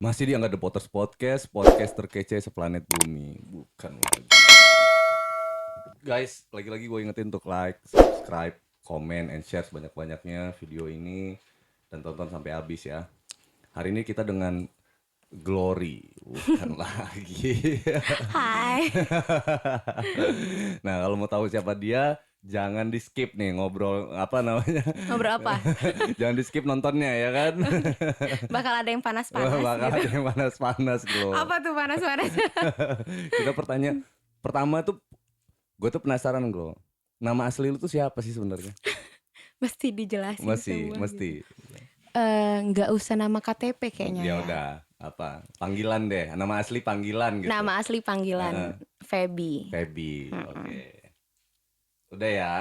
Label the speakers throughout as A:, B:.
A: Masih di Angga The Potters Podcast, podcast terkece seplanet bumi. Bukan lagi. Guys, lagi-lagi gue ingetin untuk like, subscribe, comment, and share sebanyak-banyaknya video ini. Dan tonton sampai habis ya. Hari ini kita dengan Glory. Bukan lagi.
B: Hai.
A: Nah, kalau mau tahu siapa dia, jangan di skip nih ngobrol apa namanya.
B: Ngobrol apa?
A: Jangan di skip nontonnya ya kan.
B: Bakal ada yang panas-panas
A: Bakal
B: gitu.
A: ada yang panas-panas Glo.
B: Apa tuh panas-panas?
A: Kita pertama tuh gue tuh penasaran Glo. Nama asli lu tuh siapa sih sebenarnya?
B: Mesti dijelasin semua
A: Mesti.
B: gitu. Nggak usah nama KTP kayaknya
A: Ya
B: ya.
A: udah, apa? Panggilan deh, nama asli panggilan gitu.
B: Nama asli panggilan Feby.
A: Feby. Oke. Udah ya.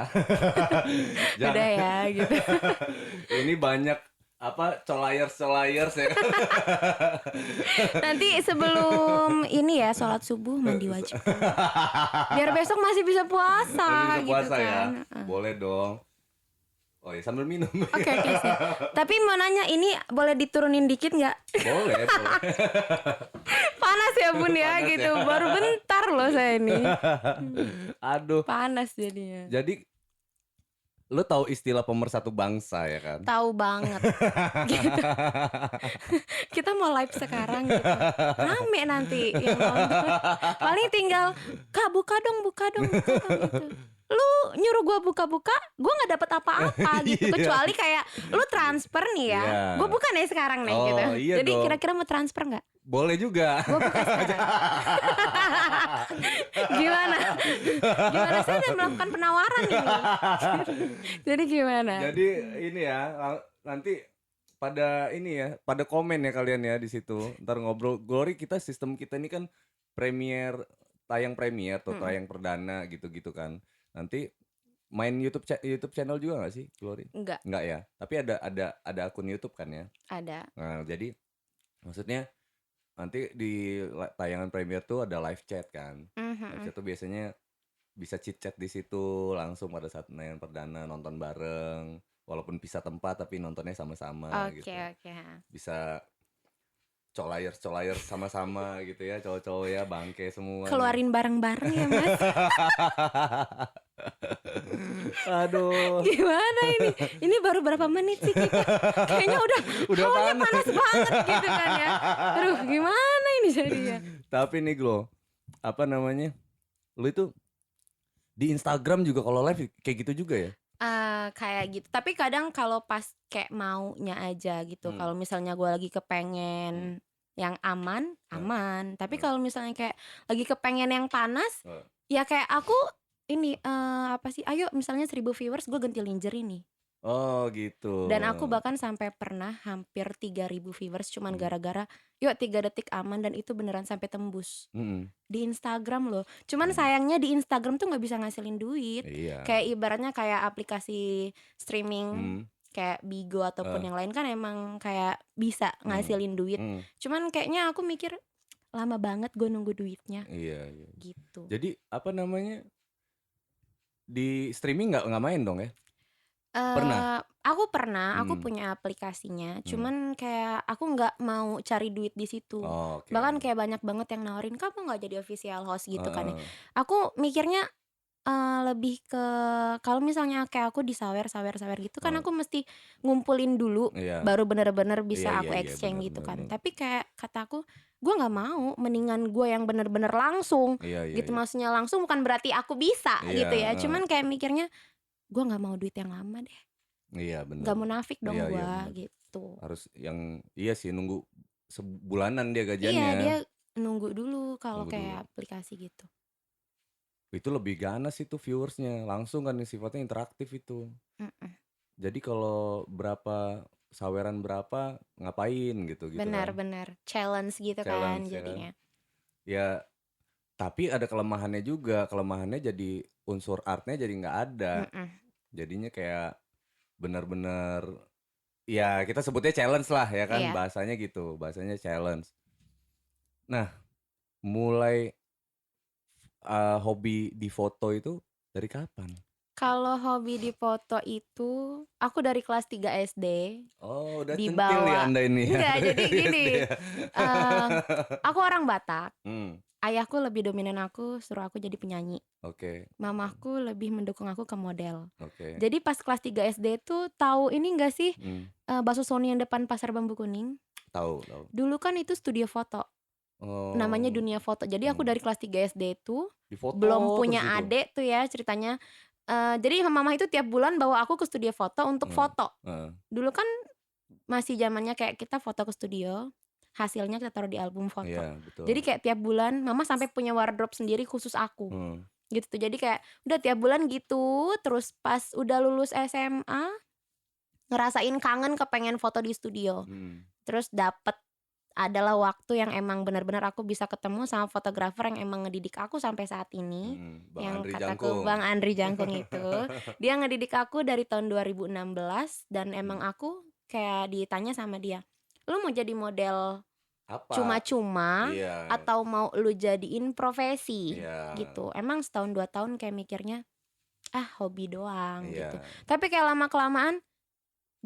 B: Udah ya gitu.
A: Ini banyak apa colayers ya.
B: Nanti sebelum ini ya sholat subuh mandi wajib dulu. Biar besok masih bisa puasa.
A: Bisa puasa
B: gitu
A: ya.
B: kan.
A: Boleh dong. Oh ya sambil minum.
B: Oke, siap. Tapi mau nanya ini boleh diturunin dikit nggak?
A: Boleh.
B: Panas ya bun ya
A: Panas
B: gitu.
A: ya.
B: Baru bentar loh saya ini.
A: Aduh.
B: Panas jadinya.
A: Jadi lu tahu istilah pemersatu bangsa ya kan?
B: Tahu banget. Gitu. Kita mau live sekarang gitu. Rame nanti yang nonton. Paling tinggal, "Kak, buka dong gitu. Lu nyuruh gua buka-buka, gua nggak dapet apa-apa gitu.
A: Iya.
B: Kecuali kayak lu transfer nih ya.
A: Iya.
B: Gua buka nih sekarang nih
A: Oh,
B: gitu.
A: iya
B: Jadi
A: dong.
B: kira-kira mau transfer nggak?
A: Boleh juga.
B: Gua buka sekarang. Gimana? Gimana, saya udah melakukan penawaran ini. Jadi gimana?
A: Jadi ini ya, nanti pada komen ya kalian ya di situ. Ntar ngobrol. Glory, sistem kita ini kan tayang premier atau tayang perdana gitu-gitu kan. Nanti main YouTube channel juga nggak sih Glory?
B: Enggak
A: Nggak ya. Tapi ada akun YouTube kan ya.
B: ada.
A: Nah, jadi maksudnya nanti di tayangan premier tuh ada live chat kan. Live chat tuh biasanya bisa chit chat di situ langsung pada saat tayangan perdana, nonton bareng. Walaupun pisah tempat tapi nontonnya sama-sama gitu.
B: Oke.
A: Bisa colayers sama-sama gitu ya, cowok-cowok ya, bangke semua.
B: Keluarin bareng-bareng ya mas.
A: Aduh.
B: Gimana ini? Ini baru berapa menit sih kita? Kayaknya udah panas banget gitu kan ya. Aduh gimana ini jadinya?
A: Tapi nih Glo, apa namanya? Lu itu di Instagram juga kalau live kayak gitu juga ya?
B: Kayak gitu. Tapi kadang kalau pas kayak maunya aja gitu. Kalau misalnya gue lagi kepengen yang aman. Tapi kalau misalnya kayak lagi kepengen yang panas, ya kayak aku ini apa sih? Ayo misalnya 1000 viewers gue ganti lingerie nih.
A: Oh gitu.
B: Dan aku bahkan sampai pernah hampir 3000 viewers cuman gara-gara yuk 3 detik aman, dan itu beneran sampai tembus. Di Instagram loh. Cuman sayangnya di Instagram tuh nggak bisa ngasilin duit.
A: Iya.
B: Kayak ibaratnya kayak aplikasi streaming kayak Bigo ataupun yang lain kan emang kayak bisa ngasilin duit. Cuman kayaknya aku mikir lama banget gue nunggu duitnya.
A: Iya.
B: Gitu.
A: Jadi apa namanya? Di streaming nggak main dong ya? Pernah?
B: Aku pernah, aku punya aplikasinya. Cuman kayak aku nggak mau cari duit di situ.
A: Okay.
B: Bahkan kayak banyak banget yang nawarin, kamu nggak jadi official host gitu kan ya. Aku mikirnya lebih ke kalau misalnya kayak aku disawer gitu kan aku mesti ngumpulin dulu baru bener-bener bisa aku exchange gitu kan. Tapi kayak kata aku, gue nggak mau, mendingan gue yang bener-bener langsung gitu. Maksudnya langsung bukan berarti aku bisa gitu ya. Cuman kayak mikirnya gue nggak mau duit yang lama deh.
A: Iya benar.
B: Gak munafik dong gue gitu.
A: Harus yang nunggu sebulanan dia gajiannya.
B: Iya, dia nunggu dulu kalau kayak aplikasi gitu.
A: Itu lebih ganas itu viewersnya, langsung kan sifatnya interaktif itu. Jadi kalau saweran berapa ngapain gitu
B: benar
A: kan.
B: challenge gitu kan jadinya.
A: Ya tapi ada kelemahannya juga. Kelemahannya jadi unsur artnya jadi nggak ada. Jadinya kayak benar-benar ya kita sebutnya challenge lah ya kan. Bahasanya gitu, bahasanya challenge. Nah mulai hobi di foto itu dari kapan?
B: Kalau hobi di foto itu, aku dari kelas 3 SD
A: Oh, udah centil ya
B: dibawa
A: Anda ini ya
B: enggak, jadi
A: dari SD
B: gini,
A: ya?
B: eee, aku orang Batak,
A: Mmm,
B: ayahku lebih dominan aku, suruh aku jadi penyanyi,
A: oke.
B: mamaku lebih mendukung aku ke model.
A: Oke.
B: Jadi pas kelas 3 SD tuh tahu ini enggak sih,
A: Mmm,
B: Bakso Sony yang depan Pasar Bambu Kuning?
A: tahu tahu.
B: Dulu kan itu studio foto, namanya
A: Oh,
B: Dunia Foto. Jadi aku
A: mmm,
B: dari kelas 3 SD itu, belum
A: difoto terus
B: punya
A: itu?
B: adik tuh ya ceritanya, jadi mama itu tiap bulan bawa aku ke studio foto untuk
A: Heeh,
B: foto.
A: heeh,
B: Dulu kan masih zamannya kayak kita foto ke studio, hasilnya kita taruh di album foto.
A: iya betul.
B: Jadi kayak tiap bulan mama sampai punya wardrobe sendiri khusus aku,
A: Heeh,
B: gitu tuh. Jadi kayak udah tiap bulan gitu, terus pas udah lulus SMA, ngerasain kangen kepengen foto di studio.
A: mhm,
B: Terus dapet adalah waktu yang emang benar-benar aku bisa ketemu sama fotografer yang emang ngedidik aku sampai saat ini,
A: Bang
B: yang
A: Andri
B: kataku
A: Jangkung.
B: Bang Andri Jangkung itu. Dia ngedidik aku dari tahun 2016 dan emang
A: Mmm,
B: aku kayak ditanya sama dia, "Lu mau jadi model
A: apa?
B: cuma-cuma
A: Iya
B: atau mau lu jadiin profesi?"
A: iya
B: Gitu. Emang setahun 2 tahun kayak mikirnya, "Ah, hobi doang," gitu.
A: iya,
B: Tapi kayak lama-kelamaan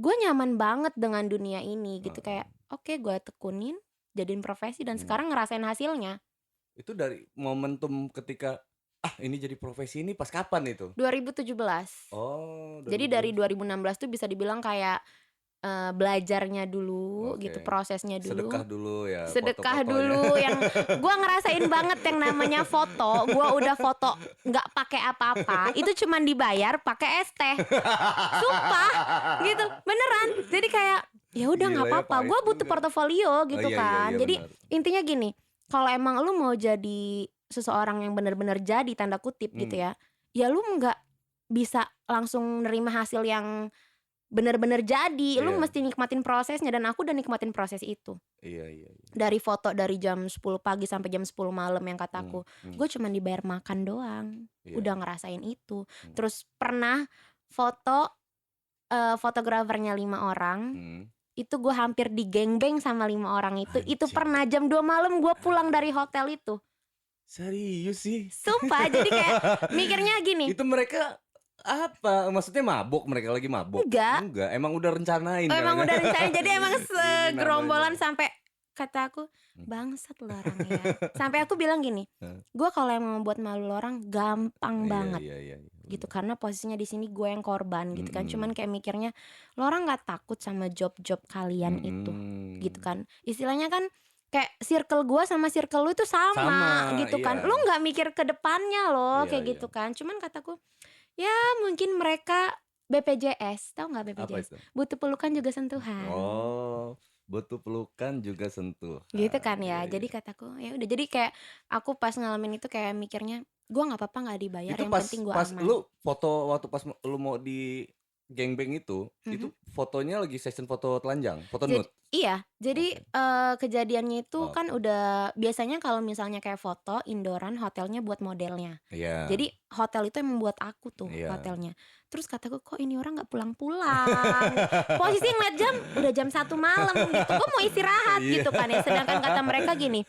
B: gue nyaman banget dengan dunia ini gitu,
A: heeh,
B: kayak oke gue tekunin, jadiin profesi dan
A: mmm.
B: sekarang ngerasain hasilnya.
A: Itu dari momentum ketika, "Ah, ini jadi profesi ini," pas kapan itu?
B: 2017.
A: Oh,
B: Jadi dari
A: 2012.
B: 2016 tuh bisa dibilang kayak, belajarnya dulu gitu,
A: Oke.
B: prosesnya
A: Sedekah
B: dulu,
A: dulu ya
B: sedekah
A: foto-fotonya.
B: dulu yang gua ngerasain banget yang namanya foto, gua udah foto nggak pakai apa-apa, itu cuman dibayar pakai es teh. Sumpah, gitu, beneran. Jadi kayak, ya udah nggak
A: Gila ya,
B: apa-apa,
A: pahit
B: gua butuh
A: juga.
B: portofolio
A: Oh,
B: gitu
A: iya iya
B: kan.
A: iya,
B: Jadi
A: benar.
B: intinya gini, kalau emang lu mau jadi seseorang yang bener-bener jadi tanda kutip gitu
A: Mmm,
B: ya lu nggak bisa langsung nerima hasil yang bener-bener jadi, lu
A: iya
B: mesti nikmatin prosesnya dan aku udah nikmatin proses itu.
A: iya iya iya.
B: Dari foto dari jam 10 pagi sampai jam 10 malam yang kataku,
A: Mmm,
B: gue cuman dibayar makan doang,
A: iya,
B: udah ngerasain itu.
A: mmm,
B: Terus pernah foto, fotografernya 5 orang,
A: mhm.
B: itu gue hampir digengbeng sama 5 orang itu
A: Anjing,
B: pernah jam 2 malam gue pulang dari hotel itu.
A: serius sih?
B: Sumpah, jadi kayak mikirnya gini,
A: Itu mereka apa, maksudnya mabuk? Mereka lagi mabuk?
B: enggak,
A: Enggak, emang udah rencanain
B: emang
A: kali ya?
B: udah rencana jadi emang
A: Ini
B: segerombolan
A: namanya
B: sampai kata aku,
A: mmm,
B: "Bangsat lu orangnya ya." Sampai aku bilang gini,
A: heeh,
B: "Gue kalau emang mau buat malu lu orang gampang
A: iya
B: banget."
A: iya iya iya,
B: Gitu,
A: bener.
B: karena posisinya di sini gue yang korban gitu kan. Cuman
A: Mhm,
B: kayak mikirnya, "Lo orang nggak takut sama job-job kalian itu?" Gitu
A: mhm.
B: kan. Istilahnya kan kayak circle gue sama circle lu itu sama
A: Sama,
B: gitu kan. Lu
A: iya.
B: nggak mikir ke depannya loh
A: Iya
B: kayak
A: iya.
B: gitu kan. Cuman kataku, "Ya mungkin mereka BPJS, tahu nggak
A: Apa
B: BPJS?
A: itu?
B: Butuh pelukan juga sentuhan."
A: Oh, butuh pelukan juga
B: Gitu
A: sentuhan.
B: kan
A: Iya
B: ya.
A: iya.
B: Jadi kataku, ya udah jadi kayak aku pas ngalamin itu kayak mikirnya, "Gua nggak apa-apa nggak dibayar,
A: Itu
B: yang
A: pas
B: penting gua
A: pas
B: aman."
A: lu foto waktu pas lu mau di gangbang itu
B: Mhm.
A: fotonya lagi session foto telanjang? Foto
B: Jadi
A: nude?
B: iya, jadi,
A: Oke.
B: kejadiannya itu kan
A: Oke.
B: udah biasanya kalau misalnya kayak foto indoor-an hotelnya buat modelnya.
A: Iya
B: Jadi hotel itu yang membuat aku tuh
A: iya.
B: hotelnya. Terus kataku, "Kok ini orang nggak pulang-pulang?" Posisi ngeliat jam, udah jam 1 malam gitu, gue mau istirahat
A: Iya.
B: gitu kan ya. Sedangkan kata mereka gini,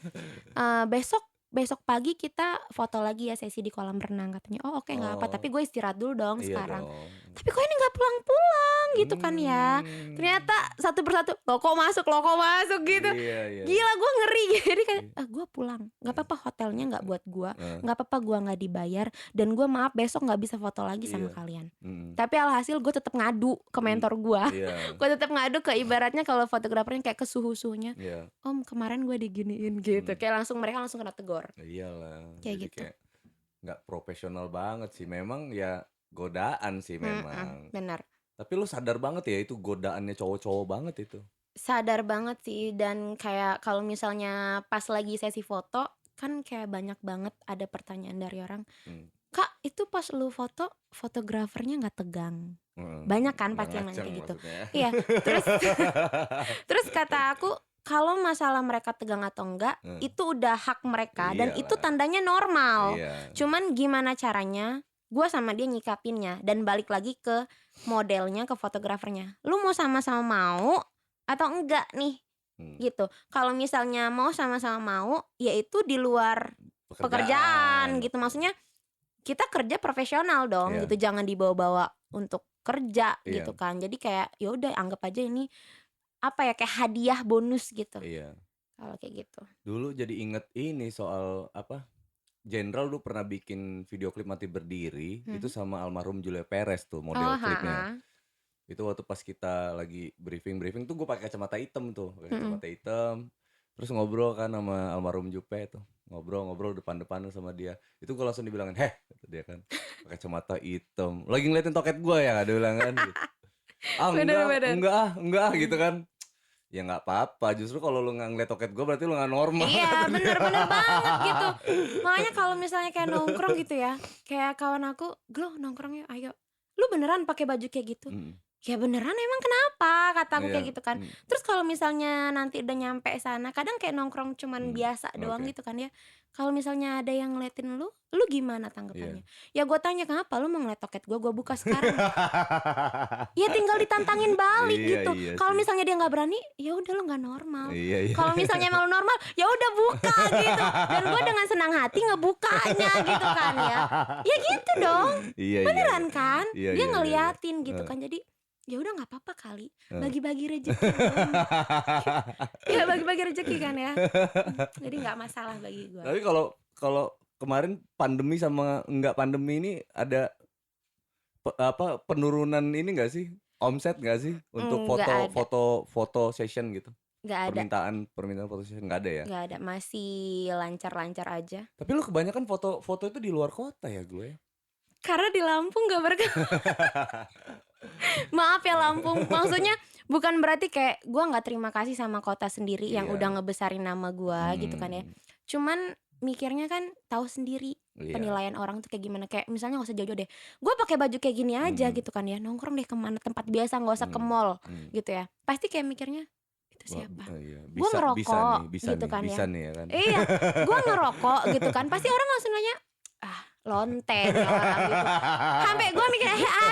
B: "Besok besok pagi kita foto lagi ya sesi di kolam renang," katanya. "Oh oke nggak apa, tapi
A: Oh,
B: gue istirahat dulu dong
A: iya
B: sekarang."
A: dong.
B: Tapi kok ini nggak pulang-pulang gitu kan ya.
A: Mmm.
B: Ternyata satu persatu, loh kok masuk?" Gitu.
A: Iya iya iya.
B: Gila gue ngeri jadi kayak,
A: Iya.
B: "Ah gue pulang, nggak
A: Iya.
B: apa-apa hotelnya nggak buat gue,
A: Heeh,
B: nggak apa-apa gue nggak dibayar, dan gue maaf besok nggak bisa foto lagi sama
A: iya.
B: kalian."
A: Mhm.
B: Tapi alhasil gue tetap ngadu ke
A: Mmm,
B: mentor gue.
A: iya
B: Gue tetap ngadu ke ibaratnya kalau fotografernya kayak ke suhu-suhunya,
A: iya.
B: "Om kemarin gue diginiin," gitu.
A: Mmm.
B: Kayak langsung mereka langsung kena tegur,
A: Iyalah, jadi
B: kayak gitu.
A: kayak nggak profesional banget sih, memang ya godaan sih memang.
B: Bener.
A: Tapi lu sadar banget ya itu godaannya cowok-cowok banget itu?
B: Sadar banget sih dan kayak kalau misalnya pas lagi sesi foto, kan kayak banyak banget ada pertanyaan dari orang,
A: Mmm,
B: "Kak, itu pas lu foto, fotografernya nggak tegang?"
A: heeh,
B: Banyak kan
A: nggak
B: pasti yang nanya
A: ngaceng
B: kayak gitu.
A: maksudnya?
B: Iya, terus terus kata aku, kalau masalah mereka tegang atau enggak,
A: Heeh,
B: itu udah hak mereka dan itu
A: iyalah,
B: tandanya normal.
A: iya,
B: Cuman gimana caranya, gua sama dia nyikapinnya dan balik lagi ke modelnya, ke fotografernya. Lu mau sama-sama mau atau enggak nih?
A: mmm,
B: Gitu. Kalau misalnya mau sama-sama mau, ya itu di luar
A: pekerjaan,
B: pekerjaan gitu.
A: oke,
B: Maksudnya kita kerja profesional dong
A: Iya.
B: gitu, jangan dibawa-bawa untuk kerja
A: Iya.
B: gitu kan. Jadi kayak ya udah anggap aja ini apa ya, kayak hadiah bonus gitu
A: Iya.
B: kalau kayak gitu.
A: Dulu jadi inget ini soal apa, Jenderal dulu pernah bikin video klip Mati Berdiri, itu sama almarhum Julia Perez tuh model
B: Oh,
A: klipnya.
B: heeh.
A: Itu waktu pas kita lagi briefing tuh gue pakai kacamata hitam tuh, pakai kacamata hitam. Terus ngobrol kan sama almarhum Jupe tuh. Ngobrol depan-depan sama dia. Itu gue langsung dibilangin, "Heh," kata dia kan. Pakai kacamata hitam. Lagi ngeliatin toket gue ya, dia bilang kan gitu. Ah,
B: Bener.
A: enggak gitu kan. Ya nggak apa-apa, justru kalau lu nggak ngeliat toket gue berarti lu nggak normal.
B: Iya, bener banget gitu. Makanya kalau misalnya kayak nongkrong gitu ya, kayak kawan aku, "Glow nongkrong yuk, ayo." "Lu beneran pakai baju kayak gitu?"
A: Mm,
B: "Ya beneran, emang kenapa?" Kata aku
A: iya,
B: kayak gitu kan. Terus kalau misalnya nanti udah nyampe sana, kadang kayak nongkrong cuman biasa doang
A: oke.
B: gitu kan ya. Kalau misalnya ada yang ngeliatin lu gimana tanggapannya?
A: Iya.
B: Ya gue tanya, "Kenapa lu mau ngeliat toket gue buka sekarang?" Ya tinggal ditantangin balik
A: Iya,
B: gitu.
A: iya
B: Kalau
A: sih.
B: misalnya dia nggak berani, ya udah lu nggak normal.
A: Iya.
B: Kalau misalnya emang lu normal, ya udah buka gitu. Dan gue dengan senang hati ngebukanya gitu kan ya. Ya gitu dong.
A: Iya.
B: Beneran kan?
A: Iya.
B: Dia ngeliatin gitu kan. Jadi ya udah nggak apa-apa kali. Bagi-bagi rezeki dong. Ya bagi-bagi rezeki kan ya. Jadi nggak masalah bagi gue.
A: Tapi kalau kemarin pandemi sama enggak pandemi ini ada penurunan ini enggak sih? Omset enggak sih untuk
B: Nggak ada.
A: foto session gitu?
B: Nggak ada.
A: Permintaan foto session enggak ada ya?
B: Nggak ada. Masih lancar-lancar aja.
A: Tapi lu kebanyakan foto itu di luar kota ya, gue ya?
B: Karena di Lampung nggak Maaf ya Lampung, maksudnya bukan berarti kayak gue nggak terima kasih sama kota sendiri yang
A: Iya.
B: udah ngebesarin nama gue gitu kan ya. Cuman mikirnya kan tahu sendiri
A: Iya.
B: penilaian orang tuh kayak gimana. Kayak misalnya nggak usah jauh-jauh deh, gue pakai baju kayak gini aja gitu kan ya, nongkrong deh kemana tempat biasa, nggak usah ke mall gitu ya. Pasti kayak mikirnya itu siapa?
A: Iya.
B: Gue ngerokok gitu kan ya.
A: Bisa nih ya kan.
B: Iya, gue ngerokok gitu kan. Pasti orang langsung nanya, ah lonte nih orang gitu. Sampai gue mikir,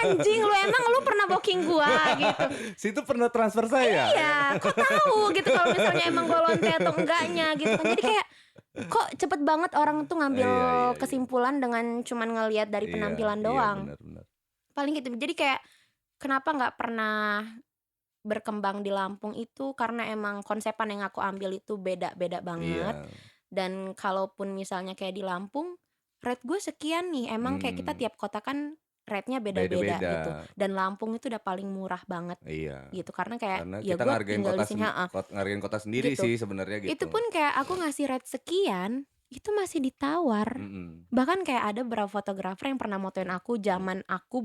B: anjing lu emang lu pernah booking gue gitu.
A: Situ pernah transfer saya.
B: Iya, kok tahu gitu kalau misalnya emang gue lonte atau enggaknya gitu kan. Jadi kayak kok cepet banget orang tuh ngambil
A: Iya.
B: kesimpulan dengan cuman ngelihat dari penampilan doang.
A: Iya, benar.
B: Paling gitu. Jadi kayak kenapa nggak pernah berkembang di Lampung itu karena emang konsepan yang aku ambil itu beda-beda banget.
A: Iya.
B: Dan kalaupun misalnya kayak di Lampung, rate gue sekian nih. Emang kayak kita tiap kota kan rate-nya beda-beda gitu. Dan Lampung itu udah paling murah banget
A: Iya.
B: gitu. Karena kayak
A: Karena
B: ya
A: kita
B: gue
A: ngargain
B: tinggal di sini.
A: ngargain kota sendiri
B: Gitu.
A: sih sebenarnya gitu.
B: Itu pun kayak aku ngasih rate sekian, itu masih ditawar. Bahkan kayak ada beberapa fotografer yang pernah motoin aku zaman aku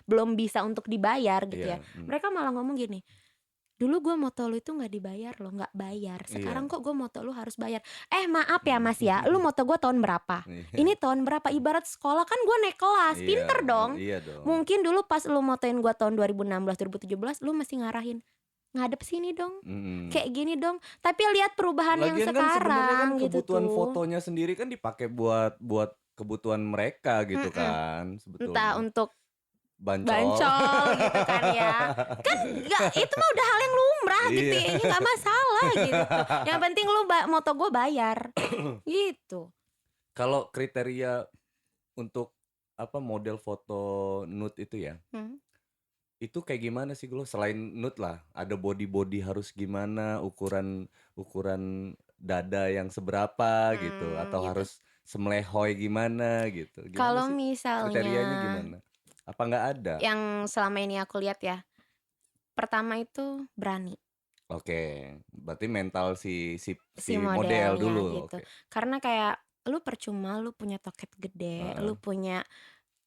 B: belum bisa untuk dibayar gitu ya. Mereka malah ngomong gini, dulu gue moto lu itu nggak dibayar loh, nggak bayar. Sekarang kok gue moto lu harus bayar. Maaf ya mas ya, lu moto gue tahun berapa? Ini tahun berapa? Ibarat sekolah kan gue naik kelas, pinter dong.
A: Iya dong.
B: Mungkin dulu pas lu motoin gue tahun 2016, 2017, lu masih ngarahin ngadep sini dong, kayak gini dong. Tapi lihat perubahan yang
A: Lagian kan sebenarnya
B: sekarang
A: kan
B: gitu
A: kebutuhan
B: tuh.
A: fotonya sendiri kan dipakai buat kebutuhan mereka gitu kan sebetulnya.
B: Entah untuk
A: bancol
B: gitu kan ya. Kan nggak, itu mah udah hal yang lumrah gitu ya, ini nggak masalah gitu. Yang penting lu moto gue bayar gitu.
A: Kalau kriteria untuk model foto nude itu ya, itu kayak gimana sih lo? Selain nude lah, ada body harus gimana, ukuran dada yang seberapa gitu, atau
B: gitu.
A: harus semelehoy gimana gitu. Gimana
B: Kalau
A: sih?
B: misalnya
A: Kriterianya gimana? Apa nggak ada?
B: yang selama ini aku lihat ya, pertama itu berani.
A: Oke, berarti mental si model
B: modelnya
A: dulu.
B: gitu.
A: Oke.
B: Karena kayak lu percuma lu punya toket gede, lu punya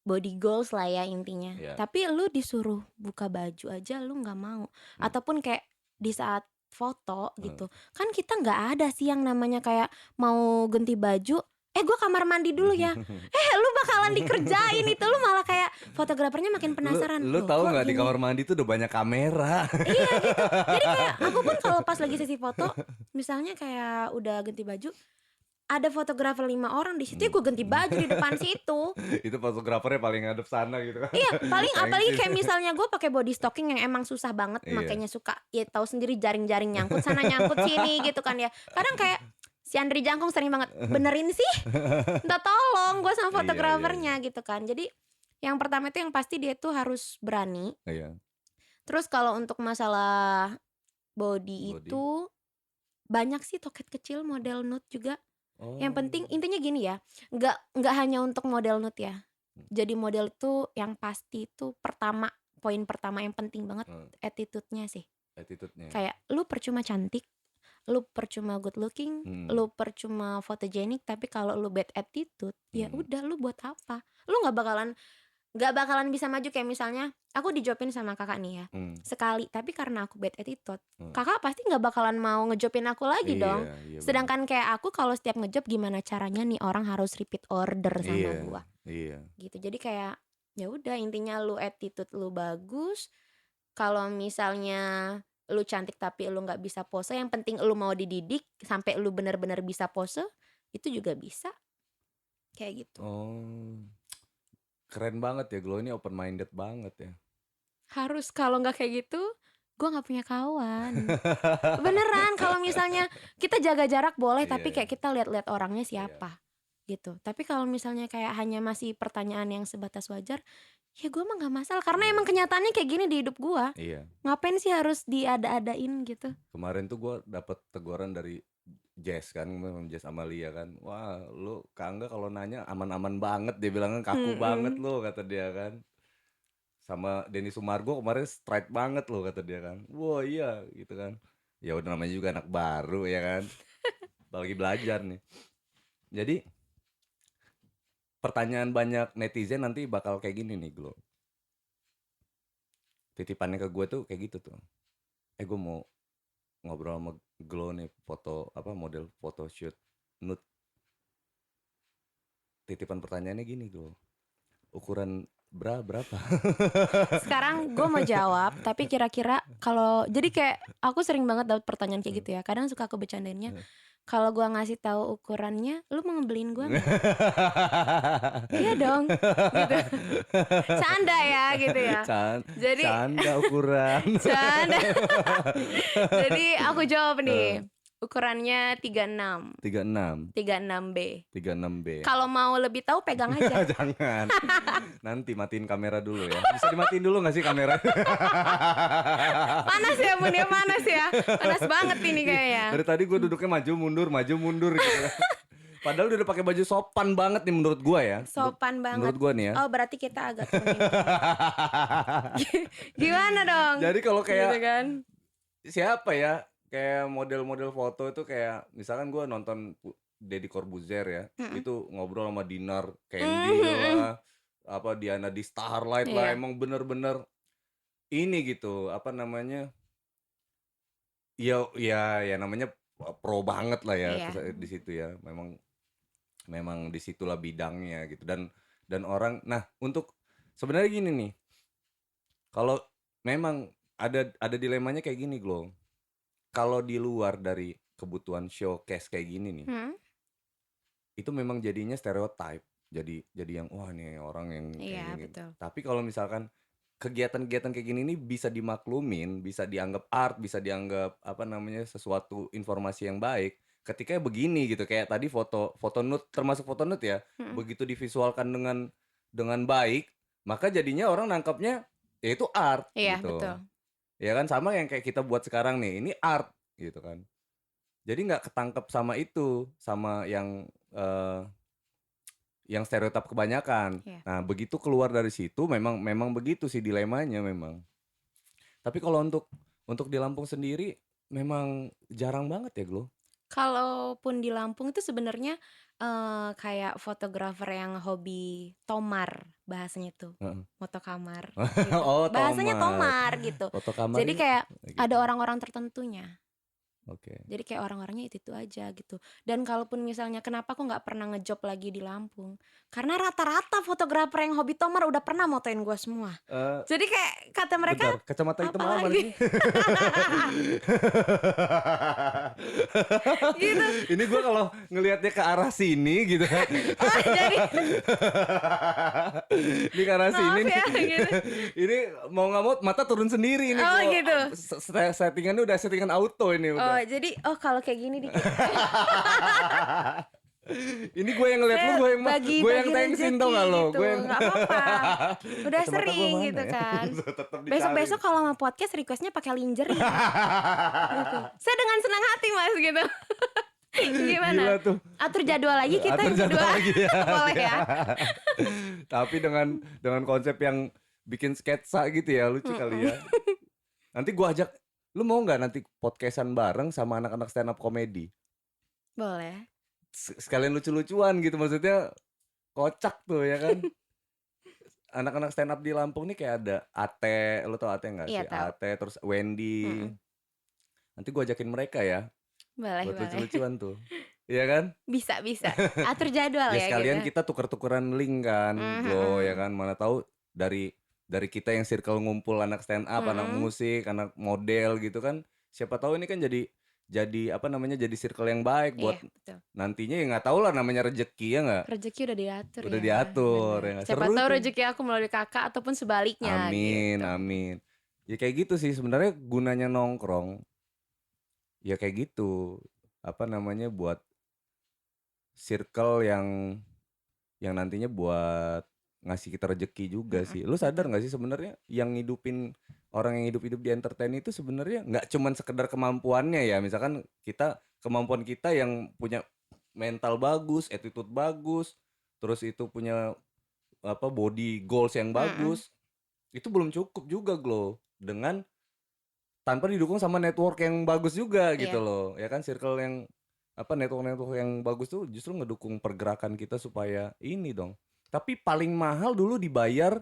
B: body goals lah ya intinya.
A: Iya.
B: Tapi lu disuruh buka baju aja lu nggak mau. Ataupun kayak di saat foto gitu, kan kita nggak ada sih yang namanya kayak mau ganti baju. Gue kamar mandi dulu ya. Lu bakalan dikerjain itu, lu malah kayak fotografernya makin penasaran.
A: Lu
B: "Loh,
A: tahu
B: kok
A: nggak di
B: gini?"
A: kamar mandi tuh udah banyak kamera.
B: Iya gitu. Jadi kayak aku pun kalau pas lagi sesi foto, misalnya kayak udah ganti baju, ada fotografer 5 orang di situ, ya gue ganti baju di depan situ.
A: Itu fotografernya paling ngadep sana gitu kan.
B: Iya, paling apalagi kayak misalnya gue pakai body stocking yang emang susah banget,
A: Iya.
B: makanya suka ya tahu sendiri jaring-jaring nyangkut sana nyangkut sini gitu kan ya. Kadang kayak Si Andri Jangkung sering banget, "Benerin sih, minta tolong gue sama
A: Iya, iya,
B: fotografernya,"
A: iya.
B: gitu kan. Jadi yang pertama itu yang pasti dia tuh harus berani.
A: Iya,
B: Terus kalau untuk masalah body
A: body.
B: itu banyak sih toket kecil model nude juga. Yang penting
A: Oh.
B: intinya gini ya, nggak hanya untuk model nude ya. Jadi model itu yang pasti itu pertama, poin pertama yang penting banget
A: Heeh,
B: attitude-nya sih.
A: attitude-nya.
B: Kayak lu percuma cantik, lu percuma good looking,
A: Hmm,
B: lu percuma photogenic, tapi kalau lu bad attitude, ya
A: hmm,
B: udah lu buat apa? Lu nggak bakalan bisa maju. Kayak misalnya aku dijobin sama kakak nih ya,
A: hmm,
B: sekali, tapi karena aku bad attitude,
A: hmm.
B: kakak pasti nggak bakalan mau ngejobin aku lagi
A: Iya,
B: dong.
A: iya benar.
B: Sedangkan kayak aku kalau setiap ngejob gimana caranya nih orang harus repeat order sama
A: Iya,
B: gua
A: iya.
B: gitu. Jadi kayak ya udah intinya lu attitude lu bagus. Kalau misalnya lu cantik tapi lu nggak bisa pose, yang penting lu mau dididik sampai lu benar-benar bisa pose, itu juga bisa kayak gitu.
A: Oh, keren banget ya Glow ini open minded banget ya.
B: Harus, kalau nggak kayak gitu, gua nggak punya kawan. Beneran, kalau misalnya kita jaga jarak boleh,
A: Iya,
B: tapi kayak kita lihat-lihat orangnya
A: iya,
B: siapa gitu. Tapi kalau misalnya kayak hanya masih pertanyaan yang sebatas wajar, ya gua mah nggak masalah karena
A: iya,
B: emang kenyataannya kayak gini di hidup gua.
A: iya.
B: Ngapain sih harus diada-adain gitu?
A: Kemarin tuh gue dapet teguran dari Jess kan, Jess Amalia kan. Wah, lu Kangga kalau nanya aman-aman banget, dia bilang kan kaku banget
B: Mhm.
A: lu kata dia kan. Sama Denny Sumargo kemarin straight banget lo kata dia kan. Wah iya gitu kan. Ya udah namanya juga anak baru ya kan. Lagi belajar nih. Jadi pertanyaan banyak netizen nanti bakal kayak gini nih Glo. Titipannya ke gue tuh kayak gitu tuh. Gue mau ngobrol sama Glo nih foto apa model photoshoot nude. Titipan pertanyaannya gini Glo. Ukuran berapa?
B: Sekarang gue mau jawab, tapi kira-kira kalau jadi kayak aku sering banget dapat pertanyaan kayak gitu ya. Kadang suka aku bercandainnya, kalau gue ngasih tahu ukurannya, lu mau ngebeliin gue nggak? Iya dong, gitu. Canda ya, gitu ya. Jadi
A: Canda ukuran.
B: canda. Jadi aku jawab
A: Eh,
B: nih, ukurannya 36,
A: 36,
B: 36B.
A: 36B.
B: Kalau mau lebih tahu pegang aja.
A: Jangan. Nanti matiin kamera dulu ya. Bisa dimatiin dulu nggak sih kamera?
B: Panas ya Bun ya, panas ya. Panas banget ini kayaknya.
A: Dari tadi gue duduknya maju mundur gitu. Padahal udah pakai baju sopan banget nih menurut gue ya.
B: Sopan
A: Menurut
B: banget.
A: gue nih ya.
B: Oh, berarti kita agak turunin. Gimana dong?
A: Jadi kalau
B: Gitu
A: kayak
B: kan?
A: siapa ya? Kayak model-model foto itu kayak misalkan gue nonton Deddy Corbuzier ya,
B: Mm-mm.
A: itu ngobrol sama Dinar Candy lah, apa Diana di Starlight lah,
B: Iya.
A: emang bener-bener ini gitu, apa namanya? Ya, ya, ya namanya pro banget lah ya
B: Iya.
A: di situ ya. Memang memang disitulah bidangnya gitu dan orang. Nah untuk sebenarnya gini nih, kalau memang ada dilemanya kayak gini Glow. Kalau di luar dari kebutuhan showcase kayak gini nih,
B: Hmm?
A: itu memang jadinya stereotype. Jadi yang wah nih orang yang kayak
B: Iya,
A: gini.
B: betul.
A: Tapi kalau misalkan kegiatan-kegiatan kayak gini nih bisa dimaklumin, bisa dianggap art, bisa dianggap apa namanya sesuatu informasi yang baik. Ketika begini gitu kayak tadi foto nude termasuk foto nude ya,
B: Mm-mm.
A: begitu divisualkan dengan baik, maka jadinya orang nangkapnya ya itu art
B: Iya,
A: gitu.
B: betul.
A: Ya kan sama yang kayak kita buat sekarang nih, ini art gitu kan. Jadi nggak ketangkep sama itu, sama yang stereotip kebanyakan.
B: Iya.
A: Nah, begitu keluar dari situ memang begitu sih dilemanya memang. Tapi kalau untuk di Lampung sendiri memang jarang banget ya, Glo.
B: Kalaupun di Lampung itu sebenarnya kayak fotografer yang hobi tomar bahasanya tuh,
A: Heeh.
B: moto kamar gitu.
A: Oh,
B: Bahasanya
A: tomar.
B: tomar gitu.
A: Foto kamar
B: Jadi
A: ini
B: kayak
A: gitu.
B: ada orang-orang tertentunya.
A: Oke.
B: Jadi kayak orang-orangnya itu aja gitu. Dan kalaupun misalnya kenapa aku nggak pernah ngejob lagi di Lampung? Karena rata-rata fotografer yang hobi tomar udah pernah motoin gue semua.
A: Eh,
B: Jadi kayak kata mereka,
A: bentar, kacamata hitam
B: apa
A: apa
B: lagi?
A: nih?
B: Gitu.
A: Ini gue kalau ngelihatnya ke arah sini gitu kan.
B: Oh, jadi
A: Ini ke arah sini
B: maaf
A: nih.
B: ya gitu.
A: Ini mau nggak mau mata turun sendiri ini
B: Oh,
A: Glo.
B: gitu.
A: Settingannya udah settingan auto ini udah.
B: Oh jadi kalau kayak gini dikit.
A: Ini gue yang ngeliat lu, gue yang tensin tau gak lo?
B: Gitu.
A: Gue yang
B: Gak apa-apa. Udah
A: Kacamata gua
B: sering
A: mana
B: gitu
A: ya?
B: kan.
A: Tetep dicari.
B: Besok-besok kalau mau podcast requestnya pakai lingerie. Gitu. Saya dengan senang hati Mas gitu. Gimana?
A: Gila tuh.
B: Atur jadwal lagi kita
A: Atur jadwal
B: berdua.
A: lagi ya.
B: Boleh ya.
A: Tapi dengan konsep yang bikin sketsa gitu ya, lucu kali ya. Nanti gue ajak, lu mau nggak nanti podcastan bareng sama anak-anak stand up komedi?
B: Boleh.
A: Sekalian lucu-lucuan gitu, maksudnya kocak tuh ya kan. Anak-anak stand up di Lampung nih kayak ada Ate, lu tau Ate nggak
B: Iya,
A: sih?
B: tahu.
A: Ate, terus Wendy. Nanti gue ajakin mereka ya,
B: Boleh.
A: buat lucu-lucuan tuh. Iya kan?
B: Bisa. Atur jadwal
A: Ya
B: ya
A: sekalian
B: gitu.
A: kita tuker-tukeran link kan, Glo ya kan. Mana tahu dari kita yang circle ngumpul anak stand up, anak musik, anak model gitu kan. Siapa tahu ini kan jadi apa namanya, jadi circle yang baik buat
B: betul.
A: nantinya, ya nggak tahu lah, namanya rezeki ya nggak.
B: Rezeki udah diatur
A: Udah
B: ya.
A: diatur
B: Bener.
A: ya nggak?
B: Siapa
A: Seru
B: tahu
A: tuh.
B: rezeki aku melalui kakak ataupun sebaliknya.
A: Amin,
B: gitu.
A: amin. Ya kayak gitu sih sebenarnya gunanya nongkrong. Ya kayak gitu. Apa namanya, buat circle yang nantinya buat ngasih kita rezeki juga sih. Lu sadar nggak sih sebenarnya yang ngidupin orang yang hidup di entertain itu sebenarnya nggak cuman sekedar kemampuannya ya. Misalkan kemampuan kita yang punya mental bagus, attitude bagus, terus itu punya apa, body goals yang bagus, itu belum cukup juga Glo, dengan tanpa didukung sama network yang bagus juga gitu loh ya kan. Circle yang apa, network yang bagus tuh justru ngedukung pergerakan kita supaya ini dong. Tapi paling mahal dulu dibayar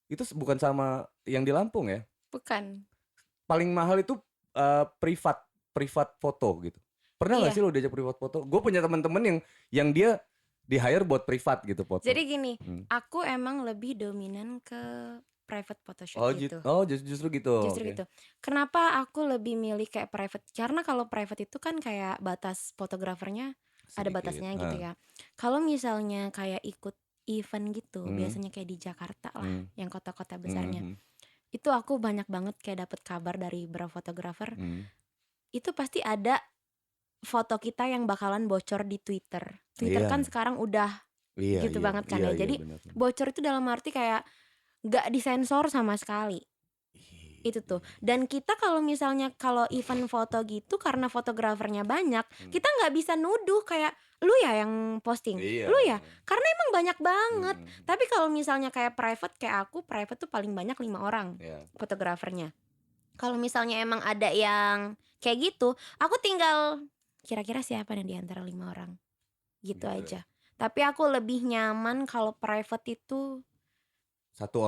A: itu bukan sama yang di Lampung ya.
B: Bukan.
A: Paling mahal itu privat foto gitu. Pernah nggak sih lo diajak privat foto? Gue punya teman-teman yang dia di hire buat privat gitu foto.
B: Jadi gini, aku emang lebih dominan ke private photoshoot gitu.
A: Justru gitu.
B: Justru gitu. Kenapa aku lebih milih kayak private? Karena kalau private itu kan kayak batas fotografernya ada batasnya gitu ya. Kalau misalnya kayak ikut event gitu, biasanya kayak di Jakarta lah, yang kota-kota besarnya. Itu aku banyak banget kayak dapet kabar dari beberapa fotografer. Itu pasti ada foto kita yang bakalan bocor di Twitter. Twitter kan sekarang udah gitu banget kan ya. Jadi
A: bener.
B: bocor itu dalam arti kayak gak disensor sama sekali. Itu tuh. Dan kita kalau misalnya kalau event foto gitu, karena fotografernya banyak, kita gak bisa nuduh kayak lu ya yang posting, lu ya, karena emang banyak banget. Tapi kalau misalnya kayak private, kayak aku private tuh paling banyak 5 orang fotografernya. Kalau misalnya emang ada yang kayak gitu, aku tinggal kira-kira siapa nih di antara 5 orang gitu aja. Tapi aku lebih nyaman kalau private itu satu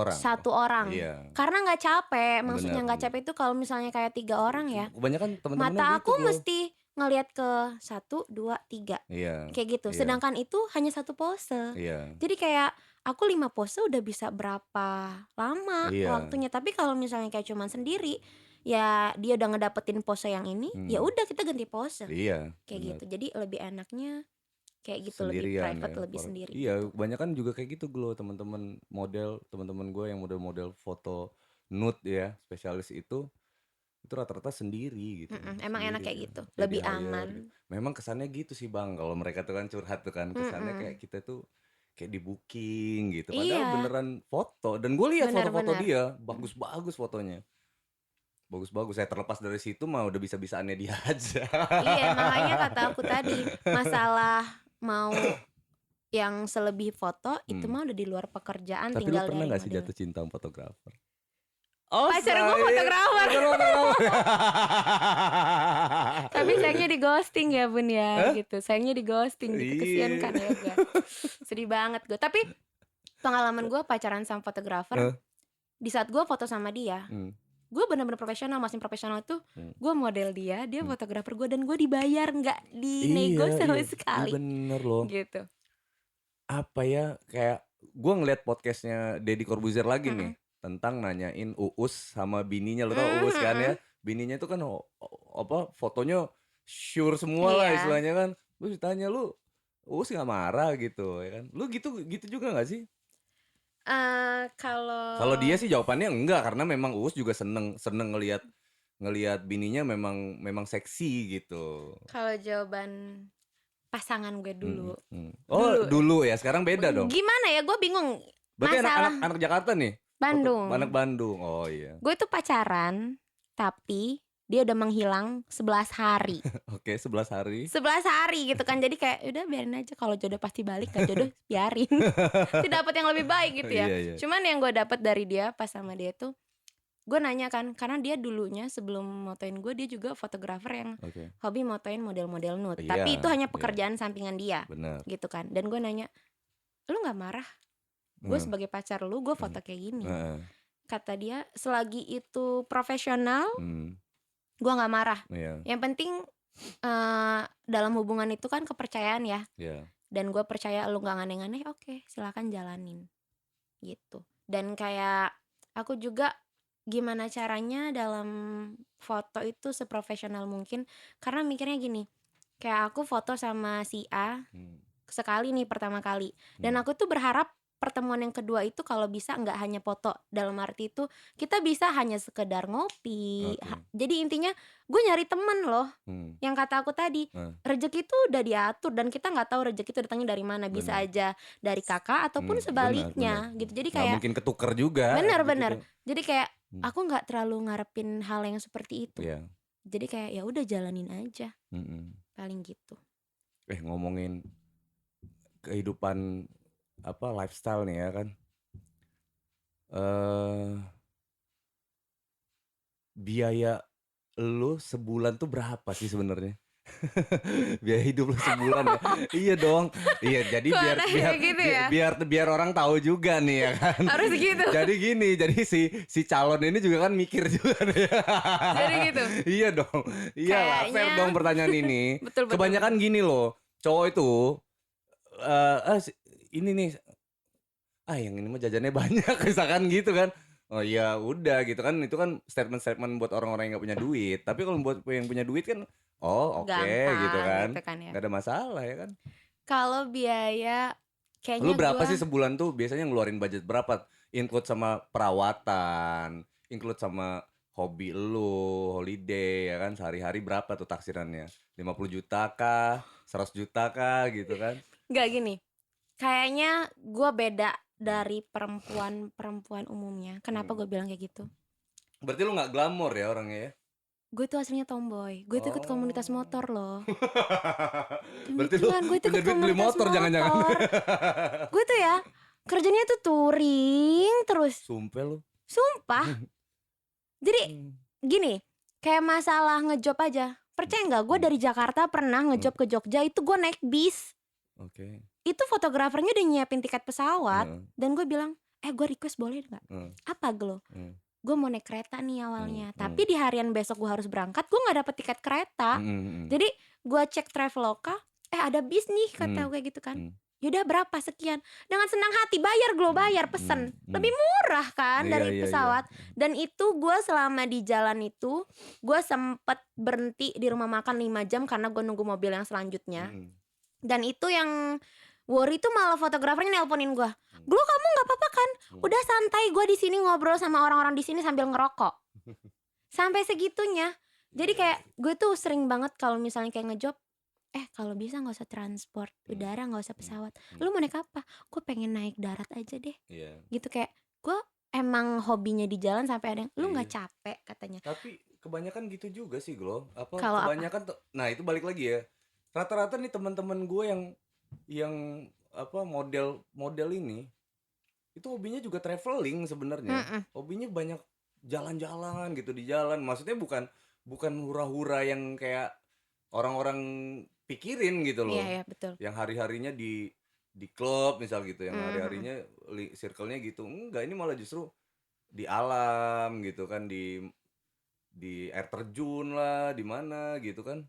B: orang. Karena nggak capek. Maksudnya nggak capek itu kalau misalnya kayak 3 orang ya,
A: Kebanyakan teman-teman
B: mata
A: gitu,
B: aku mesti ngelihat ke 1, 2, 3 kayak gitu. Sedangkan itu hanya 1 pose. Jadi kayak aku 5 pose udah bisa berapa lama waktunya. Tapi kalau misalnya kayak cuman sendiri, ya dia udah ngedapetin pose yang ini, ya udah kita ganti pose. Kayak gitu. Jadi lebih enaknya kayak gitu, lebih private, lebih sendiri.
A: Iya, kebanyakan juga kayak gitu Glo, teman-teman gue yang model-model foto nude ya, spesialis itu rata-rata sendiri gitu.
B: Emang
A: Sendiri
B: enak kayak
A: tuh.
B: gitu,
A: Jadi
B: lebih
A: hire
B: aman.
A: gitu. Memang kesannya gitu sih Bang, kalau mereka tuh kan curhat tuh kan, kesannya kayak kita tuh kayak di booking gitu. Padahal beneran foto. Dan gue lihat foto-foto dia, bagus-bagus fotonya. Bagus-bagus. Saya terlepas dari situ mah udah bisa-bisaannya dia aja.
B: Iya, makanya kata aku tadi, masalah mau yang selebih foto itu mah udah di luar pekerjaan.
A: Tapi
B: tinggal
A: lu pernah
B: dari
A: gak sih
B: model.
A: jatuh cinta sama fotografer?
B: Pacar gue fotografer. Tapi sayangnya di ghosting ya Bun ya gitu. Sayangnya di ghosting gitu. Kesian kan ya gue. Sedih banget gue. Tapi pengalaman gue pacaran sama fotografer, di saat gue foto sama dia, gue benar-benar profesional. Maksudnya profesional itu gue model dia fotografer gue, dan gue dibayar, nggak dinego sama sekali.
A: Bener loh.
B: Gitu.
A: Apa ya, kayak gue ngeliat podcastnya Deddy Corbuzier lagi nih, tentang nanyain Uus sama bininya. Lo tau Uus kan ya, bininya itu kan apa, fotonya sure semua lah istilahnya kan. Lu ditanya, lu Uus nggak marah gitu ya kan? Lu gitu juga nggak sih? Kalau dia sih jawabannya enggak, karena memang Uus juga seneng ngelihat ngelihat bininya memang seksi gitu.
B: Kalau jawaban pasangan gue
A: Mhm,
B: dulu.
A: mhm. Oh
B: Dulu,
A: dulu ya, sekarang beda dong?
B: gimana ya, gue bingung.
A: Berarti anak-anak
B: Masalah
A: anak Jakarta nih? Atau anak
B: Bandung.
A: Bandung? Oh iya.
B: Gue tuh pacaran, tapi dia udah menghilang 11 hari.
A: Oke, 11 hari.
B: 11 hari gitu kan. Jadi kayak udah biarin aja, kalau jodoh pasti balik, gak jodoh biarin. Tidak dapat yang lebih baik gitu ya.
A: Iya iya.
B: Cuman yang gue dapat dari dia pas sama dia tuh, gue nanya kan, karena dia dulunya sebelum motoin gue, dia juga fotografer yang
A: Oke.
B: hobi motoin model-model nude.
A: Iya,
B: Tapi itu hanya
A: iya.
B: pekerjaan sampingan dia
A: Benar.
B: gitu kan. Dan gue nanya, lu gak marah? Gue
A: Heeh,
B: sebagai pacar lu, gue foto kayak gini.
A: heeh.
B: Kata dia, selagi itu profesional, gue gak marah.
A: Iya,
B: Yang penting dalam hubungan itu kan kepercayaan ya.
A: iya.
B: Dan gue percaya lu gak aneh-aneh, oke, silakan jalanin gitu. Dan kayak aku juga gimana caranya dalam foto itu seprofesional mungkin. Karena mikirnya gini, kayak aku foto sama si A sekali nih pertama kali, dan aku tuh berharap pertemuan yang kedua itu kalau bisa nggak hanya foto, dalam arti itu kita bisa hanya sekedar ngopi.
A: Oke.
B: Jadi intinya gue nyari temen loh, yang kata aku tadi,
A: Nah,
B: rezeki itu udah diatur dan kita nggak tahu rezeki itu datangnya dari mana. Bisa
A: benar.
B: aja dari kakak ataupun
A: Benar,
B: sebaliknya
A: benar.
B: gitu. Jadi
A: Nggak
B: kayak
A: mungkin ketuker juga
B: bener-bener,
A: gitu.
B: jadi kayak aku nggak terlalu ngarepin hal yang seperti itu.
A: Iya.
B: Jadi kayak ya udah jalanin aja,
A: Mhm.
B: paling gitu.
A: Ngomongin kehidupan lifestyle nih ya kan. Biaya lu sebulan tuh berapa sih sebenarnya? Biaya hidup lu sebulan ya? Iya dong. Iya, jadi
B: Kok
A: biar
B: anaknya
A: biar
B: gitu
A: biar
B: ya?
A: biar orang tahu juga nih ya kan.
B: Harus gitu.
A: Jadi gini, jadi si calon ini juga kan mikir juga nih.
B: Jadi gitu.
A: Iya dong. Iyalah, fair
B: Kayaknya
A: dong pertanyaan ini.
B: betul betul.
A: Kebanyakan gini loh, cowok itu ini nih, yang ini mah jajannya banyak misalkan gitu kan. Oh ya udah gitu kan, itu kan statement-statement buat orang-orang yang nggak punya duit. Tapi kalau buat yang punya duit kan, oh oke gitu
B: Gampang
A: kan,
B: gitu kan ya.
A: nggak ada masalah ya kan.
B: Kalau biaya
A: Lu
B: kayaknya
A: berapa
B: gua
A: sih sebulan tuh biasanya ngeluarin budget berapa? Include sama perawatan, include sama hobi lu, holiday ya kan, sehari-hari berapa tuh taksirannya? 50 juta kah? 100 juta kah gitu kan?
B: nggak gini. Kayaknya gua beda dari perempuan umumnya. Kenapa gue bilang kayak gitu?
A: Berarti lu nggak glamor ya orangnya ya?
B: Gue tuh aslinya tomboy. Gue tuh ikut komunitas motor loh. Demi
A: Berarti lu
B: Tuhan, gue tuh
A: punya
B: ikut
A: duit beli
B: komunitas
A: motor jangan-jangan.
B: Gue tuh ya kerjanya tuh touring terus.
A: Sumpah lu.
B: Sumpah. Jadi gini, kayak masalah ngejob aja. Percaya nggak? Gue dari Jakarta pernah ngejob ke Jogja, itu gue naik bis.
A: Oke.
B: Itu fotografernya udah nyiapin tiket pesawat, dan gue bilang, gue request boleh nggak? Apa Glo? Gue mau naik kereta nih awalnya, tapi di harian besok gue harus berangkat, gue nggak dapet tiket kereta. Jadi gue cek Traveloka, ada bis nih kata gue gitu kan. Yaudah berapa sekian, dengan senang hati bayar, Glo, bayar, pesen. Lebih murah kan dari pesawat. Dan itu gue selama di jalan itu, gue sempet berhenti di rumah makan 5 jam karena gue nunggu mobil yang selanjutnya. Dan itu yang worry tuh malah fotografernya nelponin gue, Glo, kamu nggak apa-apa kan? Udah santai, gue di sini ngobrol sama orang-orang di sini sambil ngerokok. Sampai segitunya. Jadi kayak gue tuh sering banget kalau misalnya kayak ngejob, kalau bisa nggak usah transport udara, nggak usah pesawat. Lu mau naik apa? Gue pengen naik darat aja deh. Gitu, kayak gue emang hobinya di jalan. Sampai ada yang, lu nggak capek katanya.
A: Tapi kebanyakan gitu juga sih Glo.
B: Kalau
A: Kebanyakan nah itu balik lagi ya. Rata-rata nih teman-teman gue yang model ini itu hobinya juga traveling sebenarnya. Hobinya banyak jalan-jalan gitu di jalan. Maksudnya bukan hura-hura yang kayak orang-orang pikirin gitu loh.
B: Iya, betul.
A: Yang hari-harinya di klub misal gitu, yang hari-harinya circle-nya gitu. Enggak, ini malah justru di alam gitu kan, di air terjun lah, di mana gitu kan.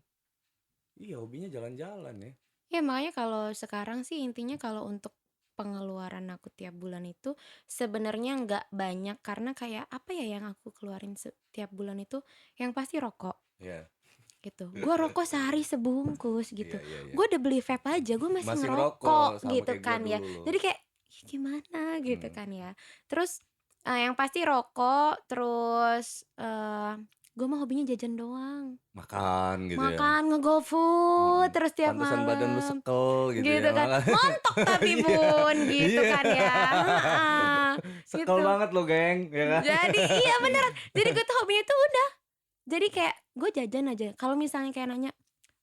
A: Iya, hobinya jalan-jalan ya.
B: Ya makanya kalau sekarang sih intinya kalau untuk pengeluaran aku tiap bulan itu sebenarnya nggak banyak, karena kayak apa ya yang aku keluarin setiap bulan itu yang pasti rokok. Gitu. Gue rokok sehari sebungkus gitu. Gue udah beli vape aja, gue masih ngerokok gitu kan ya. Jadi kayak gimana gitu kan ya. Terus yang pasti rokok, terus Gue mah hobinya jajan doang.
A: Makan gitu ya.
B: Makan, nge-GoFood terus tiap
A: Pantesan badan lu
B: malam.
A: sekel gitu
B: Gitu
A: ya.
B: kan. Montok tapi
A: Iya.
B: Bun, gitu
A: Iya.
B: kan ya. Heeh.
A: Sekel
B: Gitu.
A: banget lo, geng, ya kan?
B: Jadi iya beneran. Jadi gue tuh hobinya tuh udah. Jadi kayak gue jajan aja. Kalau misalnya kayak nanya,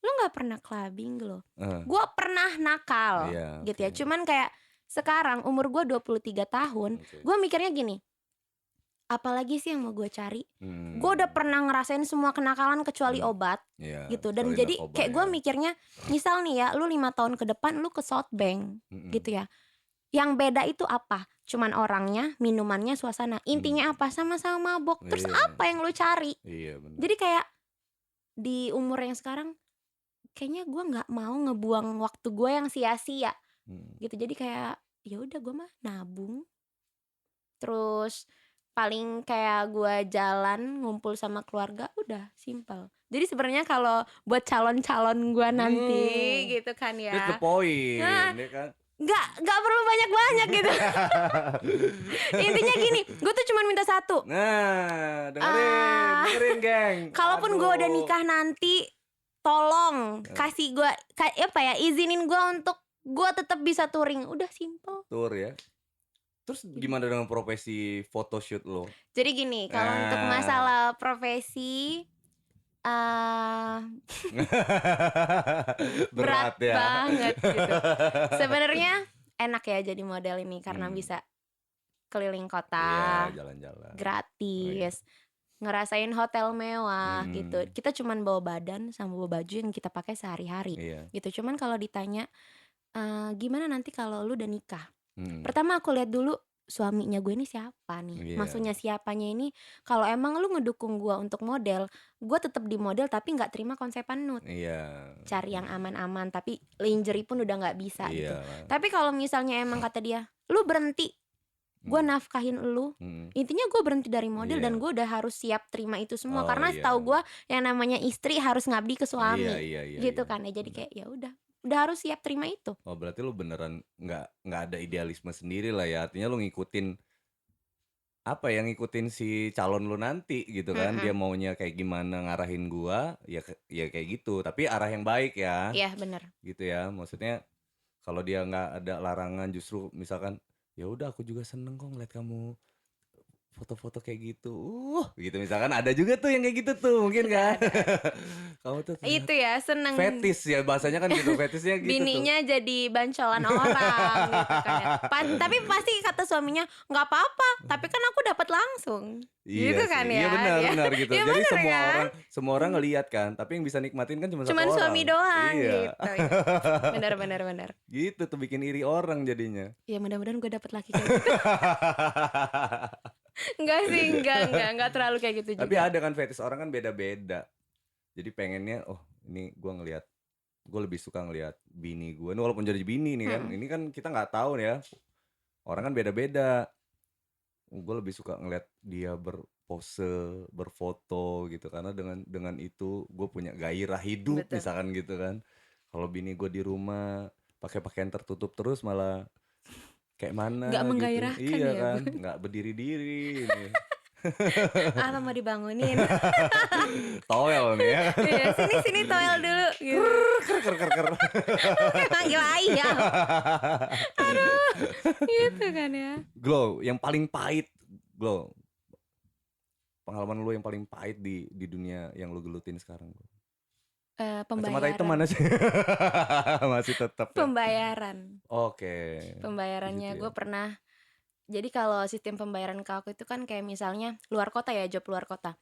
B: "Lu nggak pernah clubbing lo?" Gue pernah nakal
A: Iya,
B: gitu ya.
A: oke.
B: Cuman kayak sekarang umur gue 23 tahun,
A: Oke.
B: gue mikirnya gini, apalagi sih yang mau gue cari? Gue udah
A: Hmm.
B: pernah ngerasain semua kenakalan kecuali obat
A: Iya,
B: gitu. Dan
A: kecuali
B: jadi
A: narkoba
B: kayak gue
A: ya.
B: mikirnya, misal nih ya, lu 5 tahun ke depan lu ke Southbank
A: Mm-mm.
B: gitu ya. Yang beda itu apa? Cuman orangnya, minumannya, suasana. Intinya apa? Sama-sama mabok. Terus
A: Iya.
B: apa yang lu cari?
A: Iya benar.
B: Jadi kayak di umur yang sekarang, kayaknya gue nggak mau ngebuang waktu gue yang sia-sia gitu. Jadi kayak ya udah gue mah nabung. Terus paling kayak gue jalan ngumpul sama keluarga, udah simple. Jadi sebenarnya kalau buat calon-calon gue nanti gitu kan
A: That's the
B: ya,
A: point,
B: nah,
A: ya kan?
B: nggak perlu banyak-banyak gitu. Intinya gini, gue tuh cuma minta satu.
A: Nah, dengerin geng.
B: Kalaupun gue udah
A: Aduh.
B: nikah nanti, tolong kasih gue apa ya, izinin gue untuk gue tetap bisa touring. Udah simple.
A: Tour ya. Terus gimana dengan profesi photoshoot lo?
B: Jadi gini, kalau untuk masalah profesi berat
A: ya.
B: banget gitu. Sebenarnya enak ya jadi model ini karena bisa keliling kota,
A: Iya, jalan-jalan.
B: gratis, ngerasain hotel mewah gitu. Kita cuman bawa badan sama bawa baju yang kita pakai sehari-hari gitu. Cuman kalau ditanya gimana nanti kalau lu udah nikah? Pertama aku lihat dulu suaminya gue ini siapa nih. Maksudnya siapanya ini, kalau emang lu ngedukung gue untuk model, gue tetap di model tapi nggak terima konsepan nude. Cari yang aman-aman, tapi lingerie pun udah nggak bisa gitu. Tapi kalau misalnya emang kata dia, lu berhenti, gue nafkahin lu. Intinya gue berhenti dari model dan gue udah harus siap terima itu semua. Karena setahu gue yang namanya istri harus ngabdi ke suami. Gitu kan ya. Jadi kayak ya udah harus siap terima itu.
A: Oh berarti lu beneran nggak ada idealisme sendiri lah ya. Artinya lu ngikutin apa yang ngikutin si calon lu nanti gitu kan. Dia maunya kayak gimana ngarahin gua ya kayak gitu. Tapi arah yang baik ya.
B: Iya bener.
A: Gitu ya. Maksudnya kalau dia nggak ada larangan, justru misalkan ya udah aku juga seneng kok ngeliat kamu foto-foto kayak gitu, gitu misalkan, ada juga tuh yang kayak gitu tuh mungkin kan. Kamu tuh
B: itu ya seneng
A: fetis ya bahasanya kan gitu, fetisnya gitu
B: bininya tuh. Jadi bancolan orang gitu kan ya. Tapi pasti kata suaminya nggak apa-apa, tapi kan aku dapat langsung.
A: Iya
B: gitu
A: sih.
B: kan ya.
A: Iya benar gitu.
B: Ya
A: Jadi
B: bener
A: semua orang ngelihat kan, tapi yang bisa nikmatin kan cuma satu
B: cuman
A: orang.
B: suami doang
A: Iya.
B: gitu ya. Benar.
A: Gitu tuh bikin iri orang jadinya.
B: Ya mudah-mudahan gue dapet laki kayak gitu. Enggak sih, enggak terlalu kayak gitu juga.
A: Tapi ada kan fetis orang kan beda-beda. Jadi pengennya ini gue lebih suka ngelihat bini gue. Ini walaupun jadi bini nih kan, ini kan kita nggak tahu ya. Orang kan beda-beda. Gue lebih suka ngelihat dia berpose, berfoto gitu, karena dengan itu gue punya gairah hidup. Betul. Misalkan gitu kan. Kalau bini gue di rumah pakai pakaian tertutup terus malah kayak mana
B: nggak
A: gitu.
B: menggairahkan.
A: Iya
B: ya,
A: kan, nggak berdiri-diri ini.
B: Apa mau dibangunin?
A: Toel nih ya.
B: Iya, sini toel dulu gitu.
A: Ker.
B: Manggil ayam. Aduh, gitu kan ya.
A: Glow, yang paling pahit, Glow. Pengalaman lu yang paling pahit di dunia yang lu gelutin sekarang, Glow.
B: Pembayaran.
A: Kacamata hitam mana sih? Masih tetap.
B: Pembayaran.
A: Oke.
B: Pembayarannya
A: Gitu ya.
B: gue pernah. Jadi kalau sistem pembayaran ke aku itu kan kayak misalnya luar kota ya, job luar kota.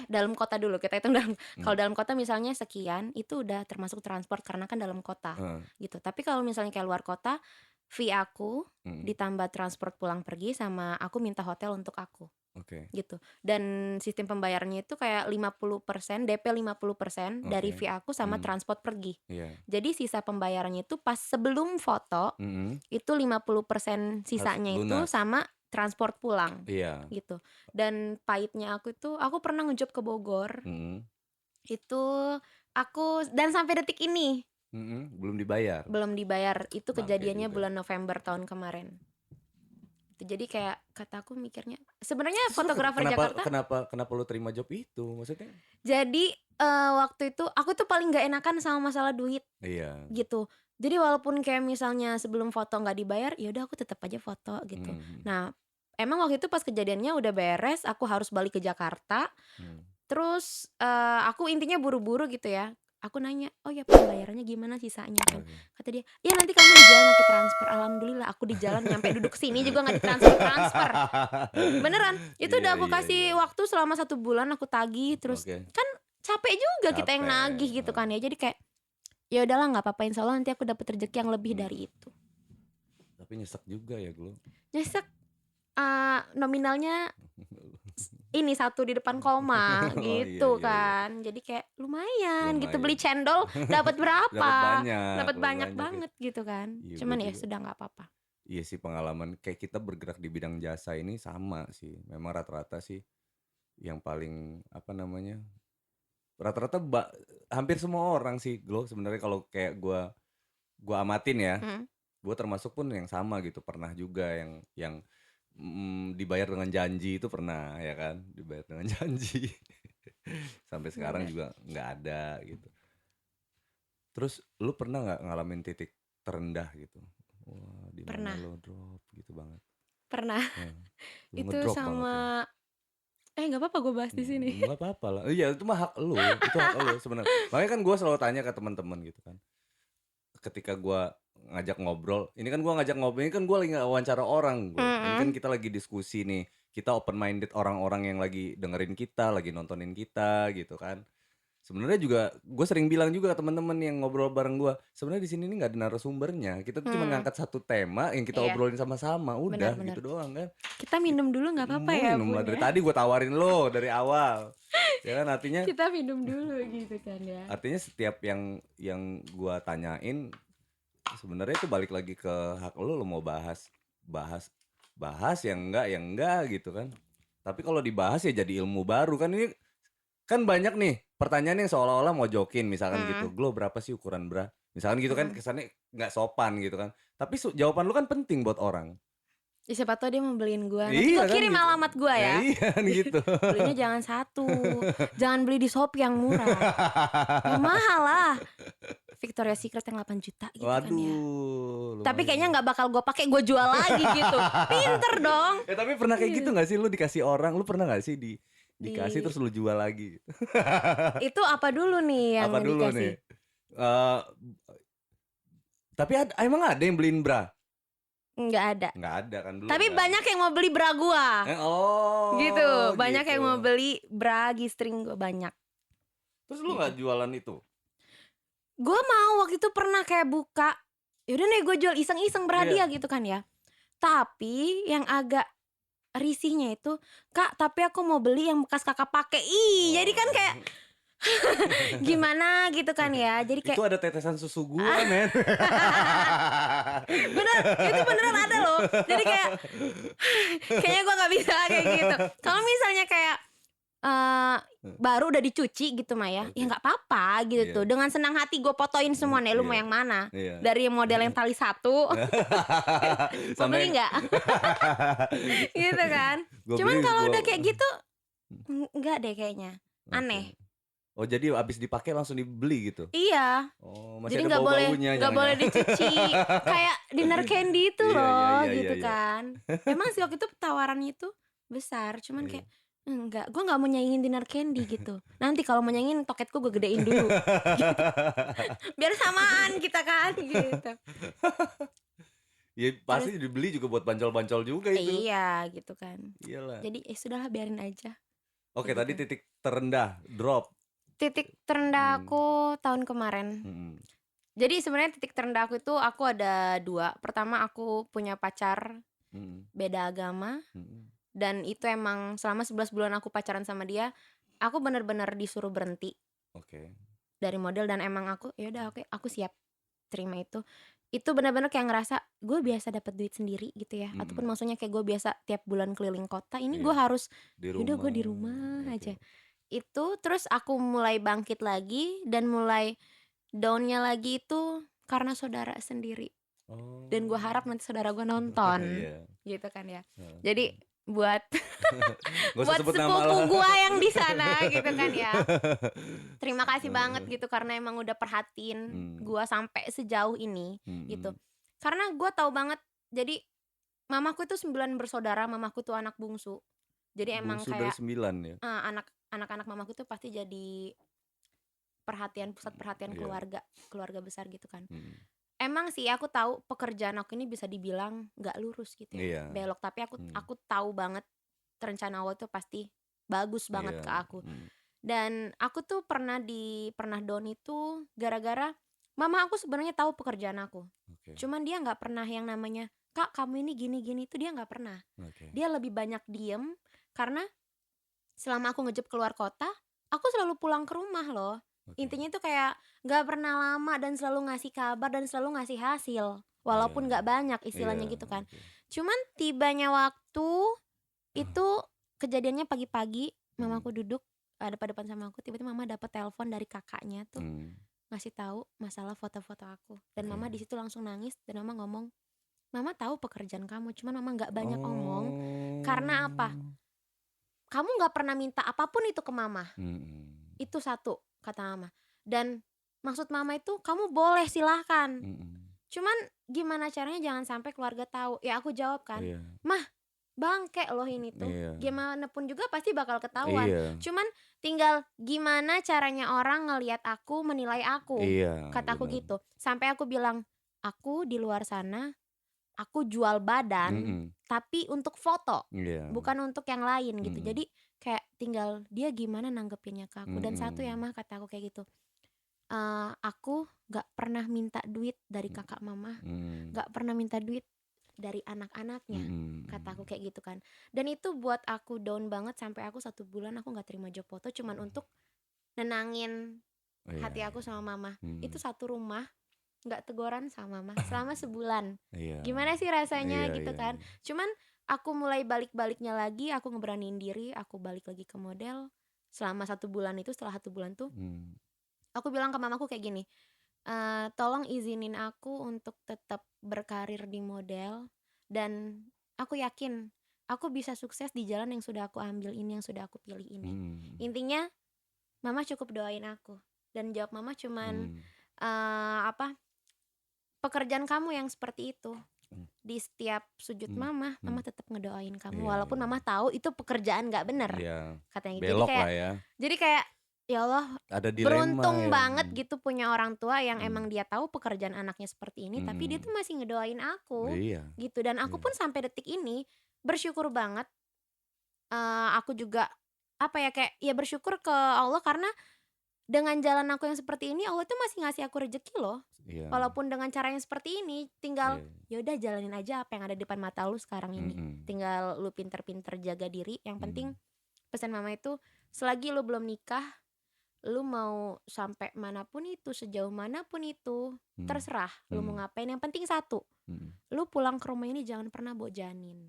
B: Dalam kota dulu kita hitung dalam. Kalau dalam kota misalnya sekian, itu udah termasuk transport karena kan dalam kota gitu. Tapi kalau misalnya kayak luar kota, fee aku ditambah transport pulang pergi sama aku minta hotel untuk aku. Gitu. Dan sistem pembayarannya itu kayak 50%, DP 50% dari fee aku sama transport pergi. Jadi sisa pembayarannya itu pas sebelum foto, itu 50% sisanya itu sama transport pulang. Gitu. Dan pahitnya aku itu, aku pernah ngejob ke Bogor. Itu aku, dan sampai detik ini
A: belum dibayar.
B: Itu kejadiannya bulan November tahun kemarin. Jadi kayak kata aku mikirnya sebenarnya
A: Terus lu
B: fotografer
A: kenapa
B: Jakarta.
A: kenapa kenapa lu terima job itu? Maksudnya?
B: Jadi, waktu itu aku tuh paling nggak enakan sama masalah duit
A: Iya.
B: gitu. Jadi walaupun kayak misalnya sebelum foto nggak dibayar, ya udah aku tetap aja foto gitu.
A: Mhm.
B: Nah, emang waktu itu pas kejadiannya udah beres, aku harus balik ke Jakarta.
A: Mhm.
B: Terus, aku intinya buru-buru gitu ya. Aku nanya, "Oh ya pembayarannya gimana sisanya?" kan.
A: Oke.
B: Kata dia, "Ya nanti kamu di jalan aku transfer." Alhamdulillah aku di jalan nyampe duduk sini juga nggak ditransfer-transfer. Beneran, itu
A: Iya
B: udah aku
A: iya iya
B: kasih
A: iya.
B: waktu selama 1 bulan aku tagih, terus
A: Oke,
B: kan capek juga kita yang
A: capek,
B: nagih gitu kan ya. Jadi kayak, ya udahlah nggak apa-apa insyaallah nanti aku dapat rezeki yang lebih
A: mhm.
B: dari itu.
A: Tapi nyesek juga ya, Glo.
B: Nyesek, nominalnya ini satu di depan koma
A: Oh, iya
B: gitu
A: iya iya.
B: kan. Jadi kayak lumayan gitu beli
A: Lumayan.
B: cendol dapat
A: Dapat
B: berapa, dapat
A: dapat
B: banyak
A: banyak ya.
B: banget gitu kan.
A: Iya, gue
B: Cuman ya
A: juga.
B: sudah nggak apa-apa.
A: Iya sih pengalaman kayak kita bergerak di bidang jasa ini sama sih. Memang rata-rata sih yang paling apa namanya? Rata-rata hampir semua orang sih, Glo, sebenarnya kalau kayak gua amatin ya.
B: Mhm,
A: Gua termasuk pun yang sama gitu, pernah juga yang dibayar dengan janji itu pernah ya kan, dibayar dengan janji. Sampai sekarang
B: bener.
A: juga nggak ada gitu. Terus lu pernah nggak ngalamin titik terendah gitu? Wah, di mana
B: Pernah
A: lo drop gitu banget.
B: pernah.
A: Nah, lu
B: Itu
A: ngedrop banget ya.
B: sama nggak apa-apa gue bahas di sini.
A: Nggak apa-apa lah. Iya, itu mah hak lu, itu hak lu sebenarnya. Makanya kan gua selalu tanya ke teman-teman gitu kan. Ketika gua ngajak ngobrol, ini kan gua ngajak ngobrol, ini kan gua lagi nggak wawancara orang, Bro. Ini kan
B: Mhm.
A: kita lagi diskusi nih. Kita open minded orang-orang yang lagi dengerin kita, lagi nontonin kita gitu kan. Sebenarnya juga gue sering bilang juga ke teman-teman yang ngobrol bareng gua, sebenarnya di sini nih nggak ada narasumbernya. Kita tuh cuma
B: Mhm,
A: ngangkat satu tema yang kita
B: iya,
A: obrolin sama-sama,
B: benar
A: udah
B: benar.
A: gitu doang kan.
B: Kita minum dulu nggak apa-apa
A: Mau
B: ya,
A: minum lah
B: Bun,
A: dari
B: ya?
A: tadi gue tawarin lo dari awal. Ya kan artinya
B: Kita minum dulu gitu kan ya.
A: artinya setiap yang gua tanyain sebenarnya itu balik lagi ke hak lo mau bahas bahas bahas yang enggak gitu kan. Tapi kalau dibahas ya jadi ilmu baru kan ini kan banyak nih pertanyaan yang seolah-olah mau jokin misalkan gitu.
B: Mhm,
A: Glo berapa sih ukuran bra? Misalkan gitu kan
B: mhm.
A: kesannya nggak sopan gitu kan. Tapi jawaban lu kan penting buat orang.
B: Ya siapa tahu dia mau beliin gua, nanti
A: Iya
B: gua
A: kan
B: kirim
A: gitu.
B: alamat gua
A: Nah,
B: ya.
A: iya kan gitu.
B: Belinya jangan satu, jangan beli di Shopee yang murah, yang mahal lah, Victoria's Secret yang 8 juta gitu kan ya.
A: Waduh,
B: Tapi
A: lumayan
B: kayaknya
A: ya.
B: nggak bakal gua pakai, gua jual lagi gitu. Pinter dong.
A: Tapi pernah kayak gitu
B: Gitu.
A: nggak sih lu dikasih orang? Lu pernah nggak sih dikasih
B: Di
A: terus lu jual lagi?
B: itu apa dulu nih yang
A: Apa dulu nih?
B: dikasih?
A: Eh tapi emang ada yang beliin bra?
B: Nggak ada.
A: Nggak ada kan belum
B: Tapi
A: kan?
B: banyak yang mau beli bra gua.
A: Oh
B: Gitu, banyak
A: gitu.
B: yang mau beli bra G-string gua, banyak,
A: Terus lu
B: gitu.
A: nggak jualan itu?
B: Gua mau waktu itu pernah kayak buka, yaudah nih gue jual iseng-iseng
A: Iya.
B: berhadiah gitu kan ya. Tapi yang agak risihnya itu, "Kak, tapi aku mau beli yang bekas Kakak pakai." Jadi kan
A: Oh.
B: kayak gimana gitu kan ya. Jadi
A: Itu
B: kayak
A: ada tetesan susu gua, men.
B: bener, itu beneran ada loh. Jadi kayak kayaknya gua nggak bisa kayak gitu. Kalau misalnya kayak baru udah dicuci gitu mah ya
A: Oke.
B: nggak apa-apa gitu tuh.
A: Iya.
B: Dengan senang hati gue fotoin semua nih, "Lu mau
A: Iya.
B: yang mana?
A: Iya.
B: Dari model yang tali satu, mau
A: Sama
B: beli
A: yang
B: nggak?" Gitu kan.
A: gua
B: Cuman
A: beli
B: kalau
A: gua
B: udah kayak gitu, enggak deh kayaknya,
A: oke.
B: aneh.
A: Oh jadi abis dipakai langsung dibeli gitu?
B: Iya,
A: Oh
B: jadi
A: masih ada
B: nggak boleh
A: bau-baunya
B: nggak boleh
A: jangan-jangan?
B: dicuci, kayak dinner candy itu
A: Iya iya
B: loh,
A: iya iya
B: gitu
A: iya.
B: kan. Emang sih waktu itu tawarannya itu besar, cuman
A: Iya.
B: kayak, enggak, gue nggak mau nyaingin dinner candy gitu. Nanti kalau mau nyaingin toketku gue gedein dulu, gitu. Biar samaan kita kan, gitu.
A: Ya
B: Terus
A: pasti dibeli juga buat bancol-bancol juga itu.
B: iya, gitu kan.
A: Iyalah.
B: Jadi, sudahlah biarin aja,
A: Oke
B: kayak
A: tadi
B: gitu.
A: titik terendah, drop.
B: Titik terendah
A: Hmm,
B: aku tahun kemarin.
A: mhm,
B: Jadi sebenarnya titik terendah aku itu aku ada 2. Pertama aku punya pacar
A: mhm,
B: beda agama,
A: mhm.
B: dan itu emang selama 11 bulan aku pacaran sama dia, aku bener-bener disuruh berhenti
A: Oke.
B: dari model dan emang aku, ya udah oke, aku siap terima itu. Itu bener-bener kayak ngerasa gue biasa dapat duit sendiri gitu ya, ataupun
A: Mhm,
B: maksudnya kayak gue biasa tiap bulan keliling kota, ini gue
A: iya.
B: harus,
A: Di
B: ya udah gue
A: rumah.
B: di rumah
A: Oke.
B: aja. Itu terus aku mulai bangkit lagi dan mulai down-nya lagi itu karena saudara sendiri. Dan gue harap nanti saudara gue nonton,
A: Iya.
B: gitu kan ya.
A: Heeh.
B: Jadi buat
A: Gak usah
B: buat
A: sebut nama
B: sepupu
A: lah.
B: gue yang di sana, gitu kan ya. Terima kasih banget gitu karena emang udah perhatiin gue sampai sejauh ini, gitu. Karena gue tahu banget. Jadi mamaku itu 9 bersaudara, mamaku tuh anak bungsu. Jadi emang
A: Bungsu dari
B: kayak
A: 9 ya.
B: anak-anak mamaku tuh pasti jadi pusat perhatian
A: Iya.
B: keluarga besar gitu kan. Emang sih aku tahu pekerjaan aku ini bisa dibilang nggak lurus gitu ya,
A: Iya.
B: belok. Tapi aku tahu banget rencana Allah tuh pasti bagus banget
A: Iya.
B: ke aku. Dan aku tuh pernah down itu gara-gara mama aku sebenarnya tahu pekerjaan aku. Cuman dia nggak pernah yang namanya, "Kak, kamu ini gini-gini," itu dia nggak pernah. Dia lebih banyak diem karena selama aku ngejep keluar kota, aku selalu pulang ke rumah loh. Intinya itu kayak gak pernah lama dan selalu ngasih kabar dan selalu ngasih hasil. Walaupun gak banyak istilahnya gitu kan. Cuman tibanya waktu itu kejadiannya pagi-pagi, mamaku duduk ada pada depan sama aku, tiba-tiba mama dapat telepon dari kakaknya tuh ngasih tahu masalah foto-foto aku. Dan mama di situ langsung nangis dan mama ngomong, "Mama tahu pekerjaan kamu, cuman mama gak banyak ngomong. Karena apa? Kamu gak pernah minta apapun itu ke mama." Itu satu kata mama. Dan maksud mama itu kamu boleh silahkan. Cuman gimana caranya jangan sampai keluarga tahu. Ya aku jawab kan, "Mah, bangke loh ini tuh. Gimana pun juga pasti bakal ketahuan. Cuman tinggal gimana caranya orang ngelihat aku, menilai aku." Kata aku gitu. Sampai aku bilang, "Aku di luar sana aku jual badan tapi untuk foto, bukan untuk yang lain," gitu. Jadi kayak tinggal dia gimana nanggepinnya ke aku. Dan satu ya mah, kata aku kayak gitu, aku gak pernah minta duit dari kakak mama, gak pernah minta duit dari anak-anaknya, kata aku kayak gitu kan. Dan itu buat aku down banget sampai aku 1 bulan aku gak terima job foto cuman untuk nenangin hati aku sama mama. Itu satu rumah gak teguran sama mama selama sebulan. Gimana sih rasanya gitu kan. Cuman aku mulai balik-baliknya lagi, aku ngeberaniin diri, aku balik lagi ke model. Selama 1 bulan itu, setelah 1 bulan tuh aku bilang ke mamaku kayak gini, "Tolong izinin aku untuk tetap berkarir di model. Dan aku yakin aku bisa sukses di jalan yang sudah aku ambil ini, yang sudah aku pilih ini. Intinya mama cukup doain aku." Dan jawab mama cuman "Pekerjaan kamu yang seperti itu. Di setiap sujud mama tetap ngedoain kamu. Walaupun mama tahu itu pekerjaan gak bener," katanya.
A: Belok lah ya.
B: Jadi kayak ya Allah,
A: ada
B: beruntung banget gitu punya orang tua yang emang dia tahu pekerjaan anaknya seperti ini, tapi dia tuh masih ngedoain aku, gitu. Dan aku pun sampai detik ini bersyukur banget. Aku juga kayak ya bersyukur ke Allah karena dengan jalan aku yang seperti ini Allah tuh masih ngasih aku rezeki loh. Walaupun dengan cara yang seperti ini, tinggal yaudah jalanin aja apa yang ada di depan mata lu sekarang ini. Tinggal lu pinter-pinter jaga diri. Yang penting pesan mama itu, selagi lu belum nikah, lu mau sampai manapun itu, sejauh manapun itu, terserah lu mau ngapain. Yang penting satu, lu pulang ke rumah ini jangan pernah bawa janin.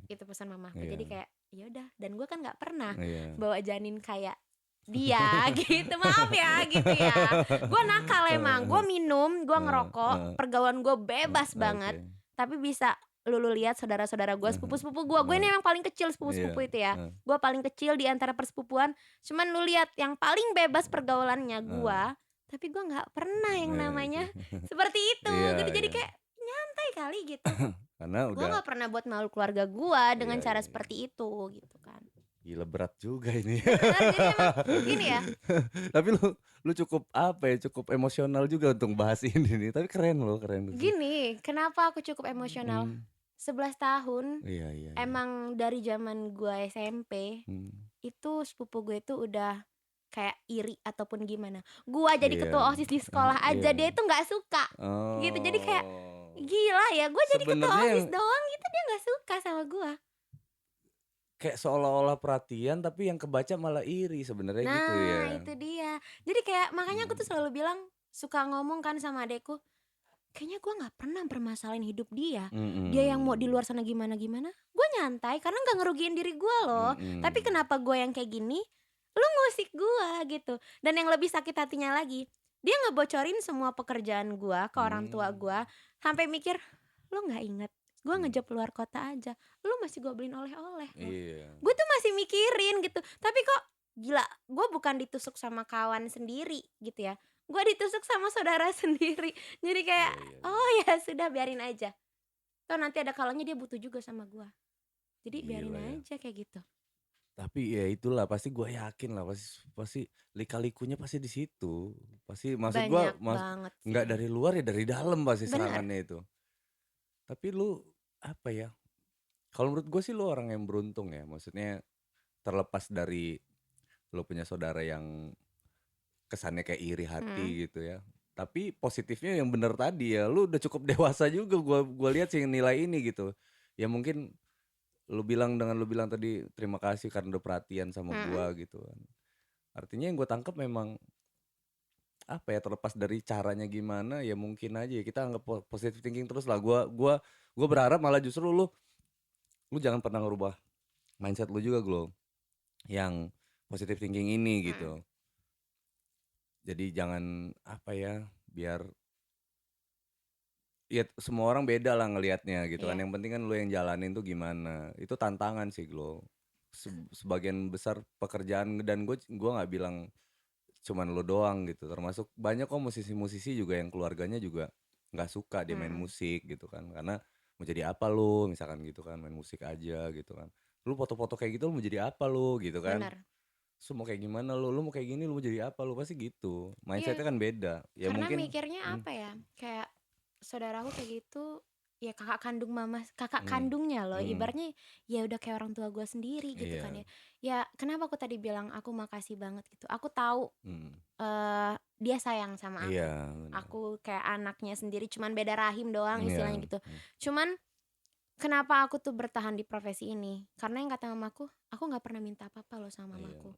B: Itu pesan mamaku. Jadi kayak yaudah. Dan gue kan gak pernah bawa janin kayak dia gitu, maaf ya gitu ya. Gue nakal emang, gue minum, gue ngerokok, pergaulan gue bebas banget. Tapi bisa lu lihat saudara-saudara gue, sepupu-sepupu gue ini emang paling kecil sepupu-sepupu itu ya. Gue paling kecil di antara persepupuan. Cuman lu lihat yang paling bebas pergaulannya gue, tapi gue nggak pernah yang namanya seperti itu gitu. Jadi kayak nyantai kali gitu.
A: Karena
B: gue nggak pernah buat malu keluarga gue dengan cara seperti itu gitu kan.
A: Gila, berat juga ini.
B: Jadi emang gini ya.
A: Tapi lu cukup cukup emosional juga untuk bahas ini nih. Tapi keren keren.
B: Gini, kenapa aku cukup emosional? 11 tahun. Emang dari zaman gue SMP, itu sepupu gue itu udah kayak iri ataupun gimana. Gua jadi ketua OSIS di sekolah aja dia itu nggak suka. Gitu. Jadi kayak gila ya, gue jadi ketua OSIS doang gitu dia nggak suka sama gue.
A: Kayak seolah-olah perhatian tapi yang kebaca malah iri sebenarnya gitu ya.
B: Nah itu dia. Jadi kayak makanya aku tuh selalu bilang, suka ngomong kan sama adekku, kayaknya gue gak pernah permasalahin hidup dia. Dia yang mau di luar sana gimana-gimana, gue nyantai karena gak ngerugiin diri gue loh. Tapi kenapa gue yang kayak gini, lu ngusik gue gitu. Dan yang lebih sakit hatinya lagi, Dia ngebocorin semua pekerjaan gua ke orang tua gua, sampai mikir, "Lu nggak inget, gua
A: Hmm.
B: ngejob luar kota aja, lu masih gua beliin oleh-oleh loh."
A: Iya.
B: Gue tuh masih mikirin gitu, tapi kok gila, gue bukan ditusuk sama kawan sendiri gitu ya, gue ditusuk sama saudara sendiri. Jadi kayak,
A: Iya, iya, iya.
B: oh ya sudah biarin aja. Toh nanti ada kalanya dia butuh juga sama gua. Jadi biarin
A: Gila ya.
B: aja kayak gitu.
A: Tapi ya itulah, pasti gue yakin lah, pasti pasti lika-likunya pasti di situ. Pasti, maksud gue,
B: Banyak banget
A: nggak
B: sih.
A: dari luar ya dari dalam pasti
B: Bener.
A: serangannya itu. Tapi lu apa ya? Kalau menurut gue sih lu orang yang beruntung ya. Maksudnya terlepas dari lu punya saudara yang kesannya kayak iri hati
B: Mhm.
A: gitu ya. Tapi positifnya yang bener tadi ya, lu udah cukup dewasa juga, gua lihat sih nilai ini gitu. Ya mungkin lu bilang tadi terima kasih karena udah perhatian sama
B: Mhm.
A: gua gitu kan. Artinya yang gue tangkap memang apa ya, terlepas dari caranya gimana ya mungkin aja ya kita anggap positive thinking terus lah. Gua berharap malah justru lu jangan pernah ngerubah mindset lu juga, Glow, yang positive thinking ini
B: Mhm.
A: gitu. Jadi jangan apa ya, biar ya semua orang beda lah ngelihatnya gitu kan.
B: Iya.
A: Yang penting kan lu yang jalanin tuh gimana. Itu tantangan sih, Glow. Sebagian besar pekerjaan, dan gua nggak bilang cuman lu doang gitu. Termasuk banyak kok musisi-musisi juga yang keluarganya juga nggak suka dia main
B: Mhm.
A: musik gitu kan. Karena mau jadi apa lu misalkan gitu kan, main musik aja gitu kan. Lu foto-foto kayak gitu lu mau jadi apa lu gitu kan.
B: Bener.
A: Lu mau kayak gimana lu mau kayak gini lu mau jadi apa lu, pasti gitu.
B: Iya,
A: Mindsetnya kan beda. Ya
B: karena
A: mungkin
B: mikirnya
A: hmm,
B: apa ya, kayak saudaraku kayak gitu, ya kakak
A: hmm,
B: kandungnya loh,
A: hmm,
B: ibaratnya ya udah kayak orang tua gue sendiri gitu kan
A: iya,
B: ya. Ya kenapa aku tadi bilang aku makasih banget gitu, aku tahu,
A: hmm,
B: dia sayang sama
A: iya
B: aku.
A: benar.
B: Aku kayak anaknya sendiri, cuman beda rahim doang istilahnya
A: Iya,
B: gitu. Cuman kenapa aku tuh bertahan di profesi ini, karena yang kata mamaku, aku nggak pernah minta apa-apa loh sama
A: iya.
B: mamaku.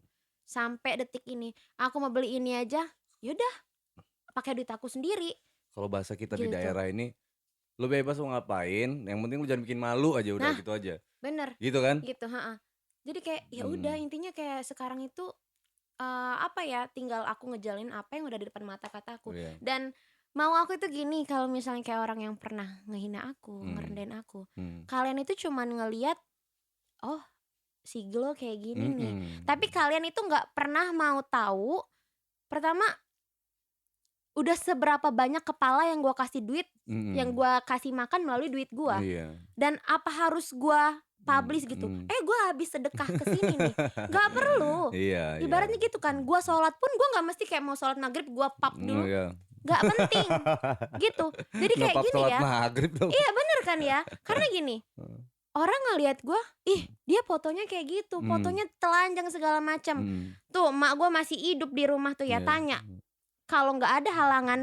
B: Sampai detik ini, aku mau beli ini aja, yaudah pakai duit aku sendiri,
A: Kalau bahasa kita di
B: gitu.
A: daerah ini, lu bebas mau ngapain, yang penting lu jangan bikin malu aja, udah
B: Nah,
A: gitu aja.
B: bener,
A: Gitu kan?
B: gitu, heeh. Jadi kayak ya udah
A: Hmm,
B: intinya kayak sekarang itu, apa ya, tinggal aku ngejalin apa yang udah di depan mata kataku.
A: iya.
B: Dan mau aku itu gini, kalau misalnya kayak orang yang pernah ngehina aku,
A: Hmm,
B: ngerendahin aku,
A: hmm,
B: kalian itu cuman ngelihat, "Oh, si Glo kayak gini nih." Tapi
A: mhm,
B: kalian itu nggak pernah mau tahu, pertama udah seberapa banyak kepala yang gua kasih duit, yang
A: mhm,
B: gua kasih makan melalui duit gua.
A: iya,
B: Dan apa harus gua
A: mmm,
B: publish gitu,
A: mhm.
B: gua habis sedekah ke sini nih." Nggak perlu.
A: Iya, iya,
B: Ibaratnya gitu kan, gua sholat pun gua nggak mesti kayak mau sholat maghrib gua pap dulu,
A: iya.
B: nggak penting, gitu. Jadi kayak
A: Ngepap
B: gini
A: sholat
B: ya,
A: maghrib dong.
B: iya bener kan ya, karena gini,
A: Heeh,
B: orang ngelihat gua, "Ih, dia fotonya kayak gitu,
A: mhm,
B: fotonya telanjang segala macam."
A: mhm,
B: Tuh emak gua masih hidup di rumah tuh ya,
A: iya,
B: tanya, kalau nggak ada halangan,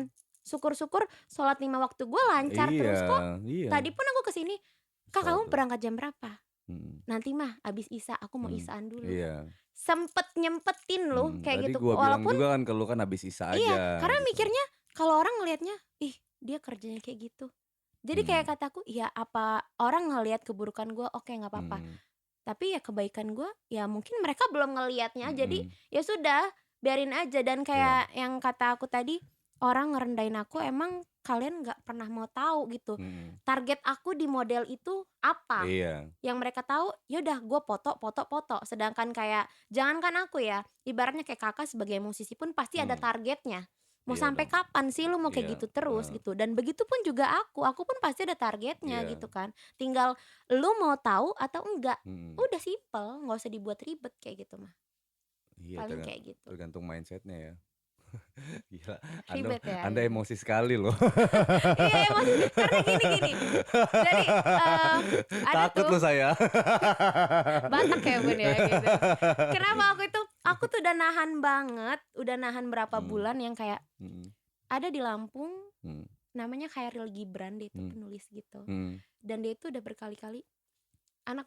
B: syukur-syukur sholat 5 waktu gue lancar
A: iya,
B: terus kok.
A: iya,
B: Tadi pun aku kesini, "Kak,
A: sholat
B: kamu
A: tuh,
B: berangkat jam berapa?"
A: mhm,
B: "Nanti mah abis Isya, aku mau
A: mhm,
B: Isyaan dulu."
A: iya,
B: Sempet nyempetin loh
A: tadi
B: kayak gitu.
A: gua bilang
B: Walaupun
A: juga kan ke lu kan habis Isya
B: iya,
A: aja
B: karena
A: gitu,
B: mikirnya kalau orang ngelihatnya, "Ih, dia kerjanya kayak gitu." Jadi kayak
A: mhm,
B: kataku, ya apa orang ngelihat keburukan gue, oke nggak apa-apa.
A: mhm,
B: Tapi ya kebaikan gue, ya mungkin mereka belum ngelihatnya, jadi
A: mhm,
B: ya sudah, biarin aja. Dan
A: iya,
B: kayak yang kata aku tadi, orang ngerendahin aku, emang kalian nggak pernah mau tahu gitu.
A: mhm,
B: Target aku di model itu apa?
A: iya,
B: Yang mereka tahu, ya udah gue foto, foto, foto. Sedangkan kayak jangankan aku ya, ibaratnya kayak kakak sebagai musisi pun pasti ada
A: mhm,
B: targetnya. Mau
A: iya
B: sampai
A: dong,
B: kapan sih lu mau
A: iya,
B: kayak gitu terus
A: heeh,
B: gitu. Dan begitu pun juga aku pun pasti ada targetnya
A: iya,
B: gitu kan. Tinggal lu mau tahu atau enggak.
A: mhm.
B: Udah simpel, nggak usah dibuat ribet kayak gitu mah.
A: Iya,
B: Paling kayak gitu.
A: tergantung mindsetnya ya. Gila,
B: Ribet ya
A: Anda
B: gitu.
A: emosi sekali loh.
B: Iya emosi, karena gini gini. Jadi, ada
A: Takut
B: tuh
A: loh saya.
B: Batak ya Bun ya gitu. Kenapa aku tuh udah nahan banget, udah nahan berapa
A: Mmm,
B: bulan yang kayak
A: mhm,
B: ada di Lampung
A: mmm,
B: namanya Chairil Gibran, dia itu
A: mmm,
B: penulis gitu.
A: mhm,
B: Dan dia itu udah berkali-kali anak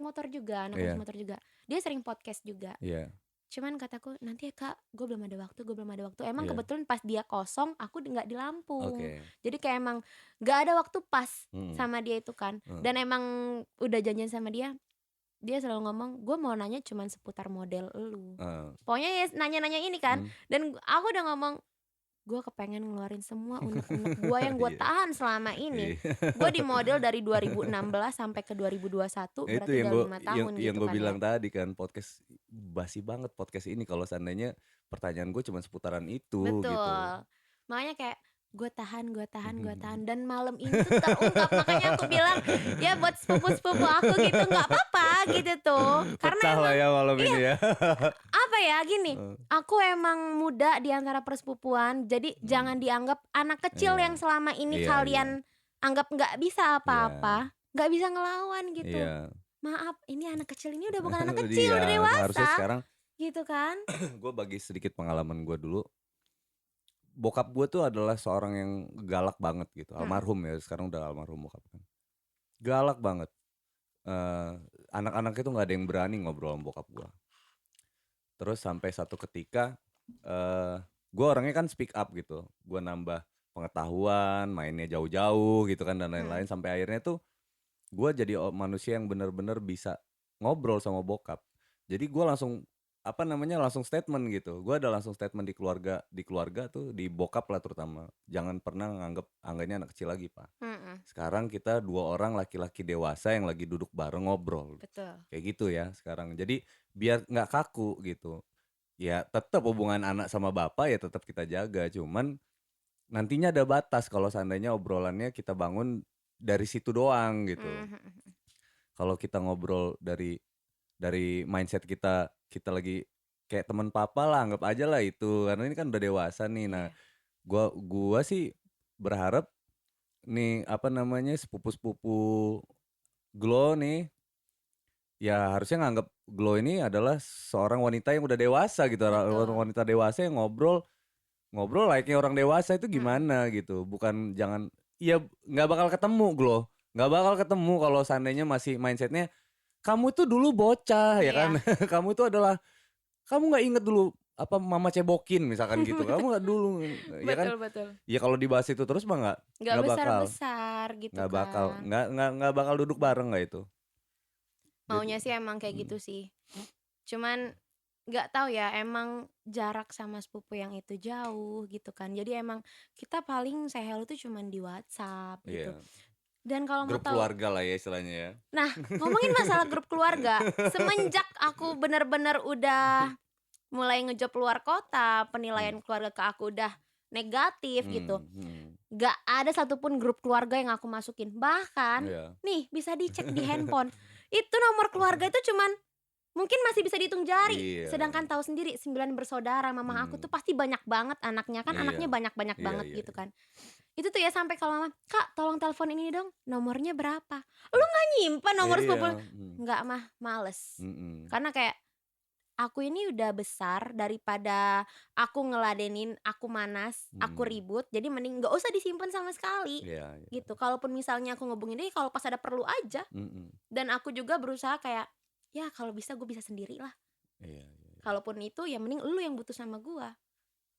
B: musik
A: iya,
B: motor juga. Dia sering podcast juga.
A: iya,
B: Cuman kataku, "Nanti ya Kak, gue belum ada waktu, gue belum ada waktu." Emang
A: iya,
B: kebetulan pas dia kosong, aku nggak di Lampung.
A: oke,
B: Jadi kayak emang nggak ada waktu pas
A: mhm,
B: sama dia itu kan.
A: heeh,
B: Dan emang udah janjian sama dia, dia selalu ngomong, "Gue mau nanya cuman seputar model elu."
A: heeh,
B: Pokoknya ya nanya-nanya ini kan.
A: mmm,
B: Dan aku udah ngomong, gue kepengen ngeluarin semua unek-unek gue yang gue
A: Iya.
B: tahan selama ini.
A: Iya.
B: Gue di model dari 2016 sampai ke 2021,
A: Itu
B: berarti
A: yang
B: udah
A: gue
B: 5 tahun
A: yang
B: gitu
A: gue
B: kan ya.
A: bilang tadi kan, podcast basi banget podcast ini kalau seandainya pertanyaan gue cuma seputaran itu gitu.
B: Betul. Makanya kayak gue tahan, gue tahan, gue tahan, dan malam ini tuh terungkap. Makanya aku bilang ya buat sepupu-sepupu aku gitu nggak apa-apa gitu tuh. Karena
A: Pecah lah
B: emang
A: ya malam
B: iya,
A: ini ya.
B: apa ya, gini,
A: Heeh.
B: aku emang muda di antara persepupuan, jadi
A: Mmm,
B: jangan dianggap anak kecil
A: iya.
B: yang selama ini
A: Iya iya.
B: kalian anggap nggak bisa
A: Iya.
B: apa-apa, nggak bisa ngelawan gitu.
A: Iya.
B: Maaf, ini anak kecil ini udah bukan anak kecil,
A: Iya,
B: udah
A: harusnya
B: dewasa,
A: sekarang
B: gitu kan?
A: gue bagi sedikit pengalaman gue dulu. Bokap gue tuh adalah seorang yang galak banget gitu,
B: Mhm,
A: almarhum ya, sekarang udah almarhum bokap kan. Galak banget, eee, anak-anaknya tuh nggak ada yang berani ngobrol sama bokap gue. Terus sampai satu ketika, eee, gue orangnya kan speak up gitu, gue nambah pengetahuan, mainnya jauh-jauh gitu kan dan
B: mhm.
A: lain-lain, sampai akhirnya tuh gue jadi manusia yang bener-bener bisa ngobrol sama bokap. Jadi gue langsung, apa namanya, langsung statement gitu. Gue ada langsung statement di keluarga tuh, di bokap lah terutama. Jangan pernah anggap ini anak kecil lagi, Pak.
B: Mhm,
A: Sekarang kita 2 orang laki-laki dewasa yang lagi duduk bareng ngobrol.
B: betul.
A: Kayak gitu ya sekarang. Jadi biar nggak kaku gitu. Ya tetap hubungan anak sama bapak ya tetap kita jaga. Cuman nantinya ada batas kalau seandainya obrolannya kita bangun dari situ doang gitu.
B: Mmm, mhm mhm.
A: Kalau kita ngobrol dari mindset kita, kita lagi kayak teman papa lah, anggap aja lah itu, karena ini kan udah dewasa nih. Nah,
B: Iya,
A: gua sih berharap nih, apa namanya, sepupu-sepupu Glo nih, ya harusnya nganggap Glo ini adalah seorang wanita yang udah dewasa gitu,
B: betul.
A: wanita dewasa yang ngobrol ngobrol layaknya orang dewasa itu
B: Mhm,
A: gimana gitu, bukan jangan iya nggak bakal ketemu Glo, nggak bakal ketemu kalau seandainya masih mindset-nya, "Kamu tuh dulu bocah," ya kan,
B: iya.
A: "Kamu itu adalah kamu nggak inget dulu apa mama cebokin," misalkan gitu, "Kamu nggak dulu," ya kan.
B: Betul betul.
A: Ya kalau dibahas itu terus mah
B: Nggak
A: nggak bakal
B: besar-besar gitu
A: nggak bakal
B: kan.
A: nggak bakal duduk bareng nggak itu. Jadi
B: Maunya sih emang kayak
A: mhm,
B: gitu sih. Cuman nggak tahu ya, emang jarak sama sepupu yang itu jauh gitu kan. Jadi emang kita paling say hello tuh cuman di WhatsApp gitu.
A: iya,
B: Dan kalau mau
A: grup
B: tahu,
A: keluarga lah ya istilahnya ya.
B: nah, ngomongin masalah grup keluarga, semenjak aku bener-bener udah mulai ngejob luar kota,
A: Mmm,
B: penilaian keluarga ke aku udah negatif gitu.
A: mhm,
B: Gak ada satupun grup keluarga yang aku masukin. Bahkan,
A: iya.
B: nih bisa dicek di handphone. Itu nomor keluarga itu cuman mungkin masih bisa dihitung jari.
A: Iya,
B: Sedangkan tahu sendiri 9 bersaudara, mama aku tuh
A: mhm,
B: pasti banyak banget anaknya, kan
A: iya,
B: anaknya banyak-banyak
A: iya
B: banget
A: iya
B: gitu
A: iya.
B: kan. Itu tuh ya sampai kalau mama, "Kak, tolong telepon ini dong, nomornya berapa?" Lu nggak nyimpen nomor sepupu lu?
A: Iya,
B: "Nggak mah, males."
A: mhm,
B: Karena kayak aku ini udah besar, daripada aku ngeladenin, aku manas, aku
A: mhm,
B: ribut, jadi mending nggak usah disimpan sama sekali,
A: iya iya,
B: gitu. Kalaupun misalnya aku ngehubungin dia, kalau pas ada perlu aja.
A: mhm,
B: Dan aku juga berusaha kayak, ya kalau bisa gue bisa sendiri lah.
A: iya iya iya,
B: Kalaupun itu ya mending lu yang butuh sama gua,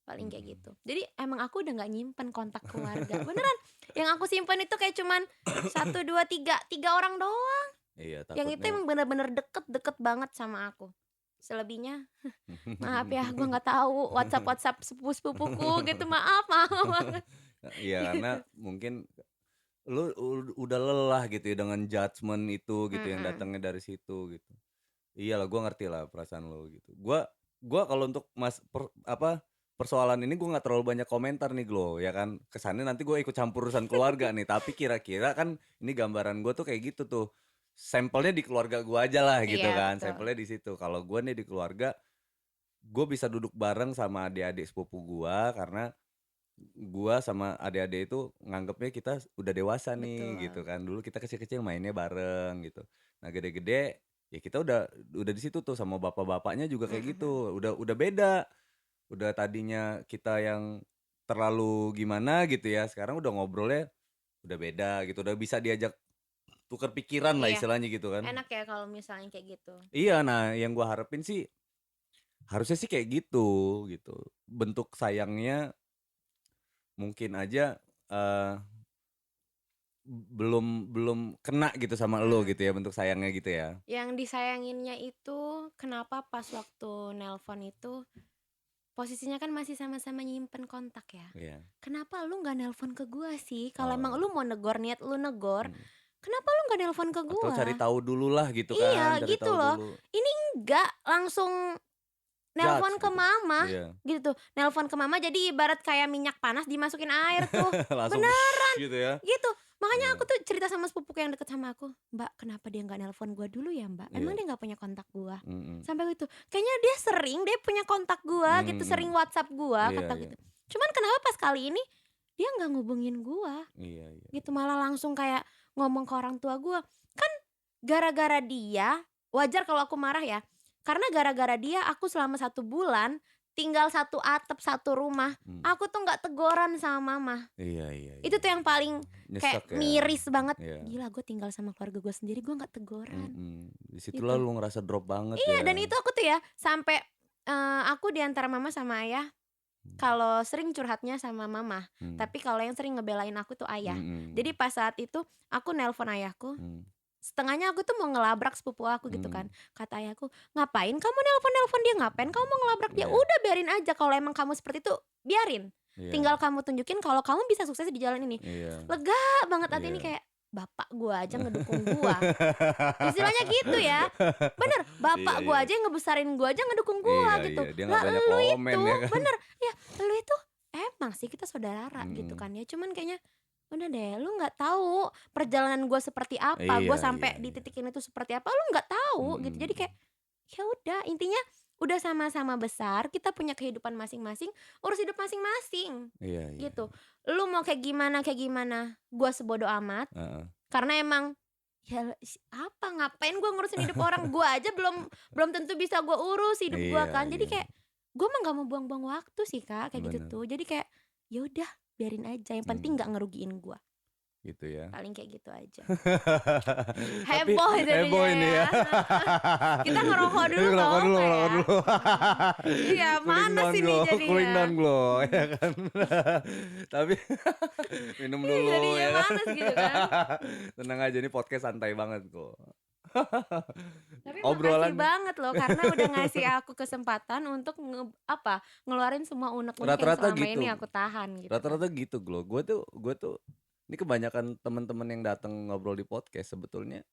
B: paling kayak
A: mhm.
B: gitu. Jadi emang aku udah nggak nyimpen kontak keluarga, beneran. Yang aku simpen itu kayak cuman 1, 2, 3 orang doang,
A: Iya
B: yang itu
A: takutnya
B: emang bener-bener deket-deket banget sama aku. Selebihnya maaf ya, gua nggak tahu WhatsApp-WhatsApp sepupu-sepupuku gitu, maaf maaf banget.
A: iya karena mungkin lu udah lelah gitu ya dengan judgement itu gitu yang
B: Mhm,
A: datangnya dari situ gitu. Iyalah gua ngerti lah perasaan lo gitu. Gua kalau untuk persoalan ini gua nggak terlalu banyak komentar nih Glo, ya kan. Kesannya nanti gua ikut campur urusan keluarga nih, tapi kira-kira kan ini gambaran gua tuh kayak gitu tuh. Sampelnya di keluarga gua aja lah gitu
B: iya
A: kan,
B: betul.
A: sampelnya di situ. Kalau gua nih di keluarga, gua bisa duduk bareng sama adik-adik sepupu gua karena gua sama adik-adik itu nganggepnya kita udah dewasa nih gitu
B: Betul.
A: kan. Dulu kita kecil-kecil mainnya bareng gitu. Nah gede-gede ya kita udah di situ tuh sama bapak-bapaknya juga
B: Mhm
A: kayak
B: mhm.
A: gitu. Udah beda. Udah tadinya kita yang terlalu gimana gitu ya. Sekarang udah ngobrolnya udah beda gitu. Udah bisa diajak tukar pikiran lah
B: Iya,
A: istilahnya gitu kan.
B: enak ya kalau misalnya kayak gitu.
A: Iya, nah yang gua harapin sih harusnya sih kayak gitu. Bentuk sayangnya mungkin aja eh belum belum kena gitu sama elo
B: Mhm.
A: gitu ya, bentuk sayangnya gitu ya?
B: Yang disayanginnya itu kenapa pas waktu nelpon itu posisinya kan masih sama-sama nyimpen kontak ya.
A: Iya.
B: Kenapa lu nggak nelpon ke gua sih? Kalau emang
A: Oh.
B: lu mau negor, niat lu negor,
A: Hmm.
B: kenapa lu nggak nelpon ke
A: Atau cari
B: gua?
A: tahu dulu lah gitu kan,
B: Iya,
A: cari
B: gitu
A: tahu
B: loh.
A: dulu.
B: Ini enggak langsung
A: Judge
B: nelpon ke
A: gitu.
B: mama,
A: Iya.
B: gitu. Nelpon ke mama jadi ibarat kayak minyak panas dimasukin air tuh.
A: Langsung
B: Beneran,
A: gitu ya.
B: gitu. Makanya
A: Iya.
B: aku tuh cerita sama sepupuku yang deket sama aku, "Mbak, kenapa dia nggak nelpon gua dulu ya, Mbak? Emang
A: Iya.
B: dia nggak punya kontak gua?"
A: Mm-mm.
B: Sampai gitu. Kayaknya dia sering deh punya kontak gua gitu, sering
A: Mm-mm.
B: WhatsApp gua,
A: Iya,
B: kata
A: iya.
B: gitu. Cuman kenapa pas kali ini dia nggak ngubungin gua,
A: Iya, iya.
B: gitu. Malah langsung kayak ngomong ke orang tua gua. Kan gara-gara dia, wajar kalau aku marah ya. Karena gara-gara dia aku selama 1 bulan tinggal satu atap, satu rumah.
A: Hmm.
B: Aku tuh nggak teguran sama mama.
A: Iya, iya,
B: Itu tuh
A: iya.
B: yang paling kayak
A: Nyesek ya.
B: miris banget.
A: Iya.
B: Gila, gue tinggal sama keluarga gue sendiri, gue nggak teguran.
A: Disitulah
B: Gitu.
A: lu ngerasa drop banget
B: Iya,
A: ya.
B: dan itu aku tuh ya sampai aku diantara mama sama ayah, kalau sering curhatnya sama mama, tapi kalau yang sering ngebelain aku tuh ayah. Jadi pas saat itu aku nelpon ayahku, setengahnya aku tuh mau ngelabrak sepupu aku gitu kan. Kata ayahku, "Ngapain kamu nelpon-nelpon dia? Ngapain kamu mau ngelabrak dia?
A: Iya.
B: Udah biarin aja, kalau emang kamu seperti itu, biarin.
A: Iya.
B: Tinggal kamu tunjukin kalau kamu bisa sukses di jalan ini."
A: Iya.
B: Lega banget hati ini,
A: Iya.
B: kayak bapak gua aja ngedukung gua. Istilahnya gitu ya. Bener, bapak
A: Iya,
B: gua
A: iya.
B: aja yang ngebesarin gua aja ngedukung gua
A: Iya,
B: gitu.
A: iya. Dia
B: Lah
A: nggak banyak
B: lu
A: komen
B: itu,
A: ya kan.
B: bener, ya lu itu emang sih kita saudara gitu kan ya. Cuman kayaknya udah deh, lu nggak tahu perjalanan gua seperti apa, gua
A: Iya,
B: sampai
A: iya,
B: di
A: iya.
B: titik ini tuh seperti apa, lu nggak tahu gitu. Jadi kayak ya udah, intinya udah sama-sama besar, kita punya kehidupan masing-masing, urus hidup masing-masing.
A: Iya, iya.
B: Gitu. Lu mau kayak gimana, gua sebodo amat.
A: Heeh.
B: Karena emang ya apa, ngapain gua ngurusin hidup orang, gua aja belum tentu bisa gua urus hidup gua
A: Iya,
B: kan. Jadi
A: iya.
B: kayak gua mah nggak mau buang-buang waktu sih, Kak, kayak gitu
A: Bener.
B: tuh. Jadi kayak ya udah, biarin aja, yang penting nggak ngerugiin gua.
A: Gitu ya.
B: Paling kayak gitu aja.
A: Tapi
B: Heboh jadinya
A: heboh ini ya.
B: ya. Kita ngerokok dulu nggak
A: Ngerokok dulu,
B: apa-apa
A: ngerokok
B: ya.
A: dulu.
B: Iya,
A: Cooling
B: panas
A: down
B: ini
A: glow,
B: jadinya.
A: cooling down glow, ya kan. Tapi minum dulu
B: Jadinya
A: ya kan.
B: panas gitu kan.
A: Tenang aja, ini podcast santai banget kok.
B: Tapi makasih
A: Obrolan
B: banget loh karena udah ngasih aku kesempatan untuk ngeluarin semua unek-unek yang
A: rata-rata
B: selama
A: gitu.
B: ini aku tahan gitu.
A: Rata-rata gitu Glow. Gue tuh ini kebanyakan teman-teman yang datang ngobrol di podcast sebetulnya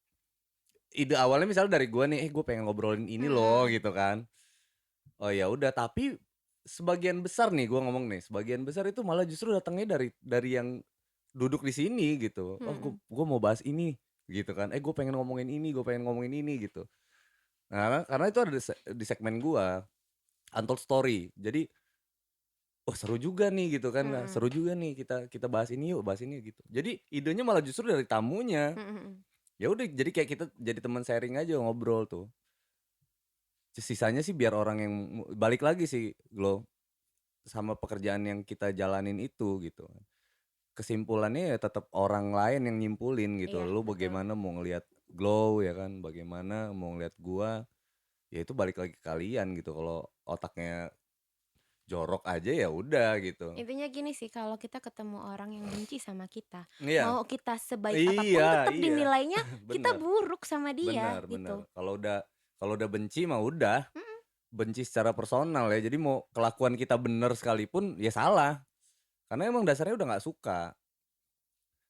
A: ide awalnya misalnya dari gue nih, gue pengen ngobrolin ini loh gitu kan. Oh ya udah, tapi sebagian besar nih gue ngomong nih, sebagian besar itu malah justru datangnya dari yang duduk di sini gitu. Oh gue mau bahas ini gitu kan. Gue pengen ngomongin ini, gue pengen ngomongin ini gitu. Nah, karena itu ada di segmen gue Untold Story. Jadi oh seru juga nih gitu kan. Seru juga nih kita bahas ini yuk, bahas ini gitu. Jadi idenya malah justru dari tamunya. Ya udah, jadi kayak kita jadi teman sharing aja, ngobrol tuh. Sisanya sih biar orang yang balik lagi sih Glow sama pekerjaan yang kita jalanin itu gitu. Kesimpulannya ya tetap orang lain yang nyimpulin gitu.
B: Iya,
A: Lu
B: betul.
A: bagaimana mau ngelihat Glow ya kan, bagaimana mau ngelihat gua, ya itu balik lagi ke kalian gitu. Kalau otaknya jorok aja ya udah gitu.
B: Intinya gini sih, kalau kita ketemu orang yang benci sama kita,
A: Iya.
B: mau kita sebaik apapun
A: Iya,
B: tetap
A: iya.
B: dinilainya kita
A: Bener.
B: buruk sama dia
A: Bener,
B: gitu.
A: bener. Kalau udah benci mah udah. Benci secara personal ya. Jadi mau kelakuan kita bener sekalipun ya salah. Karena emang dasarnya udah nggak suka.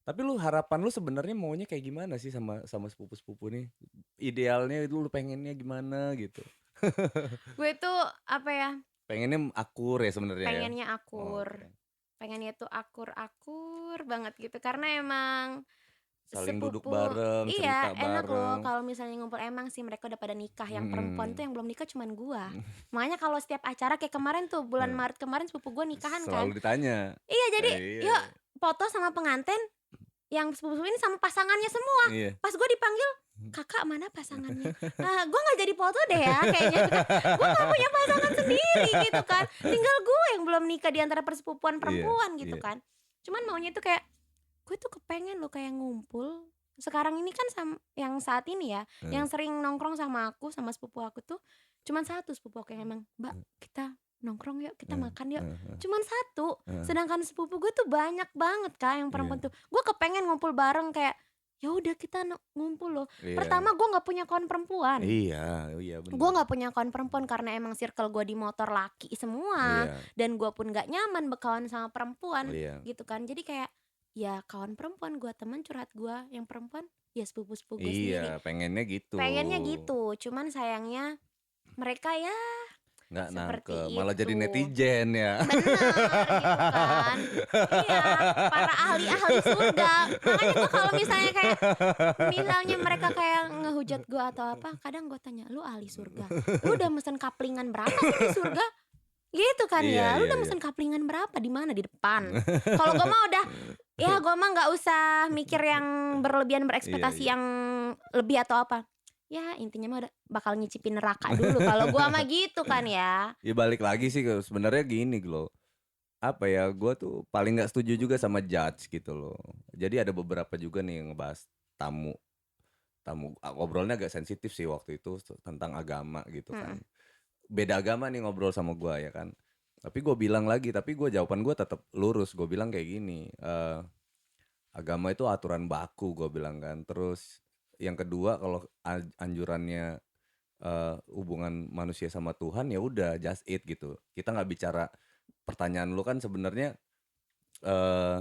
A: Tapi lu harapan lu sebenarnya maunya kayak gimana sih sama sepupu-sepupu nih? Idealnya itu lu pengennya gimana gitu?
B: Gue tuh apa ya?
A: Pengennya akur ya sebenarnya ya.
B: Pengennya akur.
A: Oke.
B: Pengennya tuh akur banget gitu. Karena emang
A: Saling duduk
B: sepupu,
A: bareng,
B: iya
A: cerita
B: enak loh
A: bareng.
B: kalau misalnya ngumpul. Emang sih mereka udah pada nikah. Yang perempuan tuh yang belum nikah cuman gua. Makanya kalau setiap acara kayak kemarin tuh bulan Maret kemarin sepupu gua nikahan kan.
A: Selalu ditanya.
B: Iya, jadi
A: Iya.
B: yuk foto sama pengantin yang sepupu ini sama pasangannya semua.
A: Iya.
B: Pas gue dipanggil, kakak mana pasangannya? Nah, gue nggak jadi foto deh ya kayaknya. Gue nggak punya pasangan sendiri gitu kan. Tinggal gue yang belum nikah di antara persepupuan perempuan gitu kan. Cuman maunya tuh kayak gue tuh kepengen loh kayak ngumpul. Sekarang ini kan yang saat ini ya, yang sering nongkrong sama aku sama sepupu aku tuh cuman satu sepupu aku yang emang, Mbak kita nongkrong yuk, kita makan yuk. Cuman satu. Sedangkan sepupu gue tuh banyak banget Kak yang perempuan tuh. Gue kepengen ngumpul bareng kayak ya udah kita ngumpul loh.
A: Iya.
B: Pertama gue nggak punya kawan perempuan.
A: Iya, iya
B: Gue
A: bener.
B: nggak punya kawan perempuan karena emang circle gue di motor laki semua,
A: Iya,
B: dan gue pun nggak nyaman berkawan sama perempuan
A: iya.
B: gitu kan. Jadi kayak ya kawan perempuan gue, teman curhat gue yang perempuan ya sepupu-sepupu gue
A: Iya,
B: sendiri.
A: pengennya gitu.
B: Pengennya gitu, cuman sayangnya mereka ya
A: Nggak nangkep,
B: seperti
A: malah jadi
B: itu.
A: netizen ya.
B: Bener gitu kan. Iya, para ahli-ahli surga. Makanya gue kalau misalnya mereka kayak ngehujat gue atau apa, kadang gue tanya, "Lu ahli surga? Lu udah mesen kaplingan berapa sih di surga?" Gitu kan
A: Iya,
B: ya. "Lu
A: iya,
B: udah
A: iya.
B: mesen kaplingan berapa? Di mana? Di depan." Kalau gue mah udah, ya gue mah nggak usah mikir yang berlebihan,
A: Iya,
B: berekspektasi
A: iya.
B: yang lebih atau apa. Ya intinya mah udah bakal nyicipin neraka dulu kalau gue mah gitu kan ya.
A: Ya balik lagi sih sebenarnya gini loh. Apa ya, gue tuh paling nggak setuju juga sama judge gitu loh. Jadi ada beberapa juga nih yang ngebahas tamu tamu ngobrolnya agak sensitif sih waktu itu tentang agama gitu kan.
B: Mhm,
A: Beda agama nih ngobrol sama gue ya kan. Tapi gue bilang lagi, tapi jawaban gue tetap lurus. Gue bilang kayak gini, agama itu aturan baku gue bilang kan. Terus yang kedua kalau anjurannya hubungan manusia sama Tuhan ya udah just it gitu. Kita nggak bicara pertanyaan lu kan sebenarnya eh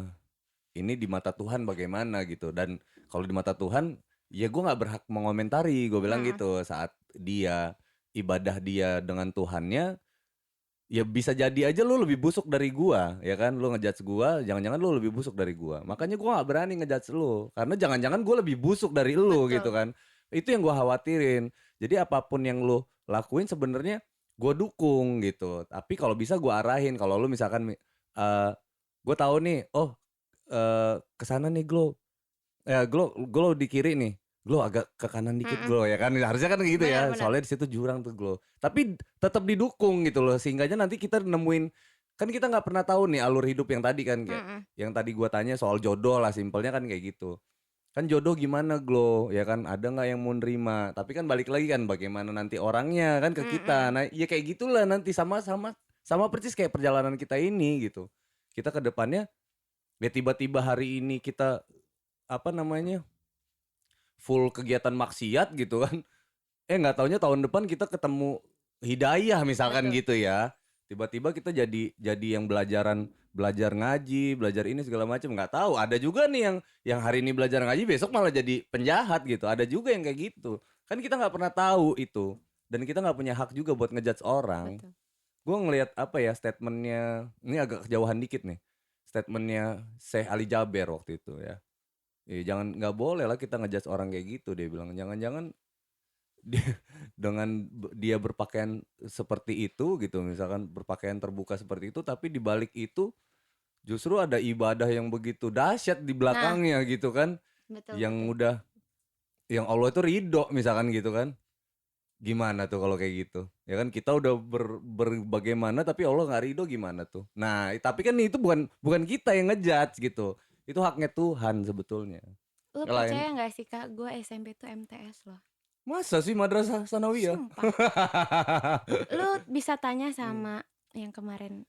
A: ini di mata Tuhan bagaimana gitu, dan kalau di mata Tuhan ya gue nggak berhak mengomentari, gue bilang
B: mhm,
A: gitu saat dia ibadah dia dengan Tuhannya. Ya bisa jadi aja lu lebih busuk dari gua, ya kan? Lu ngejudge gua, jangan-jangan lu lebih busuk dari gua. Makanya gua nggak berani ngejudge lu, karena jangan-jangan gua lebih busuk dari lu gitu
B: betul.
A: kan. Itu yang gua khawatirin. Jadi apapun yang lu lakuin sebenarnya gua dukung gitu. Tapi kalau bisa gua arahin. Kalau lu misalkan gua tahu nih, oh ke sana nih Glo. Ya Glo di kiri nih. Glo agak ke kanan dikit
B: Mhm,
A: Glo ya kan. Harusnya kan gitu
B: bener
A: ya.
B: bener.
A: Soalnya di situ jurang tuh Glo. Tapi tetap didukung gitu loh. Sehingganya nanti kita nemuin, kan kita nggak pernah tahu nih alur hidup yang tadi kan kayak
B: Mhm,
A: yang tadi gua tanya soal jodoh lah, simpelnya kan kayak gitu. Kan jodoh gimana Glo ya kan, ada nggak yang mau nerima, tapi kan balik lagi kan bagaimana nanti orangnya kan ke kita.
B: mhm,
A: Nah ya kayak gitulah nanti sama persis kayak perjalanan kita ini gitu. Kita ke depannya ya tiba-tiba hari ini kita apa namanya full kegiatan maksiat gitu kan. Nggak taunya tahun depan kita ketemu hidayah misalkan
B: betul.
A: gitu ya. Tiba-tiba kita jadi yang belajar ngaji, belajar ini segala macam, nggak tahu. Ada juga nih yang hari ini belajar ngaji besok malah jadi penjahat gitu. Ada juga yang kayak gitu. Kan kita nggak pernah tahu itu. Dan kita nggak punya hak juga buat ngejudge orang.
B: Betul.
A: Gue ngelihat apa ya statementnya, ini agak kejauhan dikit nih. Statementnya Syekh Ali Jaber waktu itu ya. Jangan, nggak boleh lah kita ngejudge orang kayak gitu, dia bilang. Jangan-jangan dia dengan dia berpakaian seperti itu gitu, misalkan berpakaian terbuka seperti itu, tapi di balik itu justru ada ibadah yang begitu dahsyat di
B: Nah,
A: belakangnya gitu kan,
B: betul
A: yang
B: betul.
A: udah yang Allah itu ridho misalkan gitu kan. Gimana tuh kalau kayak gitu? Ya kan kita udah bagaimana tapi Allah nggak ridho, gimana tuh? Nah, tapi kan itu bukan bukan kita yang ngejudge gitu. Itu haknya Tuhan sebetulnya.
B: Lu
A: Lain.
B: percaya nggak sih Kak, gue SMP tuh MTS loh.
A: Masa sih madrasah sanawiyah?
B: Sumpah. Lu bisa tanya
A: Hmm.
B: sama yang kemarin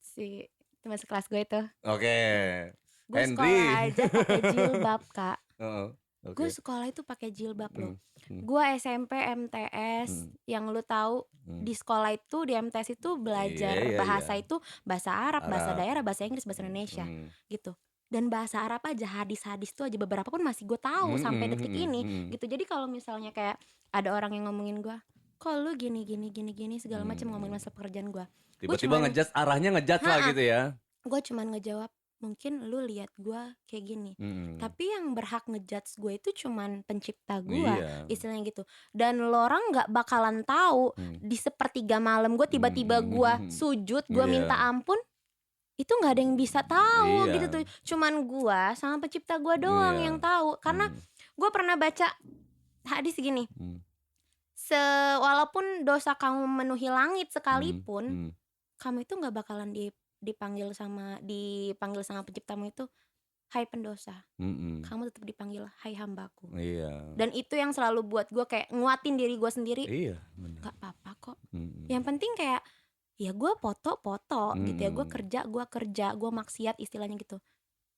B: si teman sekelas gue itu.
A: Oke.
B: Gue
A: Henry.
B: sekolah aja pakai jilbab Kak.
A: Heeh.
B: Gue
A: Oke.
B: sekolah itu pakai jilbab loh.
A: Hmm. Hmm.
B: Gue SMP MTS,
A: Hmm.
B: yang lu tahu
A: Hmm.
B: di sekolah itu, di MTS itu
A: Iya,
B: belajar
A: iya, iya.
B: bahasa itu bahasa Arab, bahasa
A: Arab.
B: daerah, bahasa Inggris, bahasa Indonesia
A: Hmm.
B: gitu. Dan bahasa Arab aja, hadis-hadis tuh aja beberapa pun masih gue tahu
A: Hmm.
B: sampai
A: Hmm.
B: detik
A: Hmm.
B: ini
A: Hmm.
B: gitu. Jadi kalau misalnya kayak ada orang yang ngomongin gue, kok lu gini gini gini gini segala macam, ngomongin
A: Hmm.
B: masa pekerjaan gue
A: Tiba-tiba
B: cuman
A: ngejudge, arahnya ngejudge lah gitu ya.
B: gue cuman ngejawab, mungkin lu lihat gue kayak gini,
A: Hmm.
B: tapi yang berhak ngejudge gue itu cuman pencipta gue,
A: Iya.
B: istilahnya gitu. Dan lo orang nggak bakalan tahu
A: Hmm.
B: di sepertiga malam gue tiba-tiba gue
A: Hmm.
B: sujud, gue minta
A: Iya.
B: ampun, itu nggak ada yang bisa tahu gitu
A: Iya.
B: tuh, cuman gue sama pencipta gue doang yang
A: Iya.
B: tahu. Karena
A: Hmm.
B: gue pernah baca hadis gini,
A: Hmm.
B: walaupun dosa kamu memenuhi langit
A: Hmm.
B: sekalipun,
A: Hmm.
B: kamu itu nggak bakalan dipanggil sama penciptamu itu, hai pendosa.
A: Hmm.
B: Kamu tetap dipanggil hai hambaku.
A: Iya.
B: Dan itu yang selalu buat gue kayak nguatin diri gue sendiri,
A: Iya, benar.
B: gak apa-apa kok.
A: Hmm.
B: Yang penting kayak ya gue foto gitu ya, gue
A: Hmm.
B: kerja, gue maksiat istilahnya gitu.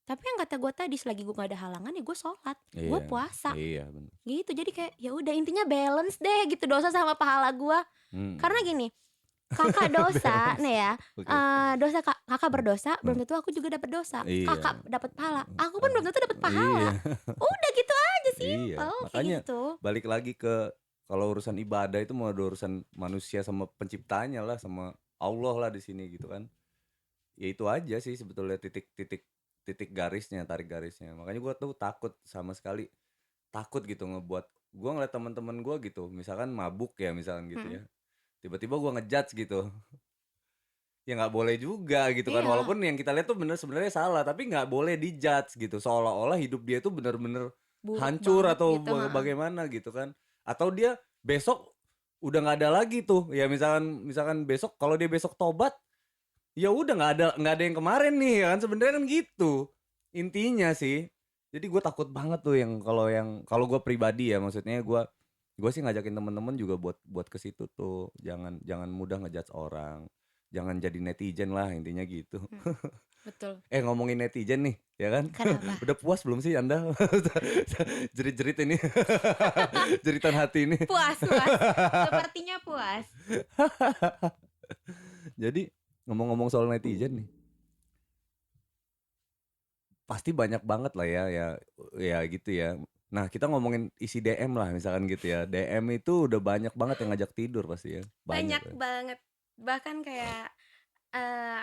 B: Tapi yang kata gue tadi, selagi gue gak ada halangan ya gue sholat, gue
A: Iya.
B: puasa.
A: Iya, bener.
B: Gitu. Jadi kayak ya udah intinya balance deh gitu, dosa sama pahala gue. Karena gini, kakak dosa nih ya,
A: Oke.
B: dosa kakak berdosa belum tentu aku juga dapat dosa.
A: Iya.
B: Kakak dapat pahala, aku pun belum tentu dapat pahala.
A: Iya.
B: Udah gitu aja
A: Iya.
B: simpel kayak
A: Makanya
B: gitu.
A: balik lagi ke kalau urusan ibadah itu mau ada urusan manusia sama penciptanya lah, sama Allah lah di sini gitu kan. Ya itu aja sih sebetulnya titik garisnya, tarik garisnya. Makanya gue tuh takut sama sekali, takut gitu ngebuat gue ngeliat teman-teman gue gitu, misalkan mabuk ya misalkan gitu ya, tiba-tiba gue ngejudge gitu. Ya nggak boleh juga gitu kan,
B: Iya.
A: walaupun yang kita lihat tuh bener sebenarnya salah, tapi nggak boleh dijudge gitu, seolah-olah hidup dia tuh bener-bener
B: Buruk
A: hancur
B: banget
A: atau
B: gitu,
A: bagaimana gitu kan, atau dia besok udah nggak ada lagi tuh ya, misalkan besok kalau dia besok tobat ya udah nggak ada yang kemarin nih ya kan, sebenarnya kan gitu intinya sih. Jadi gue takut banget tuh kalau gue pribadi ya, maksudnya gue sih ngajakin temen-temen juga buat ke situ tuh, jangan mudah ngejudge orang, jangan jadi netizen lah intinya gitu.
B: Betul.
A: Ngomongin netizen nih ya kan,
B: Kenapa?
A: udah puas belum sih Anda jerit-jerit ini jeritan hati ini?
B: Puas. Sepertinya puas.
A: Jadi ngomong-ngomong soal netizen nih, pasti banyak banget lah ya gitu ya. Nah kita ngomongin isi DM lah misalkan gitu ya, DM itu udah banyak banget yang ngajak tidur pasti ya,
B: Banyak
A: ya.
B: banget. Bahkan kayak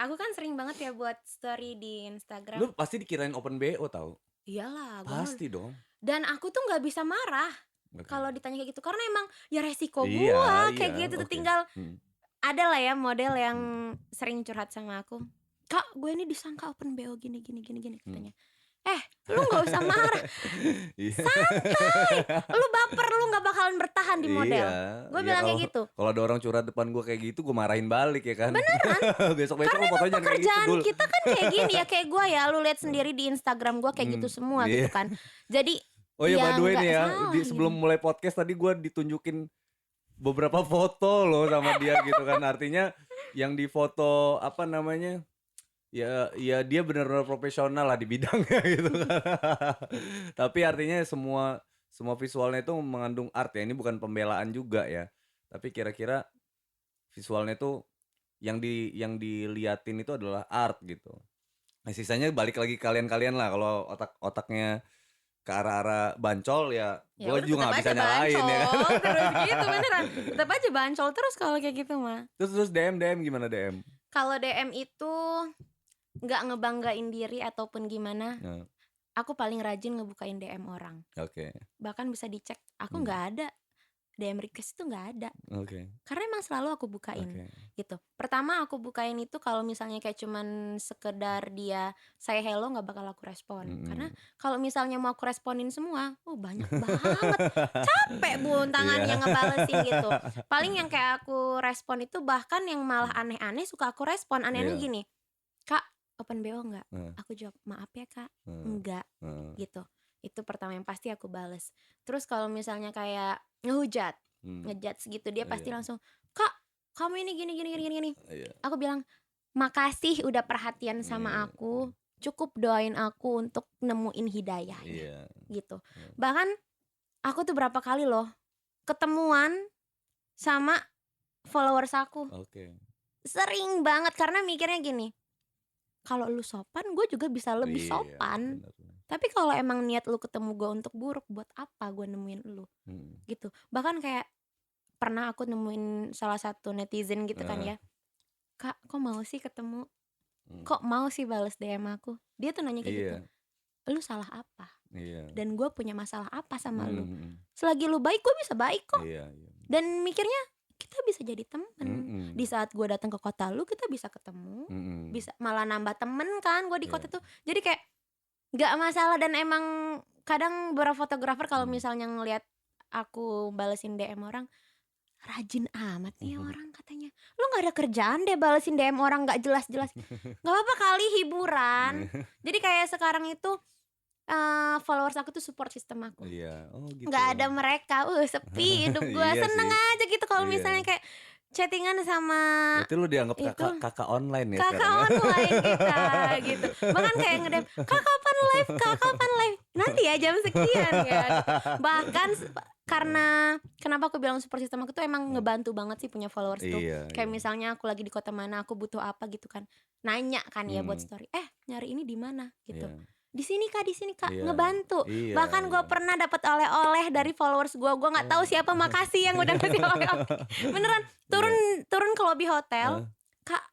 B: aku kan sering banget ya buat story di Instagram.
A: Lu pasti dikirain open BO tau?
B: Iyalah,
A: Pasti dong.
B: dan aku tuh nggak bisa marah
A: Oke.
B: kalau ditanya kayak gitu, karena emang ya resiko
A: Iya,
B: gua
A: iya,
B: kayak gitu tuh.
A: oke.
B: Tinggal ada lah ya model yang sering curhat sama aku, "Kak, gue ini disangka open BO gini katanya." Lu nggak usah marah,
A: Iya.
B: santai, lu baper lu nggak bakalan bertahan di model. Gue
A: Iya,
B: bilang kayak gitu.
A: kalau ada orang curhat depan gue kayak gitu, gue marahin balik ya kan.
B: Beneran.
A: Besok-besok
B: Karena
A: lu
B: emang
A: fotonya jangan kayak gitu
B: pekerjaan
A: dulu.
B: kita kan kayak gini ya, kayak gue ya, lu lihat sendiri di Instagram gue kayak gitu semua
A: Iya.
B: gitu kan. Jadi
A: Oh iya,
B: ya
A: by the way
B: nggak
A: nih ya,
B: salah
A: sebelum
B: gitu.
A: mulai podcast tadi gue ditunjukin beberapa foto loh sama dia gitu kan. Artinya yang di foto apa namanya, ya dia benar-benar profesional lah di bidangnya gitu kan. Tapi artinya semua visualnya itu mengandung art ya. Ini bukan pembelaan juga ya. Tapi kira-kira visualnya itu yang diliatin itu adalah art gitu. Nah sisanya balik lagi kalian lah, kalau otaknya ke arah bancol ya gue
B: udah
A: juga
B: tetap
A: nggak bisa
B: aja
A: nyalain ya kan.
B: bancol terus gitu, beneran tetap aja bancol terus kalau kayak gitu mah.
A: Terus DM gimana DM?
B: Kalau DM itu nggak ngebanggain diri ataupun gimana,
A: Nah,
B: aku paling rajin ngebukain DM orang.
A: oke.
B: Bahkan bisa dicek, aku nggak ada DM request itu, nggak ada.
A: Oke.
B: Karena emang selalu aku bukain.
A: Oke.
B: Gitu. Pertama aku bukain itu kalau misalnya kayak cuman sekedar dia say hello, nggak bakal aku respon. Karena kalau misalnya mau aku responin semua, banyak banget, capek bun tangannya ngebalesin gitu. Paling yang kayak aku respon itu bahkan yang malah aneh-aneh suka aku respon. Aneh-aneh gini, "Kak, open BO nggak?" Aku jawab, "Maaf ya kak, enggak." Gitu. Itu pertama yang pasti aku bales. Terus kalau misalnya kayak ngehujat, ngejudge gitu, dia pasti langsung, "Kak, kamu ini gini." Aku bilang, "Makasih udah perhatian sama aku. Cukup doain aku untuk nemuin hidayahnya." Gitu. Bahkan aku tuh berapa kali loh ketemuan sama followers aku. Sering banget, karena mikirnya gini, kalau lu sopan, gue juga bisa lebih sopan. Tapi kalau emang niat lu ketemu gue untuk buruk, buat apa gue nemuin lu? Gitu. Bahkan kayak pernah aku nemuin salah satu netizen gitu kan ya, "Kak, kok mau sih ketemu? Kok mau sih bales DM aku?" Dia tuh nanya kayak gitu, "Lu salah apa? Dan gue punya masalah apa sama lu? Selagi lu baik, gue bisa baik kok." Dan mikirnya kita bisa jadi temen. Di saat gue datang ke kota lu, kita bisa ketemu, bisa malah nambah temen kan gue di kota tuh. Jadi kayak gak masalah. Dan emang kadang beberapa fotografer kalau misalnya ngelihat aku balesin DM orang, "Rajin amat nih orang," katanya. "Lu gak ada kerjaan deh balesin DM orang gak jelas-jelas." Gak apa-apa kali, hiburan. Jadi kayak sekarang itu followers aku tuh support sistem aku.
A: Gitu.
B: Gak ada mereka, sepi hidup gue. Seneng aja gitu kalau misalnya kayak chattingan sama
A: Berarti lu dianggap
B: itu
A: kakak online ya
B: kakak
A: sekarang ya?
B: online kita gitu. Bahkan kayak ngedem, "Kak, kapan live Kak, kapan live? Nanti ya jam sekian ya gitu. Bahkan karena kenapa aku bilang support system aku tuh emang ngebantu banget sih punya followers tuh.
A: Iya,
B: Kayak
A: iya.
B: misalnya aku lagi di kota mana, aku butuh apa gitu kan. Nanya kan ya buat
A: Hmm,
B: story. Nyari ini di mana gitu.
A: iya.
B: Di sini Kak,
A: Iya.
B: ngebantu.
A: Iya,
B: Bahkan gue
A: iya.
B: pernah dapat oleh-oleh dari followers gue nggak tahu siapa, makasih yang udah ngasih oleh-oleh. Beneran turun
A: Iya.
B: turun ke lobby hotel,
A: Heeh.
B: Kak,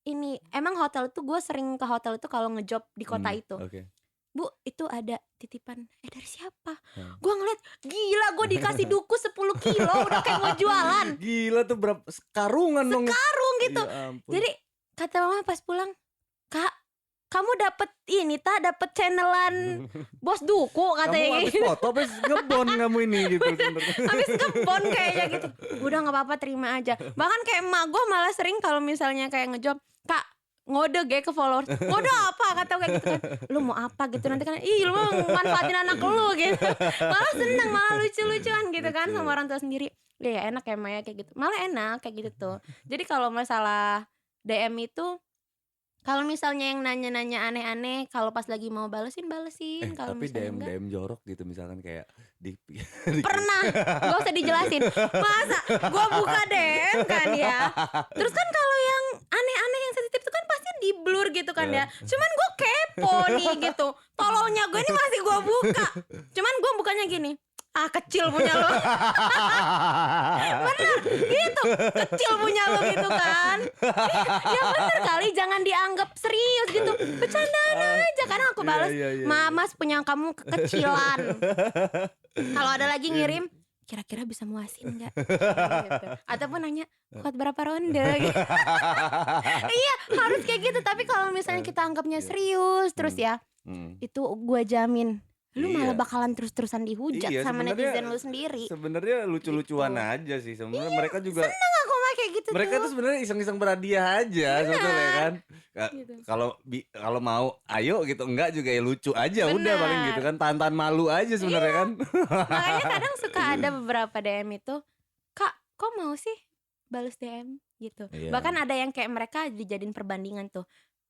B: ini emang hotel itu gue sering ke hotel itu kalau ngejob di kota itu.
A: Oke.
B: Bu, itu ada titipan. Dari siapa?
A: Heeh.
B: Gue ngeliat, gila gue dikasih duku 10 kilo udah kayak mau jualan.
A: Gila tuh berapa sekarungan dong.
B: Sekarung gitu.
A: Ya ampun.
B: Jadi kata mama pas pulang, Kak, kamu dapet ini dapet channelan bos duku katanya
A: Kamu habis
B: gitu.
A: foto habis ngebon kamu ini gitu sebenarnya.
B: Habis ngebon kayaknya gitu. Udah nggak apa-apa, terima aja. Bahkan kayak emak gue malah sering kalau misalnya kayak ngejob, Kak, ngode gue ke followers. Ngode apa kata gue gitu kan. Lu mau apa gitu nanti kan. Ih, lu manfaatin anak lu gitu. Malah seneng, malah lucu-lucuan gitu kan sama orang tua sendiri. Ya enak ya Maya kayak gitu. Malah enak kayak gitu tuh. Jadi kalau masalah DM itu, kalau misalnya yang nanya-nanya aneh-aneh, kalau pas lagi mau balesin, kalau
A: Tapi
B: misalnya
A: DM
B: enggak,
A: DM jorok gitu misalkan kayak di
B: pernah. Gak usah dijelasin. Masa gua buka DM kan ya. Terus kan kalau yang aneh-aneh yang sensitif itu kan pasti di blur gitu kan ya. Cuman gua kepo nih gitu. Tololnya gue ini masih gua buka. Cuman gua bukanya gini. Kecil punya lo. Bener gitu, kecil punya lo gitu kan. Ya bener kali, jangan dianggap serius gitu. Bercandaan aja. Karena aku balas,
A: Iya.
B: Mas punya kamu kekecilan. Kalau ada lagi ngirim, kira-kira bisa muasin nggak? Gitu. Ataupun nanya, kuat berapa ronde? Gitu. Iya, harus kayak gitu. Tapi kalau misalnya kita anggapnya serius terus ya, itu gue jamin lu malah
A: Iya.
B: bakalan terus-terusan dihujat
A: Iya,
B: sama
A: sebenarnya
B: netizen lu sendiri.
A: sebenarnya lucu-lucuan
B: Gitu.
A: aja sih sebenarnya. Mereka juga
B: Seneng aku mah kayak gitu
A: mereka
B: tuh.
A: tuh sebenarnya iseng-iseng berhadiah aja sebetulnya kan.
B: Gitu.
A: Kalau mau ayo gitu, enggak juga ya lucu aja udah paling gitu
B: Benar.
A: kan, tahan-tahan malu aja sebenarnya kan.
B: Makanya kadang suka ada beberapa DM itu, Kak, kok mau sih balas DM gitu.
A: Iya.
B: Bahkan ada yang kayak mereka dijadiin perbandingan tuh.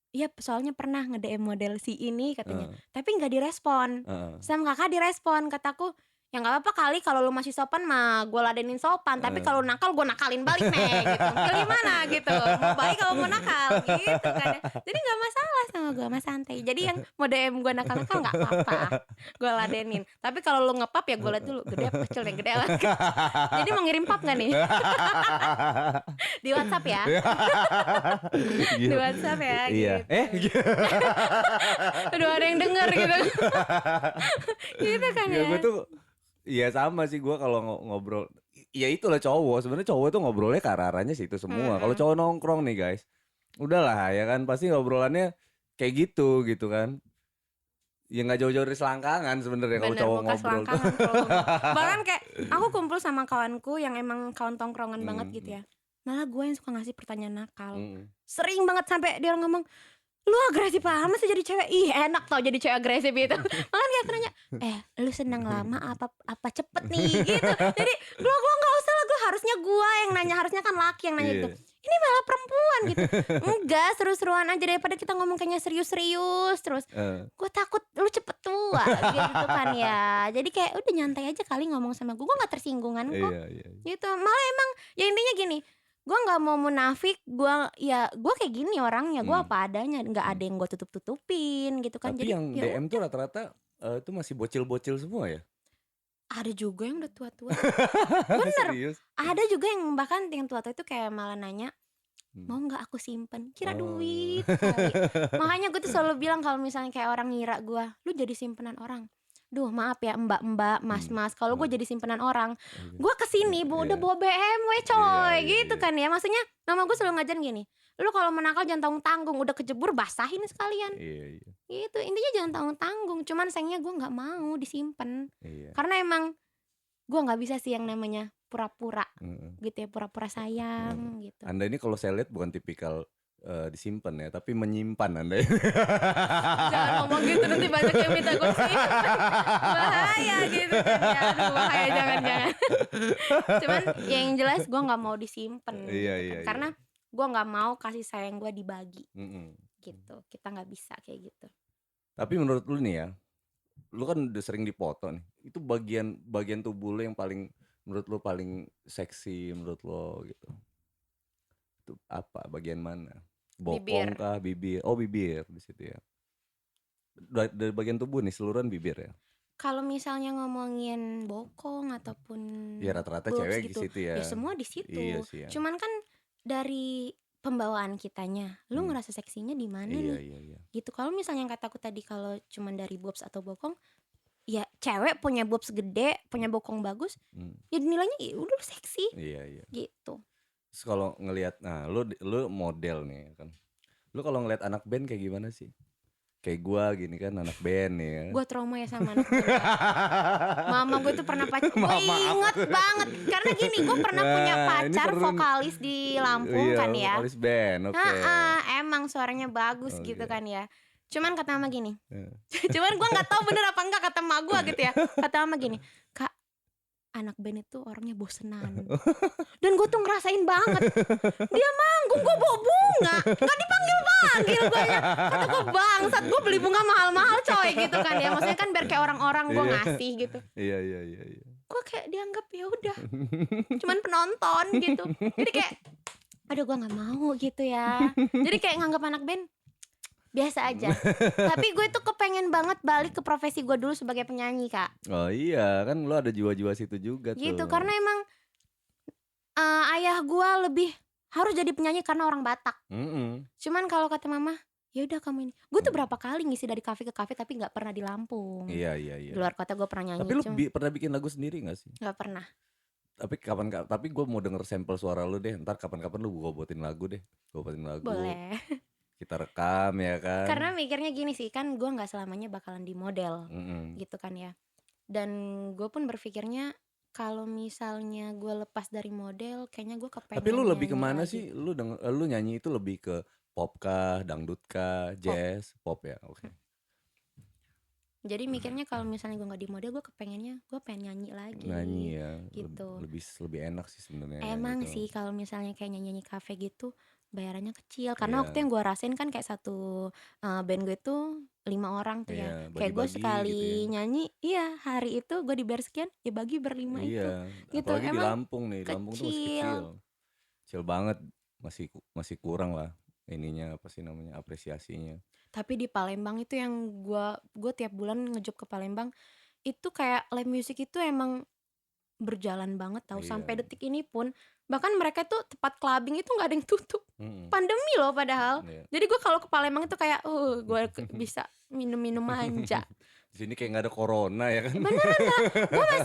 B: Iya, soalnya pernah nge-DM model si ini katanya, tapi nggak direspon. Sama kakak direspon, kataku, ya nggak apa-apa kali kalau lu masih sopan mah gue ladenin sopan, tapi kalau nakal gue nakalin balik nih gitu. Pilih mana gitu, mau baik kalau mau nakal gitu kan ya. Jadi nggak masalah sama gue, mas santai. Jadi yang mau DM gue nakal-nakal nggak apa-apa, gue ladenin. Tapi kalau lu ngepap ya gue liat dulu, gede apa kecil nih, gede lah. Jadi mau ngirim pap nggak nih? Di WhatsApp ya. Di WhatsApp ya.
A: Iya.
B: Gitu. Aduh, ada yang denger gitu. Gitu kan
A: Ya
B: ya.
A: gue tuh iya sama sih gue kalau ngobrol. Ya itulah cowok. Sebenarnya cowok itu ngobrolnya ke arah-arahnya sih itu semua. Kalau cowok nongkrong nih guys, udahlah ya kan pasti ngobrolannya kayak gitu kan. Ya nggak jauh-jauh dari selangkangan sebenarnya kalau
B: Bener,
A: cowok
B: bukan
A: ngobrol tuh.
B: selangkangan kalau ngomong. Bahkan kayak aku kumpul sama kawanku yang emang kawan tongkrongan banget gitu ya. Malah gue yang suka ngasih pertanyaan nakal. Sering banget sampai dia ngomong, lu agresif amat sih jadi cewek. Ih, enak tau jadi cewek agresif itu. Malah dia nanya, lu senang lama apa cepet nih gitu. Jadi gua nggak usah lah, gua harusnya gua yang nanya, harusnya kan laki yang nanya gitu. Ini malah perempuan gitu. Enggak, seru-seruan aja daripada kita ngomong kayaknya serius-serius terus. Gue takut lu cepet tua gitu kan ya. Jadi kayak udah nyantai aja kali ngomong sama gue nggak tersinggungan kok.
A: Iya.
B: Gitu. Malah emang ya intinya gini, gue nggak mau munafik, gue kayak gini orangnya, gue apa adanya, nggak ada yang gue tutup-tutupin gitu kan.
A: Tapi
B: Jadi
A: yang
B: ya
A: DM tuh rata-rata itu masih bocil-bocil semua ya?
B: ada juga yang udah tua-tua. Bener.
A: Serius?
B: Ada juga yang bahkan yang tua-tua itu kayak malah nanya, mau nggak aku simpen, kira duit kali. Makanya gue tuh selalu bilang kalau misalnya kayak orang ngira gue, lu jadi simpenan orang. Duh maaf ya mbak-mbak, mas-mas, kalau gue jadi simpenan orang, gue kesini udah bawa BMW coy, gitu kan ya. Maksudnya mama gue selalu ngajarin gini, lu kalau menakal jangan tanggung-tanggung, udah kejebur basahin sekalian.
A: Iya.
B: Gitu, intinya jangan tanggung-tanggung. Cuman sayangnya gue nggak mau disimpan,
A: Iya.
B: karena emang gue nggak bisa sih yang namanya pura-pura gitu ya, pura-pura sayang gitu.
A: Anda ini kalau saya lihat bukan tipikal disimpan ya, tapi menyimpan Anda.
B: Jangan ngomong gitu, nanti banyak yang minta gue simpan. Bahaya gitu kan ya. Aduh bahaya, jangan. Cuman yang jelas gue gak mau disimpan
A: Iya,
B: gitu
A: iya,
B: kan. Karena gue gak mau kasih sayang gue dibagi gitu. Kita gak bisa kayak gitu.
A: Tapi menurut lu nih ya, lu kan udah sering dipoto nih. Itu bagian tubuh lu yang paling menurut lu paling seksi menurut lo gitu. Itu apa? Bagian mana? Bokong
B: Bibir.
A: kah, bibir? Oh, bibir di situ ya. Dari bagian tubuh nih seluruhan bibir ya.
B: Kalau misalnya ngomongin bokong ataupun
A: Ya rata-rata
B: boobs
A: cewek di
B: gitu,
A: situ
B: ya
A: ya.
B: semua di
A: Iya
B: situ.
A: sih ya.
B: Cuman kan dari pembawaan kitanya, lu
A: Hmm.
B: ngerasa seksinya di mana
A: Iya,
B: nih?
A: iya.
B: Gitu. Kalau misalnya yang kataku tadi kalau cuman dari boobs atau bokong, ya cewek punya boobs gede, punya bokong bagus,
A: Hmm.
B: ya nilainya ya udah seksi
A: Iya.
B: gitu.
A: Terus kalau ngelihat, nah lu model nih kan. Lu kalau ngelihat anak band kayak gimana sih? Kayak gua gini kan anak band nih ya.
B: Gue trauma ya sama anak band, Kak. Mama gue tuh pernah gue
A: Maaf.
B: inget banget karena gini, gue pernah punya
A: Nah, ini
B: pacar
A: seru.
B: vokalis di Lampung
A: Iya,
B: kan ya.
A: vokalis band. Oke.
B: Emang suaranya bagus gitu
A: Oke.
B: kan ya. Cuman kata mama gini,
A: Ya.
B: cuman gue nggak tahu bener apa enggak kata mama gue gitu ya. Kata mama gini, Kak, anak band itu orangnya bosenan. Dan gue tuh ngerasain banget. Dia manggung, gue bawa bunga, nggak dipanggil gue ya. Kata gue bangsat, gue beli bunga mahal-mahal coy gitu kan ya. Maksudnya kan biar kayak orang-orang gue
A: Iya.
B: ngasih gitu.
A: Iya.
B: Gue kayak dianggap ya udah, cuman penonton gitu. Jadi kayak, aduh gue nggak mau gitu ya. Jadi kayak nganggap anak band biasa aja. Tapi gue tuh kepengen banget balik ke profesi gue dulu sebagai penyanyi, Kak.
A: Oh iya, kan lu ada jiwa-jiwa situ juga
B: Gitu,
A: tuh.
B: karena emang ayah gue lebih harus jadi penyanyi karena orang Batak. Cuman kalau kata mama, ya udah kamu ini. Gue tuh berapa kali ngisi dari kafe ke kafe tapi nggak pernah di Lampung.
A: Iya.
B: Di luar kota gue pernah nyanyi.
A: Tapi lu pernah bikin lagu sendiri gak sih?
B: Nggak pernah.
A: Tapi gue mau denger sampel suara lu deh. Ntar kapan-kapan lu gue buatin lagu deh. Gue buatin lagu.
B: Boleh.
A: Kita rekam ya kan.
B: Karena mikirnya gini sih, kan gue nggak selamanya bakalan di model, gitu kan ya. Dan gue pun berpikirnya kalau misalnya gue lepas dari model, kayaknya gue kepengen.
A: Tapi lu lebih
B: nyanyi
A: kemana
B: lagi.
A: sih? Lu nyanyi itu lebih ke pop kah, dangdut kah, jazz, pop ya? Oke.
B: Jadi mikirnya kalau misalnya gue nggak di model, gue kepengennya gue pengen nyanyi lagi.
A: Nyanyi ya.
B: Gitu.
A: Lebih enak sih sebenarnya.
B: Emang
A: gitu.
B: sih kalau misalnya kayak nyanyi kafe gitu bayarannya kecil. Karena
A: Iya.
B: waktu yang gue rasain kan kayak satu band gue tuh 5 orang tuh
A: Iya,
B: ya. Kayak gue
A: bagi-bagi
B: sekali
A: gitu ya.
B: nyanyi, iya hari itu gue dibayar sekian, ya bagi berlima itu.
A: Iya,
B: Gitu.
A: apalagi di
B: Emang
A: Lampung nih. Lampung tuh masih
B: kecil.
A: kecil. Kecil banget. Masih kurang lah ininya, apa sih namanya, apresiasinya.
B: Tapi di Palembang itu yang gue tiap bulan ngejob ke Palembang, itu kayak live music itu emang berjalan banget tahu.
A: Iya.
B: Sampai detik ini pun bahkan mereka tuh tempat clubbing itu nggak ada yang tutup. Pandemi loh padahal.
A: Iya.
B: Jadi gue kalau ke Palembang itu kayak gue bisa minum-minum manja.
A: Di sini kayak nggak ada corona ya kan?
B: Beneran gak?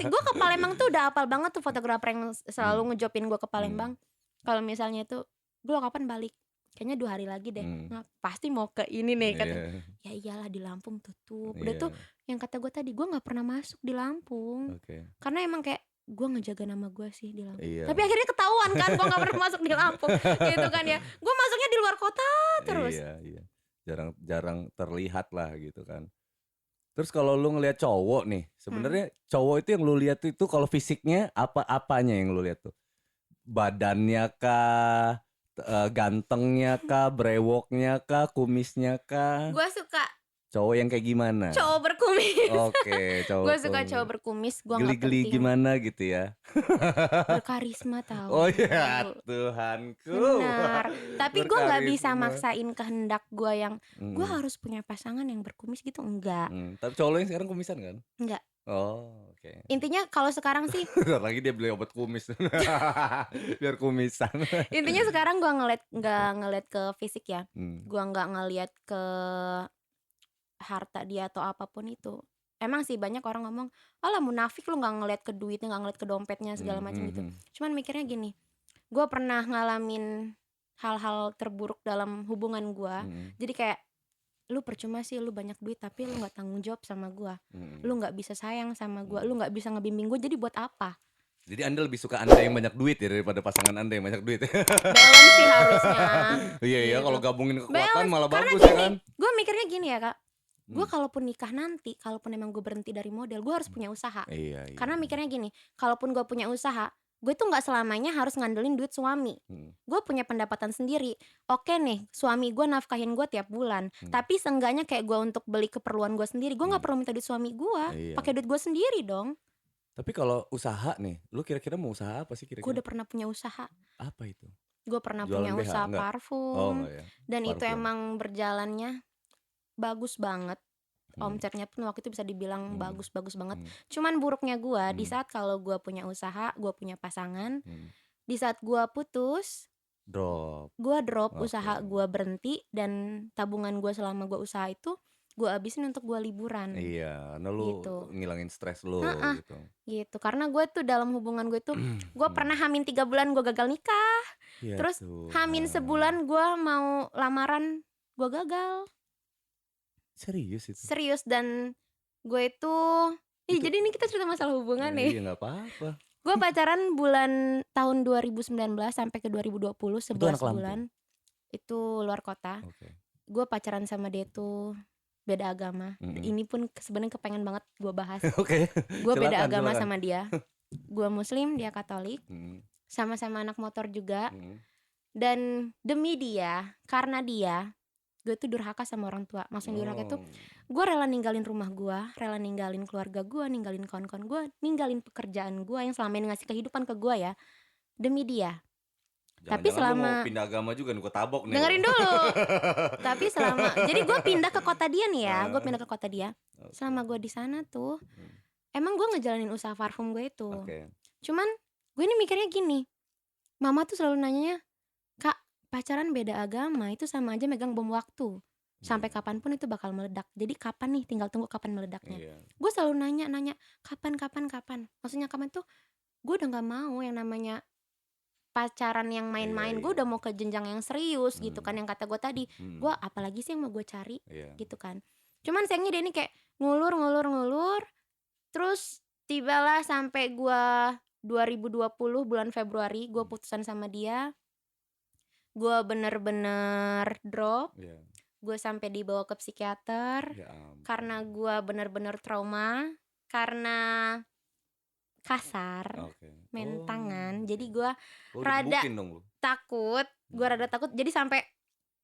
B: Gue ke Palembang tuh udah hafal banget tuh fotografer yang selalu ngejopin gue ke Palembang. Kalau misalnya itu gue kapan balik? Kayaknya 2 hari lagi deh. Nah, pasti mau ke ini nih kata. Ya iyalah di Lampung tutup. Udah tuh yang kata gue tadi, gue nggak pernah masuk di Lampung. Karena emang kayak gue ngejaga nama gue sih di Lampung.
A: Iya.
B: Tapi akhirnya ketahuan kan gue nggak pernah masuk di Lampung. Gitu kan ya. Gue masuknya di luar kota terus.
A: Iya. Jarang terlihat lah gitu kan. Terus kalau lu ngelihat cowok nih, sebenarnya cowok itu yang lu lihat itu kalau fisiknya apanya yang lu lihat tuh? Badannya kah, gantengnya kah, brewoknya kah, kumisnya kah?
B: Gue suka
A: cowok yang kayak gimana?
B: Cowok berkumis.
A: Oke, cowok.
B: Gue suka cowok berkumis. Gue nggak
A: geli-geli
B: penting
A: gimana gitu ya?
B: berkarisma tahu.
A: Oh ya Tuhanku.
B: Benar. Tapi gue nggak bisa
A: Berkarisma.
B: maksain kehendak gue yang gue harus punya pasangan yang berkumis gitu, enggak.
A: Tapi cowok lo yang sekarang kumisan kan?
B: Enggak.
A: Oh, oke.
B: Intinya kalau sekarang sih
A: Bentar lagi dia beli obat kumis. Biar kumisan.
B: intinya sekarang gue nggak ngeliat ke fisik ya. Gue nggak ngeliat ke harta dia atau apapun itu. Emang sih banyak orang ngomong, alah munafik lu nggak ngeliat ke duitnya, nggak ngeliat ke dompetnya segala macam gitu. Cuman mikirnya gini, gue pernah ngalamin hal-hal terburuk dalam hubungan gue. Jadi kayak lu percuma sih lu banyak duit tapi lu nggak tanggung jawab sama gue, lu nggak bisa sayang sama gue, lu nggak bisa ngebimbing gue, jadi buat apa?
A: Jadi Anda lebih suka Anda yang banyak duit ya daripada pasangan Anda yang banyak duit.
B: Balance sih harusnya.
A: Iya
B: Gitu.
A: kalau gabungin kekuatan
B: Balance.
A: malah
B: Karena
A: bagus
B: gini,
A: ya kan.
B: gue mikirnya gini ya kak, gue kalaupun nikah nanti, kalaupun emang gue berhenti dari model, gue harus punya usaha.
A: Iya.
B: Karena mikirnya gini, kalaupun gue punya usaha, gue tuh nggak selamanya harus ngandelin duit suami. Gue punya pendapatan sendiri. Oke nih, suami gue nafkahin gue tiap bulan. Tapi seenggaknya kayak gue untuk beli keperluan gue sendiri, gue nggak perlu minta duit suami gue.
A: Iya.
B: Pakai duit gue sendiri dong.
A: Tapi kalau usaha nih, lu kira-kira mau usaha apa sih
B: Gue
A: kira-kira?
B: udah pernah punya usaha.
A: Apa itu?
B: Gue pernah
A: Jualan
B: punya
A: BH?
B: usaha
A: Enggak. Oh
B: parfum.
A: enggak ya.
B: Dan itu
A: Parfum.
B: emang berjalannya bagus banget. Omsetnya pun waktu itu bisa dibilang bagus-bagus banget. Cuman buruknya gue di saat kalau gue punya usaha, gue punya pasangan, di saat gue putus, gue drop usaha gue, berhenti, dan tabungan gue selama gue usaha itu gue abisin untuk gue liburan.
A: Iya, nah lu
B: Gitu.
A: ngilangin stres lu gitu.
B: Gitu, karena gue tuh dalam hubungan gue tuh gue pernah H-3 bulan gue gagal nikah.
A: Ya
B: Terus
A: Tuhan.
B: H-1 gue mau lamaran, gue gagal.
A: Serius itu?
B: Serius. Dan gue itu jadi ini kita cerita masalah hubungan nih.
A: Iya, nggak apa-apa.
B: Gue pacaran bulan tahun 2019 sampai ke 2020, 11 bulan. Itu luar kota. Gue pacaran sama dia tuh beda agama. Ini pun sebenarnya kepengen banget gue bahas. Gue beda agama sama dia. Gue Muslim, dia Katolik. Sama-sama anak motor juga. Dan demi dia, karena dia, gue tuh durhaka sama orang tua. Maksudnya durhaka tuh gue rela ninggalin rumah gue, rela ninggalin keluarga gue, ninggalin kawan-kawan gue, ninggalin pekerjaan gue yang selama ini ngasih kehidupan ke gue ya, demi dia. Tapi selama
A: mau pindah agama juga nih, gue tabok nih.
B: Dengerin dulu. Tapi selama, jadi gue pindah ke kota dia nih ya, gue pindah ke kota dia. Selama gue di sana tuh, emang gue ngejalanin usaha parfum gue itu. Cuman gue ini mikirnya gini, mama tuh selalu nanyanya, Kak, pacaran beda agama itu sama aja megang bom waktu. Sampai kapanpun itu bakal meledak. Jadi kapan nih, tinggal tunggu kapan meledaknya. Gue selalu nanya, kapan. Maksudnya kapan tuh, gue udah gak mau yang namanya pacaran yang main-main. Gue udah mau ke jenjang yang serius gitu kan. Yang kata gue tadi, gue apalagi sih yang mau gue cari gitu kan. Cuman sayangnya dia ini kayak ngulur. Terus tibalah sampai gue 2020 bulan Februari, gue putusan sama dia. Gue bener-bener drop. Gue sampai dibawa ke psikiater. Karena gue bener-bener trauma. Karena kasar, main tangan. Jadi gue rada takut. Jadi sampai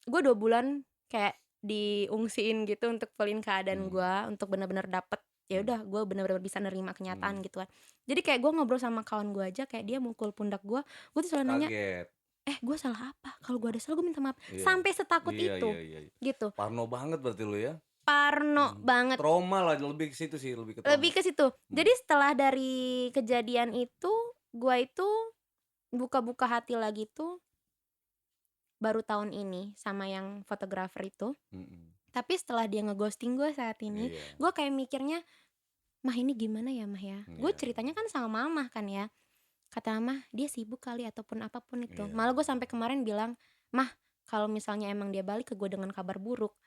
B: gue 2 bulan kayak diungsiin gitu untuk pulih keadaan gue, untuk benar-benar dapet. Ya udah, gue benar-benar bisa nerima kenyataan gitu kan. Jadi kayak gue ngobrol sama kawan gue aja, kayak dia mukul pundak gue tuh selalu nanya, gue salah apa? Kalau gue ada salah gue minta maaf. Sampai setakut itu. Gitu.
A: Parno banget berarti lu ya.
B: Parno banget.
A: Trauma lah, lebih ke situ sih, lebih ke
B: situ. Jadi setelah dari kejadian itu, gue itu buka-buka hati lagi tuh baru tahun ini sama yang fotografer itu. Tapi setelah dia ngeghosting gue saat ini, gue kayak mikirnya, Mah ini gimana ya Mah ya? Gue ceritanya kan sama Mama kan ya. Kata Mama, dia sibuk kali ataupun apapun itu. Malah gue sampai kemarin bilang, Mah kalau misalnya emang dia balik ke gue dengan kabar buruk,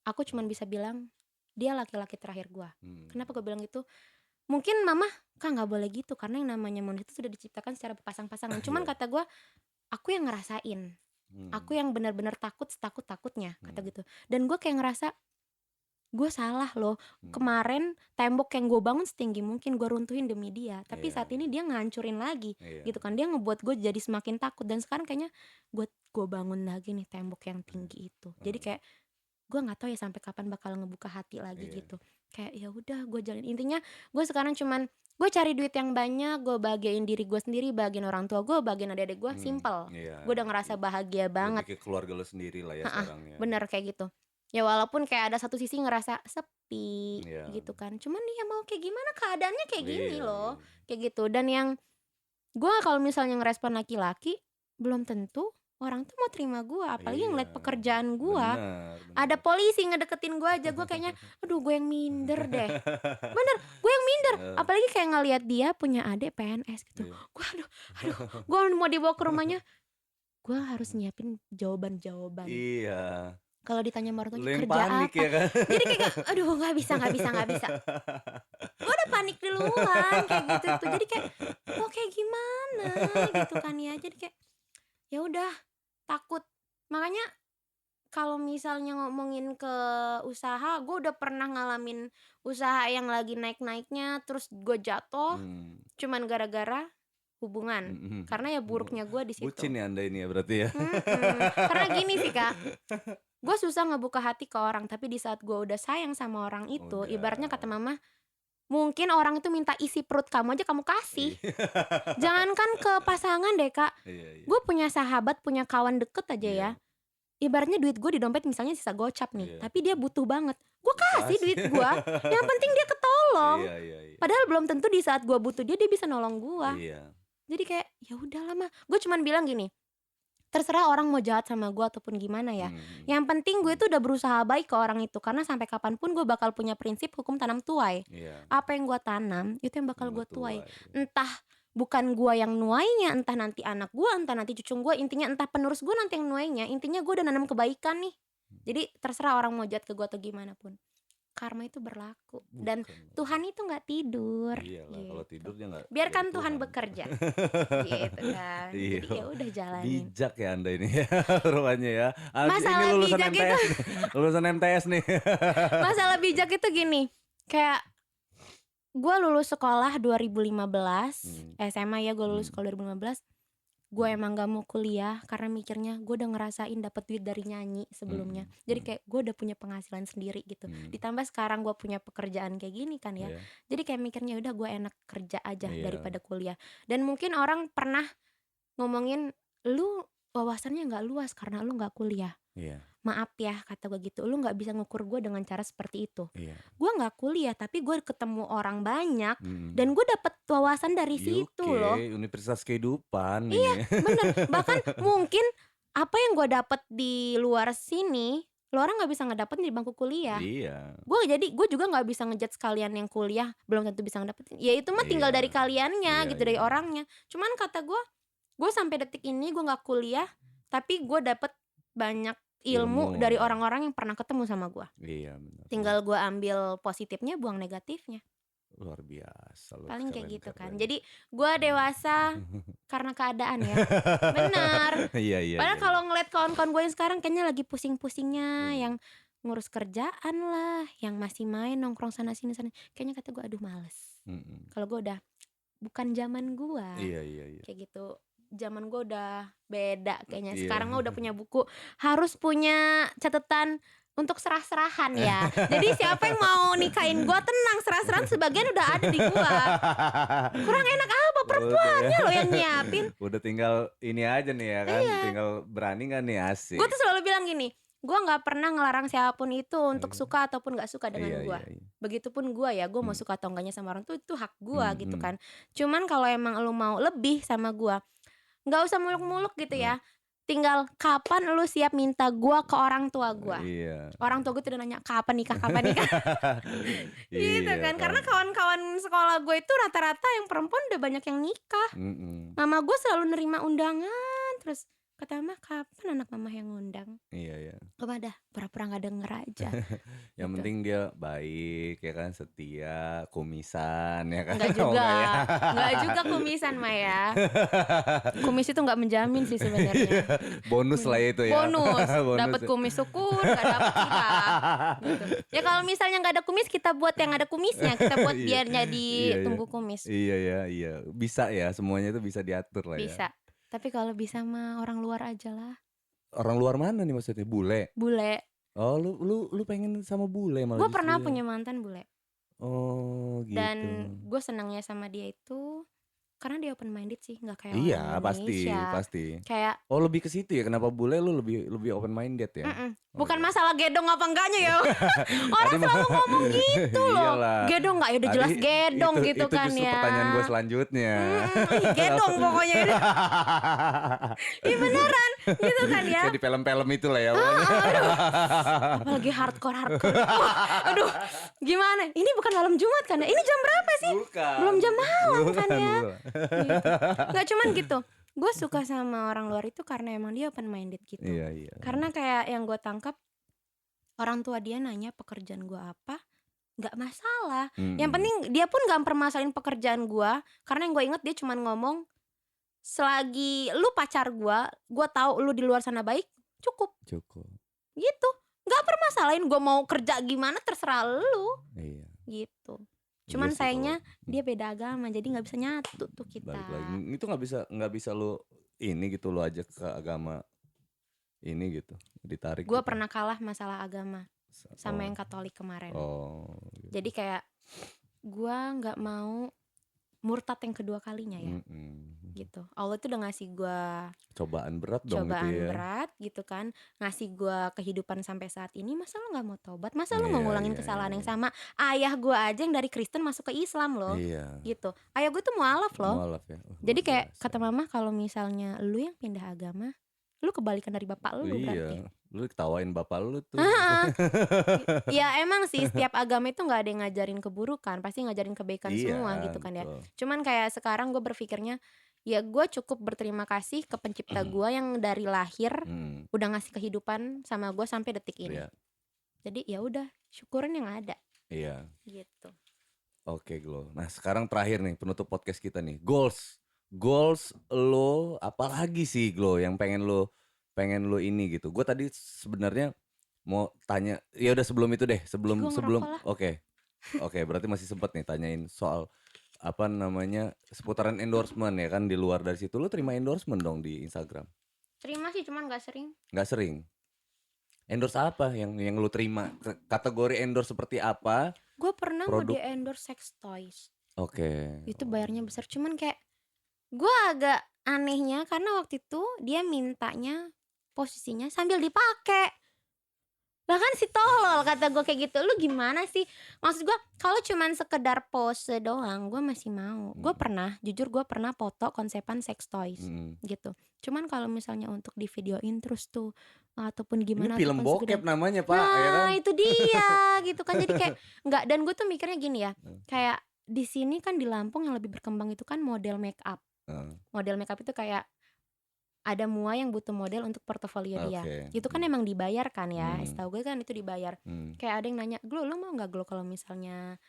B: aku cuman bisa bilang dia laki-laki terakhir gue. Kenapa gue bilang gitu? Mungkin Mama kan gak boleh gitu, karena yang namanya manusia itu sudah diciptakan secara berpasang-pasangan. Cuman kata gue, aku yang ngerasain, aku yang benar-benar takut setakut-takutnya, kata gitu. Dan gue kayak ngerasa gue salah loh. Kemarin tembok yang gue bangun setinggi mungkin gue runtuhin demi dia. Tapi saat ini dia ngancurin lagi gitu kan. Dia ngebuat gue jadi semakin takut. Dan sekarang kayaknya gue bangun lagi nih tembok yang tinggi itu. Jadi kayak gue nggak tahu ya sampai kapan bakal ngebuka hati lagi gitu. Kayak ya udah gue jalan. Intinya gue sekarang cuman gue cari duit yang banyak, gue bahagiain diri gue sendiri, bahagiain orang tua gue, bahagiain adik-adik gue, simple. Gue udah ngerasa bahagia banget.
A: Lebih ke keluarga lo sendiri lah ya sekarang ya.
B: Bener kayak gitu. Ya walaupun kayak ada satu sisi ngerasa sepi gitu kan. Cuman ya mau kayak gimana, keadaannya kayak gini loh. Kayak gitu. Dan yang gue kalau misalnya ngerespon laki-laki, belum tentu orang tuh mau terima gue. Apalagi ngeliat pekerjaan gue. Ada polisi ngedeketin gue aja, gue kayaknya aduh gue yang minder deh. Bener, gue yang minder. Apalagi kayak ngeliat dia punya adik PNS gitu. Gue aduh gue mau dibawa ke rumahnya, gue harus nyiapin jawaban-jawaban. Kalau ditanya mertuanya kerja
A: panik
B: apa,
A: ya kan?
B: Jadi kayak aduh nggak bisa. Gue udah panik duluan kayak gitu tuh. Jadi kayak mau kayak gimana gitu kan ya. Jadi kayak ya udah takut. Makanya kalau misalnya ngomongin ke usaha, gue udah pernah ngalamin usaha yang lagi naik-naiknya, terus gue jatuh, cuman gara-gara hubungan.
A: Mhm.
B: Karena ya buruknya gue di situ.
A: Bucin ya Anda ini ya berarti ya.
B: Karena gini sih Kak, gue susah ngebuka hati ke orang, tapi di saat gue udah sayang sama orang itu, ibaratnya kata
A: Udah.
B: mama, mungkin orang itu minta isi perut kamu aja kamu kasih. Jangankan ke pasangan deh Kak,
A: Iya.
B: gue punya sahabat, punya kawan deket aja ya.
A: Iya.
B: Ibaratnya duit gue di dompet misalnya sisa gocap nih,
A: Iya.
B: tapi dia butuh banget. Gue kasih
A: Kasih.
B: duit gue, yang penting dia ketolong.
A: Iya.
B: Padahal belum tentu di saat gue butuh dia bisa nolong gue.
A: Iya.
B: Jadi kayak ya udahlah mah. Gue cuman bilang gini, terserah orang mau jahat sama gue ataupun gimana ya. Yang penting gue tuh udah berusaha baik ke orang itu, karena sampai kapanpun gue bakal punya prinsip hukum tanam tuai.
A: Iya.
B: Apa yang gue tanam itu yang bakal gue tuai.
A: Tuai.
B: Entah bukan gue yang nuainya, entah nanti anak gue, entah nanti cucu gue, intinya entah penerus gue nanti yang nuainya. Intinya gue udah nanam kebaikan nih. Jadi terserah orang mau jahat ke gue atau gimana pun, karma itu berlaku. Dan
A: Bukan.
B: Tuhan itu nggak tidur.
A: Iyalah, kalau tidur dia nggak.
B: Biarkan
A: jadi
B: Tuhan bekerja. Gitu kan.
A: Iya.
B: Jadi ya udah jalanin.
A: Bijak ya Anda ini ya rupanya ya.
B: Masalah
A: ini lulusan
B: bijak
A: MTS. Lulusan MTS nih.
B: Masalah bijak itu gini, kayak gue lulus sekolah 2015, SMA ya, gue lulus sekolah 2015. Gue emang gak mau kuliah karena mikirnya gue udah ngerasain dapet duit dari nyanyi sebelumnya. Jadi kayak gue udah punya penghasilan sendiri gitu. Ditambah sekarang gue punya pekerjaan kayak gini kan ya. Jadi kayak mikirnya udah gue enak kerja aja daripada kuliah. Dan mungkin orang pernah ngomongin, lu wawasannya gak luas karena lu gak kuliah. Maaf ya kata gue gitu, lu gak bisa ngukur gue dengan cara seperti itu. Gue gak kuliah tapi gue ketemu orang banyak dan gue dapet wawasan dari situ loh.
A: Universitas kehidupan.
B: Iya bener, bahkan mungkin apa yang gue dapet di luar sini lo orang gak bisa ngedapetin di bangku kuliah.
A: Iya.
B: Gue juga gak bisa ngejudge kalian yang kuliah belum tentu bisa ngedapetin. Ya itu mah tinggal dari kaliannya gitu, dari orangnya. Cuman kata gue sampai detik ini gue gak kuliah tapi gue dapet banyak ilmu dari orang-orang yang pernah ketemu sama gue.
A: Iya benar.
B: Tinggal gue ambil positifnya, buang negatifnya.
A: Luar biasa.
B: Paling kayak gitu kan. Jadi gue dewasa karena keadaan ya. Benar.
A: Iya.
B: Padahal kalau ngeliat kawan-kawan gue yang sekarang kayaknya lagi pusing-pusingnya, yang ngurus kerjaan lah, yang masih main nongkrong sana sini, kayaknya kata gue aduh males. Kalau gue udah bukan zaman gue.
A: Iya.
B: Kayak gitu. Zaman gue udah beda kayaknya. Sekarang mah udah punya buku, harus punya catatan untuk serah-serahan ya. Jadi siapa yang mau nikahin gue tenang, serah-serahan sebagian udah ada di gue. Kurang enak apa, perempuannya loh yang nyiapin.
A: Udah tinggal ini aja nih ya kan. Tinggal berani gak nih, asik.
B: Gue tuh selalu bilang gini, gue gak pernah ngelarang siapapun itu untuk suka ataupun gak suka dengan gue. Begitupun gue ya, gue mau suka atau enggaknya sama orang tuh itu hak gue gitu kan. Cuman kalau emang lu mau lebih sama gue, gak usah muluk-muluk gitu ya. Tinggal kapan lu siap minta gue ke orang tua gue. Orang tua gue tuh udah nanya kapan nikah gitu kan. Karena kawan-kawan sekolah gue itu rata-rata yang perempuan udah banyak yang nikah. Mama gue selalu nerima undangan terus. Kata mama, kapan anak mama yang ngundang?
A: Iya.
B: Mama dah pura-pura gak denger aja.
A: Yang
B: gitu.
A: penting dia baik ya kan, setia, kumisan ya kan.
B: Enggak juga kumisan Maya. Kumis itu gak menjamin sih sebenarnya.
A: Bonus lah itu ya.
B: Bonus. Dapat kumis syukur, gak dapet hilang. Gitu. Ya kalau misalnya gak ada kumis, kita buat yang ada kumisnya. Kita buat biar jadi tumbuh kumis.
A: Iya. Bisa ya, semuanya itu bisa diatur lah ya.
B: Bisa. Tapi kalau bisa mah orang luar aja lah.
A: Orang luar mana nih maksudnya? Bule. Oh, lu pengen sama bule malah.
B: Gue pernah punya mantan bule.
A: Oh, gitu.
B: Dan gue senangnya sama dia itu karena dia open minded sih, nggak kayak
A: iya,
B: orang Indonesia.
A: pasti.
B: Kayak
A: lebih ke situ ya. Kenapa bule lu lebih open minded ya?
B: Bukan masalah gedong apa enggaknya ya. Orang selalu ngomong gitu loh.
A: Iyalah.
B: Gedong nggak ya, udah jelas gedong gitu kan
A: itu justru
B: ya.
A: pertanyaan gue selanjutnya.
B: Gedong pokoknya. Iya beneran gitu kan ya.
A: Kayak di film-film itu lah ya.
B: Apalagi hardcore. Aduh, gimana? Ini bukan malam Jumat kan ya? Ini jam berapa sih?
A: Bukan.
B: Belum jam malam kan ya.
A: Gitu.
B: Nggak cuman gitu. Gue suka sama orang luar itu karena emang dia open minded gitu.
A: Iya.
B: Karena kayak yang gue tangkap, orang tua dia nanya pekerjaan gue apa, nggak masalah. Yang penting dia pun nggak permasalahin pekerjaan gue, karena yang gue inget dia cuma ngomong, selagi lu pacar gue tahu lu di luar sana baik, cukup. Gitu. Nggak permasalahin gue mau kerja gimana, terserah lu.
A: Iya.
B: Gitu.
A: Iya
B: Cuman
A: sih kalau
B: sayangnya dia beda agama jadi nggak bisa nyatu tuh
A: balik lagi.
B: kita.
A: Itu nggak bisa lu ini gitu lo ajak ke agama ini gitu, ditarik
B: Gue
A: gitu.
B: pernah kalah masalah agama sama
A: Oh.
B: yang Katolik kemarin.
A: Oh. Gitu.
B: Jadi kayak gue nggak mau murtad yang kedua kalinya ya. Gitu. Allah tuh udah ngasih gue
A: cobaan berat dong itu
B: cobaan
A: ya.
B: berat gitu kan, ngasih gue kehidupan sampai saat ini, masa lu nggak mau tobat, masa lu mau
A: Iya,
B: ngulangin
A: iya,
B: kesalahan
A: iya.
B: yang sama. Ayah gue aja yang dari Kristen masuk ke Islam loh.
A: Iya.
B: Gitu. Ayah gue tuh mualaf loh.
A: Mualaf ya.
B: Jadi
A: Luar
B: kayak
A: biasa.
B: kata mama kalau misalnya lu yang pindah agama, lu kebalikan dari bapak lu berarti.
A: Iya, lu ketawain bapak lu tuh.
B: Ya emang sih setiap agama itu nggak ada yang ngajarin keburukan, pasti ngajarin kebaikan
A: Iya,
B: semua gitu kan ya.
A: betul.
B: Cuman kayak sekarang gue berpikirnya ya gue cukup berterima kasih ke pencipta gue yang dari lahir udah ngasih kehidupan sama gue sampai detik ini.
A: Iya.
B: Jadi ya udah syukurin yang ada
A: Iya.
B: gitu.
A: Oke, Glo. Nah, sekarang terakhir nih penutup podcast kita nih. Goals lo apalagi sih, Glo, yang pengen lo ini gitu. Gue tadi sebenarnya mau tanya, ya udah sebelum itu deh,
B: Gue
A: sebelum
B: ngerokok lah.
A: Oke, berarti masih sempat nih tanyain soal apa namanya seputaran endorsement ya kan. Di luar dari situ lo terima endorsement dong di Instagram?
B: Terima sih cuman gak sering.
A: Nggak sering. Endorse apa yang lo terima? Kategori endorse seperti apa?
B: Gue pernah mau
A: Produk.
B: di endorse sex toys.
A: Oke.
B: Itu bayarnya besar, cuman kayak gue agak anehnya karena waktu itu dia mintanya posisinya sambil dipakai. Lah kan si tolol kata gue kayak gitu. Lu gimana sih? Maksud gue kalau cuman sekedar pose doang gue masih mau. Gue pernah, jujur gue pernah foto konsepan sex toys gitu. Cuman kalau misalnya untuk di videoin terus tuh ataupun
A: Ini
B: gimana
A: film
B: ataupun
A: bokep
B: segede.
A: namanya, Pak, ya kan?
B: Nah itu dia gitu kan. Jadi kayak nggak, dan gue tuh mikirnya gini ya, kayak di sini kan di Lampung yang lebih berkembang itu kan model make up. Model make up itu kayak ada MUA yang butuh model untuk portofolio dia. Itu kan emang dibayar kan ya. Setahu gue kan itu dibayar. Kayak ada yang nanya, "Glo, lu mau nggak Glo kalau misalnya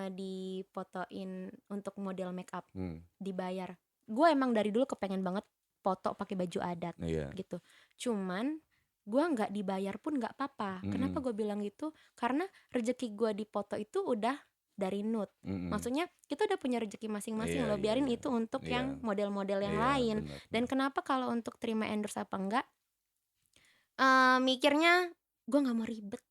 B: difotoin untuk model make up dibayar?" Gue emang dari dulu kepengen banget foto pakai baju adat gitu. Cuman gue nggak dibayar pun nggak apa-apa. Kenapa gue bilang gitu? Karena rezeki gue di foto itu udah dari nude. Maksudnya kita udah punya rezeki masing-masing loh. Biarin itu untuk yang model-model yang lain.
A: Bener.
B: Dan kenapa kalau untuk terima endorse apa enggak, mikirnya gue nggak mau ribet.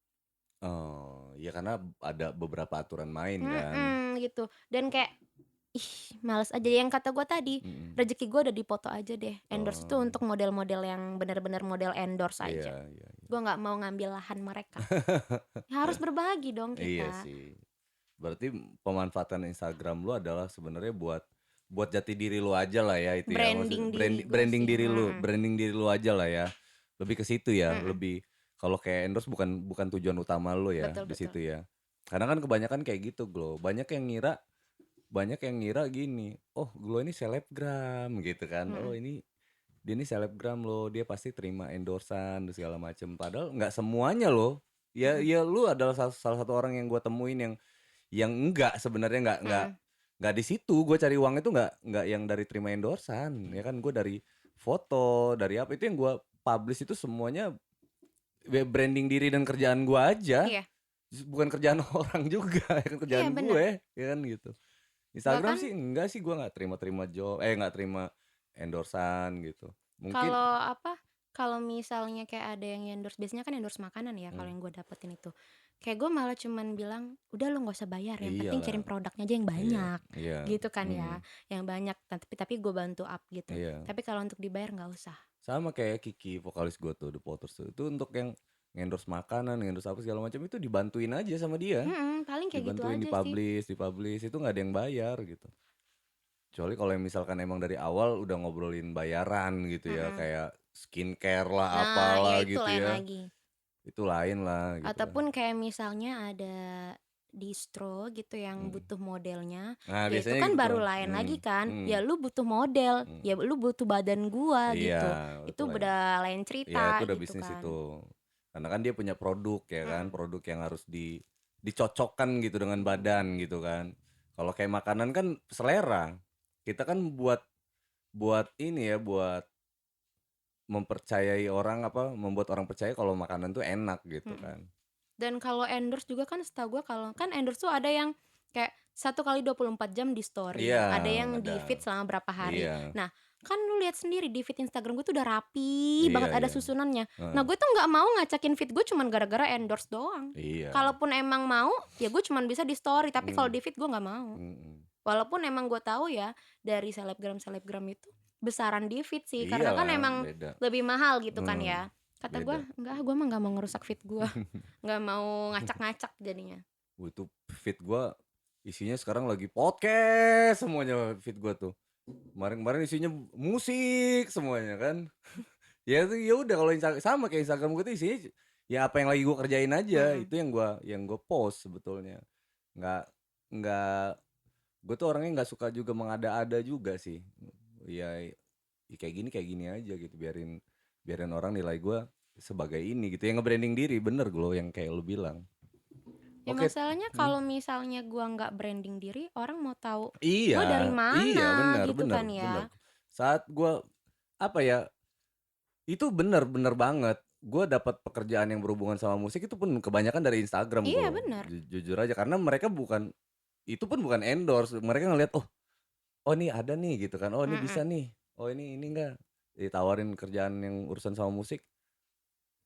A: Oh, ya karena ada beberapa aturan main kan.
B: Gitu. Dan kayak males aja. Yang kata gue tadi, rezeki gue udah dipoto aja deh. Endorse itu untuk model-model yang benar-benar model endorse aja. Gue nggak mau ngambil lahan mereka. Harus berbagi dong kita.
A: Iya sih. Berarti pemanfaatan Instagram lu adalah sebenarnya buat jati diri lu aja lah ya itu
B: Branding
A: ya.
B: diri gua
A: Branding
B: sih.
A: diri lu, branding diri lu aja lah ya. Lebih ke situ ya, lebih kalau kayak endorse bukan tujuan utama lu ya.
B: Betul,
A: di situ ya. Karena kan kebanyakan kayak gitu, Glo. Banyak yang ngira gini, oh Glo ini selebgram gitu kan. Oh dia ini selebgram loh, dia pasti terima endorsan dan segala macem. Padahal nggak semuanya loh. Ya lu adalah salah satu orang yang gue temuin yang enggak sebenarnya nggak di situ. Gue cari uang itu nggak yang dari terima endorsan, ya kan. Gue dari foto, dari apa itu yang gue publish itu semuanya branding diri dan kerjaan gue aja.
B: Iya.
A: Bukan kerjaan orang juga, ya kan, kerjaan gue, ya kan gitu. Instagram sih enggak sih, gue nggak terima job, nggak terima endorsan gitu. Mungkin
B: kalau misalnya kayak ada yang endorse, biasanya kan endorse makanan ya. Kalau yang gue dapetin itu kayak gue malah cuman bilang udah lo nggak usah bayar, yang penting kirim produknya aja yang banyak. Gitu kan ya, yang banyak, tapi gue bantu up gitu. Tapi kalau untuk dibayar nggak usah.
A: Sama kayak Kiki, vokalis gue tuh The Potters tuh, itu untuk yang endorse makanan, endorse apa segala macam itu dibantuin aja sama dia.
B: Paling kayak
A: dibantuin,
B: gitu aja sih.
A: dipublish itu nggak ada yang bayar gitu. Kecuali kalau misalkan emang dari awal udah ngobrolin bayaran gitu ya, kayak skincare lah,
B: Nah,
A: apalah
B: ya itu
A: gitu
B: lain
A: ya.
B: lagi.
A: Itu lain lah gitu.
B: Ataupun kayak misalnya ada distro gitu yang butuh modelnya,
A: Nah,
B: ya itu
A: biasanya
B: kan
A: gitu.
B: baru lain lagi kan. Ya lu butuh model, ya lu butuh badan gua gitu. Itu udah lain cerita
A: Ya itu udah
B: gitu
A: bisnis
B: kan.
A: itu. Karena kan dia punya produk ya kan, produk yang harus dicocokkan gitu dengan badan gitu kan. Kalau kayak makanan kan selera. Kita kan buat ini ya, buat mempercayai orang, membuat orang percaya kalau makanan tuh enak gitu kan.
B: Dan kalau endorse juga kan setahu gue, kalau kan endorse tuh ada yang kayak 1 kali 24 jam di story,
A: Iya,
B: ada yang di
A: ada.
B: feed selama berapa hari.
A: Iya.
B: Nah, kan lu lihat sendiri di feed Instagram gue tuh udah rapi
A: Iya
B: banget, ada
A: iya.
B: susunannya. Nah,
A: Heeh.
B: gue tuh nggak mau ngacakin feed gue cuman gara-gara endorse doang.
A: Iya.
B: Kalaupun emang mau, ya gue cuman bisa di story, tapi kalau
A: Mmm,
B: di feed gue nggak mau.
A: mhm.
B: Walaupun emang gue tahu ya dari selebgram-selebgram itu besaran di feed sih, karena kan
A: Iyalah,
B: emang
A: beda.
B: lebih mahal gitu kan
A: Heeh,
B: ya. Kata gue,
A: beda.
B: enggak, gue mah nggak mau ngerusak feed gue, nggak mau ngacak-ngacak jadinya.
A: Itu feed gua isinya sekarang lagi podcast semuanya feed gua tuh. Kemarin-kemarin isinya musik semuanya kan. Ya itu ya udah kalau sama kayak Instagram gua tuh isinya ya apa yang lagi gua kerjain aja,
B: Mhm.
A: itu yang gua post sebetulnya. Nggak gua tuh orangnya nggak suka juga mengada-ada juga sih. Ya, ya kayak gini aja gitu, biarin biarin orang nilai gua sebagai ini gitu, yang nge-branding diri, bener Glo yang kayak lu bilang.
B: Ya
A: Oke,
B: masalahnya kalau misalnya gua nggak branding diri, orang mau tahu
A: iya,
B: gua dari
A: iya,
B: mana
A: benar
B: gitu
A: benar
B: kan
A: benar.
B: ya.
A: Saat gua, apa ya, itu bener bener banget. Gua dapat pekerjaan yang berhubungan sama musik itu pun kebanyakan dari Instagram,
B: Iya
A: Glo.
B: benar.
A: Jujur aja karena mereka bukan, itu pun bukan endorse, mereka ngelihat, "Oh oh ini ada nih," gitu kan, "Oh ini bisa
B: Mhm.
A: nih, oh ini enggak." Ditawarin kerjaan yang urusan sama musik,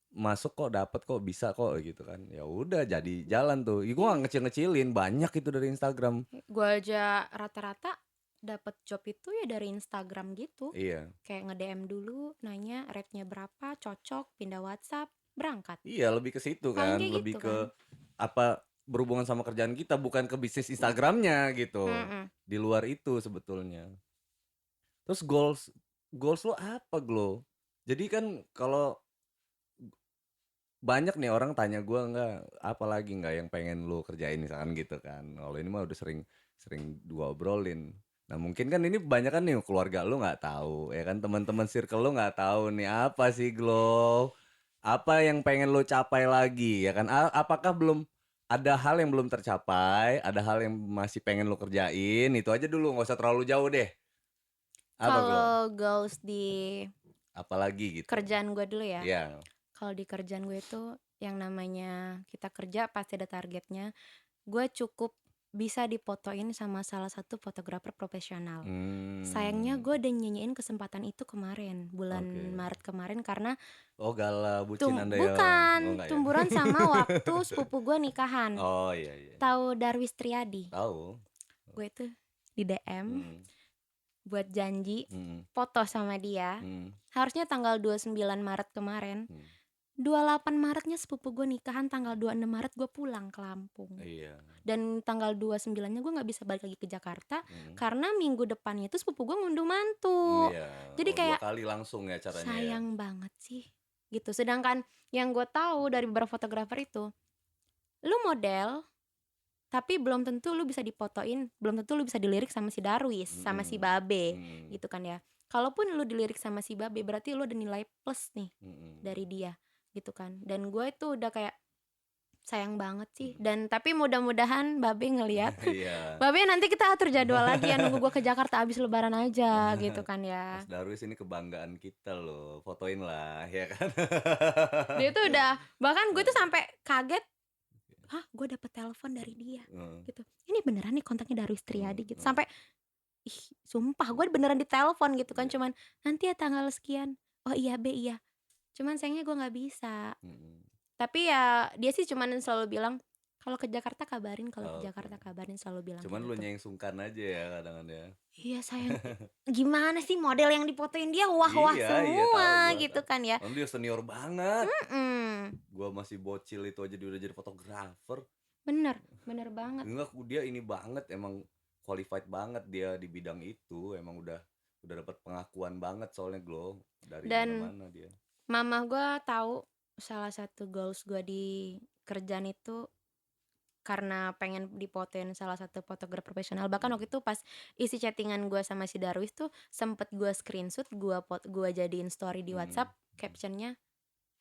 A: masuk kok, dapet kok, bisa kok, gitu kan. Ya udah jadi jalan tuh. Gua nggak
B: Iya.
A: ngecil-ngecilin, banyak itu dari Instagram.
B: Gua aja rata-rata dapet job itu ya dari Instagram gitu.
A: Iya.
B: Kayak nge-DM dulu, nanya rate-nya berapa, cocok, pindah WhatsApp, berangkat.
A: Iya, lebih ke situ
B: Paling
A: kan,
B: kayak
A: lebih
B: gitu
A: ke
B: kan.
A: apa, berhubungan sama kerjaan kita, bukan ke bisnis Instagramnya gitu.
B: Mhm.
A: Di luar itu sebetulnya. Terus goals goals lu apa, Glo? Jadi kan kalau banyak nih orang tanya gua, "Nggak, apa lagi nggak yang pengen lu kerjain?" Misalkan gitu kan. Kalau ini mah udah sering sering gua obrolin. Nah mungkin kan ini kebanyakan nih keluarga lu nggak tahu, ya kan, teman-teman circle lu nggak tahu nih, apa sih, Glo? Apa yang pengen lu capai lagi, ya kan? Apakah belum ada hal yang belum tercapai, ada hal yang masih pengen lu kerjain, itu aja dulu, nggak usah terlalu jauh deh. Apa, Glo?
B: Kalau goals di
A: Apalagi gitu?
B: kerjaan gue dulu ya.
A: Iya.
B: Kalau di kerjaan gue itu yang namanya kita kerja pasti ada targetnya. Gue cukup bisa difotoin sama salah satu fotografer profesional. Sayangnya
A: Mmm,
B: gue udah nyanyiin kesempatan itu kemarin, bulan
A: oke.
B: Maret kemarin, karena
A: Oh, galau bucin Anda ya? Oh,
B: bukan,
A: enggak ya?
B: tumburan sama waktu sepupu gue nikahan.
A: Oh, iya iya.
B: Tahu Darwis Triadi?
A: Tahu.
B: Gue tuh di DM
A: Mhm
B: buat janji
A: mhm
B: foto sama dia.
A: mhm
B: Harusnya tanggal 29 Maret kemarin.
A: mhm.
B: 28 Maretnya sepupu gue nikahan, tanggal 26 Maret gue pulang ke Lampung.
A: Iya.
B: Dan tanggal 29-nya gue nggak bisa balik lagi ke Jakarta
A: Mhm.
B: karena minggu depannya itu sepupu gue ngunduh mantu.
A: Iya.
B: Jadi
A: Oh, 2
B: kayak
A: kali langsung ya caranya ya?
B: sayang banget sih gitu. Sedangkan yang gue tahu dari beberapa fotografer itu, lu model tapi belum tentu lu bisa difotoin, belum tentu lu bisa dilirik sama si Darwis, sama si
A: Mhm
B: Babe
A: mhm
B: gitu kan ya. Kalaupun lu dilirik sama si Babe berarti lu ada nilai plus nih
A: mhm
B: dari dia gitu kan. Dan gue itu udah kayak sayang banget sih.
A: mhm.
B: Dan tapi mudah-mudahan Babe ngelihat.
A: Iya.
B: Babe nanti kita atur jadwal lagi ya, nunggu gue ke Jakarta abis lebaran aja gitu kan
A: Mas
B: ya.
A: Darwis ini kebanggaan kita loh, fotoin lah, ya kan?
B: Dia tuh udah, bahkan gue tuh sampai kaget, "Hah, gue dapet telepon dari dia."
A: Heeh
B: Gitu. Ini beneran nih kontaknya Darwis
A: heeh
B: Triadi gitu.
A: heeh.
B: Sampai ih, sumpah gue beneran ditelepon gitu kan,
A: Iya.
B: cuman nanti ya tanggal sekian. Oh iya Be, iya. Cuman sayangnya gue nggak bisa.
A: Mhm.
B: Tapi ya dia sih cuman selalu bilang, kalau ke Jakarta kabarin, kalau ke
A: Oke.
B: Jakarta kabarin, selalu bilang
A: Cuman
B: kayak gitu.
A: lunya yang sungkan aja ya kadang ya?
B: Iya sayang, gimana sih model yang difotoin dia wah-wah
A: Iya iya, tahu
B: semua
A: gua,
B: gitu kan ya.
A: kan dia senior banget.
B: Mhm,
A: Gua masih bocil itu aja dia udah jadi fotografer.
B: bener, bener banget.
A: Enggak, dia ini banget, emang qualified banget dia di bidang itu, emang udah dapat pengakuan banget soalnya Glo, dari
B: Dan
A: mana-mana dia.
B: mama gua tahu salah satu goals gua di kerjaan itu karena pengen difotoin salah satu fotografer profesional. Bahkan waktu
A: Mhm
B: itu pas isi chattingan gua sama si Darwis tuh sempet gua screenshot, gua jadiin story di
A: mhm
B: WhatsApp, captionnya,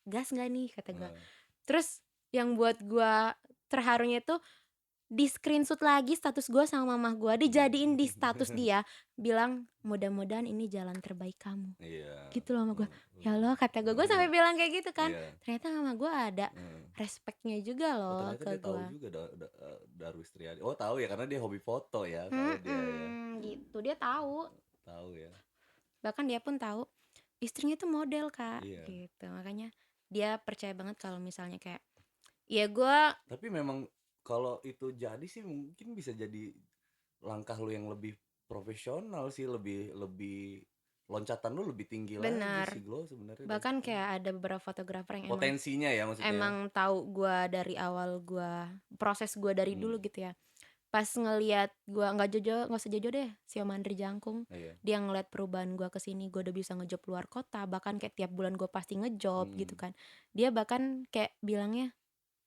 B: "Gas nggak nih?" kata gua.
A: heeh,
B: Terus yang buat gua terharunya itu di screenshot lagi status gue sama mama gue, dijadiin di status dia, bilang mudah-mudahan ini jalan terbaik kamu.
A: Iya.
B: Gitu loh sama gue. Ya Allah kata gue sampai bilang kayak gitu kan.
A: Iya.
B: Ternyata mama gue ada respectnya juga
A: Oh,
B: loh
A: ternyata
B: ke
A: dia tahu
B: gue.
A: juga Darwis Triadi. Oh, tahu ya karena dia hobi foto ya kalau dia ya.
B: Gitu dia tahu.
A: Tahu ya.
B: Bahkan dia pun tahu istrinya tuh model Kak.
A: Iya.
B: Gitu. Makanya dia percaya banget kalau misalnya kayak ya gue.
A: Tapi memang kalau itu jadi sih mungkin bisa jadi langkah lu yang lebih profesional sih, lebih loncatan lu lebih tinggi
B: Benar.
A: lagi sih Glo sebenarnya.
B: Bahkan kayak ada beberapa fotografer yang
A: potensinya ya maksudnya.
B: emang tahu gue dari awal proses gue dari dulu gitu ya. Pas ngelihat gue nggak usah jojo deh, si Om Andri Jangkung. Dia ngeliat perubahan gue kesini, gue udah bisa ngejob luar kota, bahkan kayak tiap bulan gue pasti ngejob gitu kan. Dia bahkan kayak bilangnya,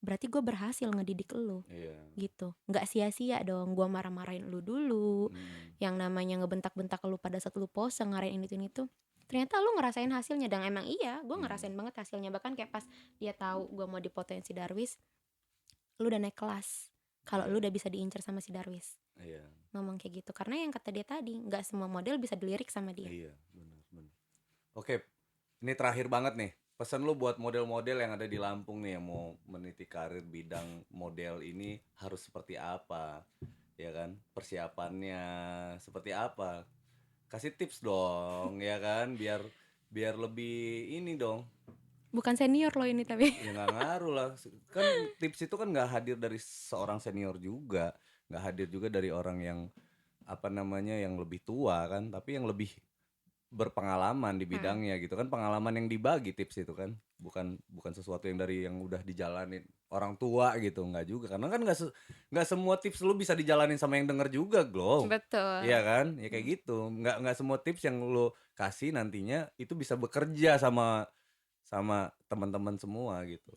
B: berarti gue berhasil ngedidik lu gitu, nggak sia-sia dong gue marah-marahin lu dulu, yang namanya ngebentak-bentak lu pada saat lu pose ngarahin ini tuh, ternyata lu ngerasain hasilnya. Dan emang iya gue ngerasain banget hasilnya. Bahkan kayak pas dia tahu gue mau di Potensi Darwis, lu udah naik kelas kalau lu udah bisa diincar sama si Darwis. Ngomong kayak gitu karena yang kata dia tadi, nggak semua model bisa dilirik sama dia.
A: Iya benar. Oke, ini terakhir banget nih, pesan lu buat model-model yang ada di Lampung nih yang mau meniti karir bidang model ini harus seperti apa, ya kan? Persiapannya seperti apa? Kasih tips dong, ya kan? Biar lebih ini dong.
B: Bukan senior loh ini tapi.
A: Ya nggak ngaruh lah. Kan tips itu kan nggak hadir dari seorang senior juga, nggak hadir juga dari orang yang apa namanya yang lebih tua kan, tapi yang lebih berpengalaman di bidangnya gitu kan. Pengalaman yang dibagi tips itu kan bukan sesuatu yang dari yang udah dijalanin orang tua gitu, nggak juga karena kan nggak semua tips lu bisa dijalanin sama yang denger juga Glo.
B: Betul.
A: Iya kan ya kayak gitu, nggak semua tips yang lu kasih nantinya itu bisa bekerja sama teman-teman semua gitu.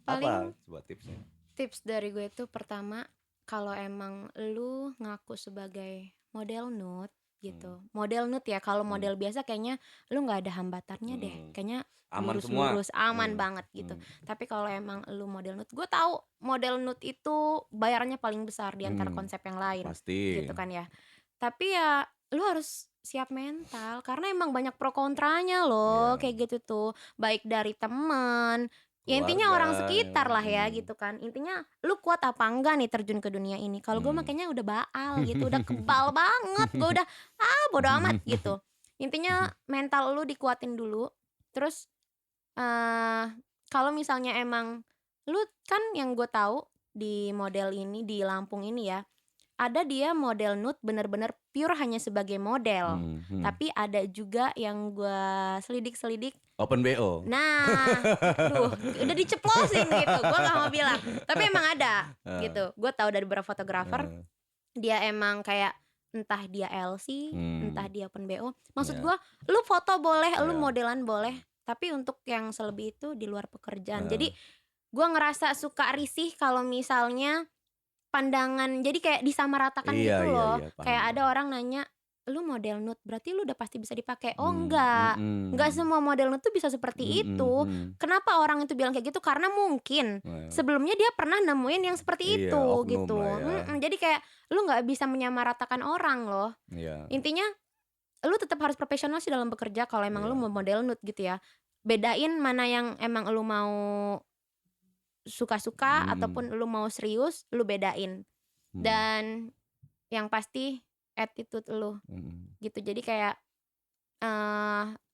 B: Paling
A: apa coba tipsnya?
B: Tips dari gue itu pertama, kalau emang lu ngaku sebagai model nude gitu, model nude ya, kalau model biasa kayaknya lu nggak ada hambatannya deh, kayaknya
A: Aman
B: lurus-lurus aman banget gitu. Tapi kalau emang lu model nude, gue tahu model nude itu bayarannya paling besar di antara konsep yang lain.
A: Pasti.
B: Gitu kan ya. Tapi ya lu harus siap mental karena emang banyak pro kontranya loh. Kayak gitu tuh, baik dari teman, ya intinya orang sekitar lah ya gitu kan. Intinya lu kuat apa enggak nih terjun ke dunia ini. Kalau gue makanya udah baal gitu, udah kebal banget, gue udah bodo amat gitu. Intinya mental lu dikuatin dulu. Terus kalau misalnya emang lu kan, yang gue tahu di model ini di Lampung ini ya, ada dia model nude bener-bener pure hanya sebagai model. Tapi ada juga yang gue selidik
A: Open BO.
B: Nah, udah diceplosin gitu. Gue gak mau bilang, tapi emang ada gitu. Gue tahu dari beberapa fotografer, dia emang kayak entah dia LC, entah dia open BO. Maksud gue, lu foto boleh, lu modelan boleh, tapi untuk yang selebih itu di luar pekerjaan. Jadi gue ngerasa suka risih kalau misalnya pandangan jadi kayak disamaratakan gitu loh. Kayak ada orang nanya, lu model nude berarti lu udah pasti bisa dipakai. Oh enggak semua model nude tuh bisa seperti itu. Kenapa orang itu bilang kayak gitu? Karena mungkin sebelumnya dia pernah nemuin yang seperti itu gitu. Jadi kayak lu nggak bisa menyamaratakan orang loh. Intinya lu tetap harus profesional sih dalam bekerja kalau emang lu mau model nude gitu ya. Bedain mana yang emang lu mau suka-suka ataupun lu mau serius, lu bedain. Dan yang pasti attitude lu gitu. Jadi kayak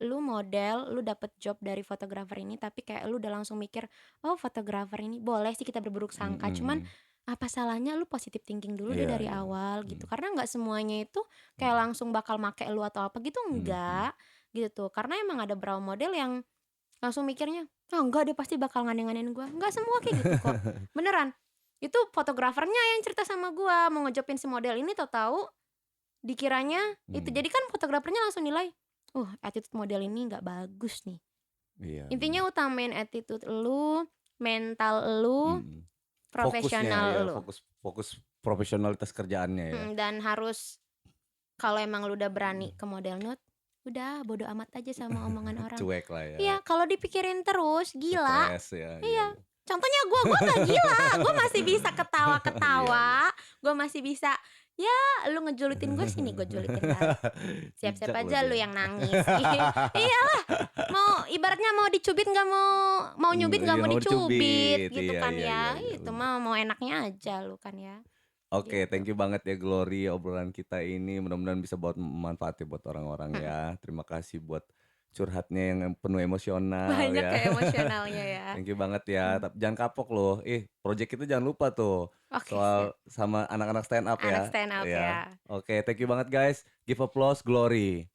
B: lu model, lu dapet job dari fotografer ini, tapi kayak lu udah langsung mikir, oh fotografer ini boleh sih kita berburuk sangka, cuman apa salahnya lu positive thinking dulu deh dari awal gitu. Karena nggak semuanya itu kayak langsung bakal make lu atau apa gitu, enggak gitu. Karena emang ada beberapa model yang langsung mikirnya, enggak dia pasti bakal ngandeng-ngandengin gue. Enggak semua kayak gitu kok. Beneran. Itu fotografernya yang cerita sama gue mau ngejopin si model ini, tahu dikiranya itu. Jadi kan fotografernya langsung nilai, attitude model ini nggak bagus nih. Intinya utamain attitude lu, mental lu, profesional lu.
A: Fokus profesionalitas kerjaannya ya.
B: Dan harus kalau emang lu udah berani ke model nude, udah bodo amat aja sama omongan orang.
A: Cuek lah ya.
B: Iya, kalau dipikirin terus gila.
A: Stress ya.
B: Iya. Contohnya gue gak gila, gue masih bisa ketawa-ketawa, gue masih bisa, ya lu ngejulitin gue, sini gue julitin balik. Siap-siap
A: Bijak loh
B: aja lu
A: dia.
B: yang nangis. Iyalah, mau ibaratnya mau dicubit nggak mau nyubit nggak
A: Iya
B: mau
A: mau
B: dicubit
A: dicubit.
B: gitu
A: Iya
B: kan
A: iya iya
B: ya.
A: iya
B: Itu
A: bener.
B: mah mau enaknya aja lu kan ya.
A: Oke,
B: Gitu.
A: thank you banget ya Glory obrolan kita ini mudah-mudahan bisa buat manfaat ya buat orang-orang
B: Mm-mm.
A: ya. Terima kasih buat curhatnya yang penuh emosional
B: Banyak
A: ya.
B: kayak emosionalnya ya.
A: Thank you banget ya.
B: Hmm.
A: Jangan kapok loh. Project kita jangan lupa tuh
B: Oke, siap.
A: soal sama anak-anak stand up
B: Anak
A: ya.
B: stand up
A: Ya.
B: ya.
A: Oke, thank you banget guys. Give applause Glory.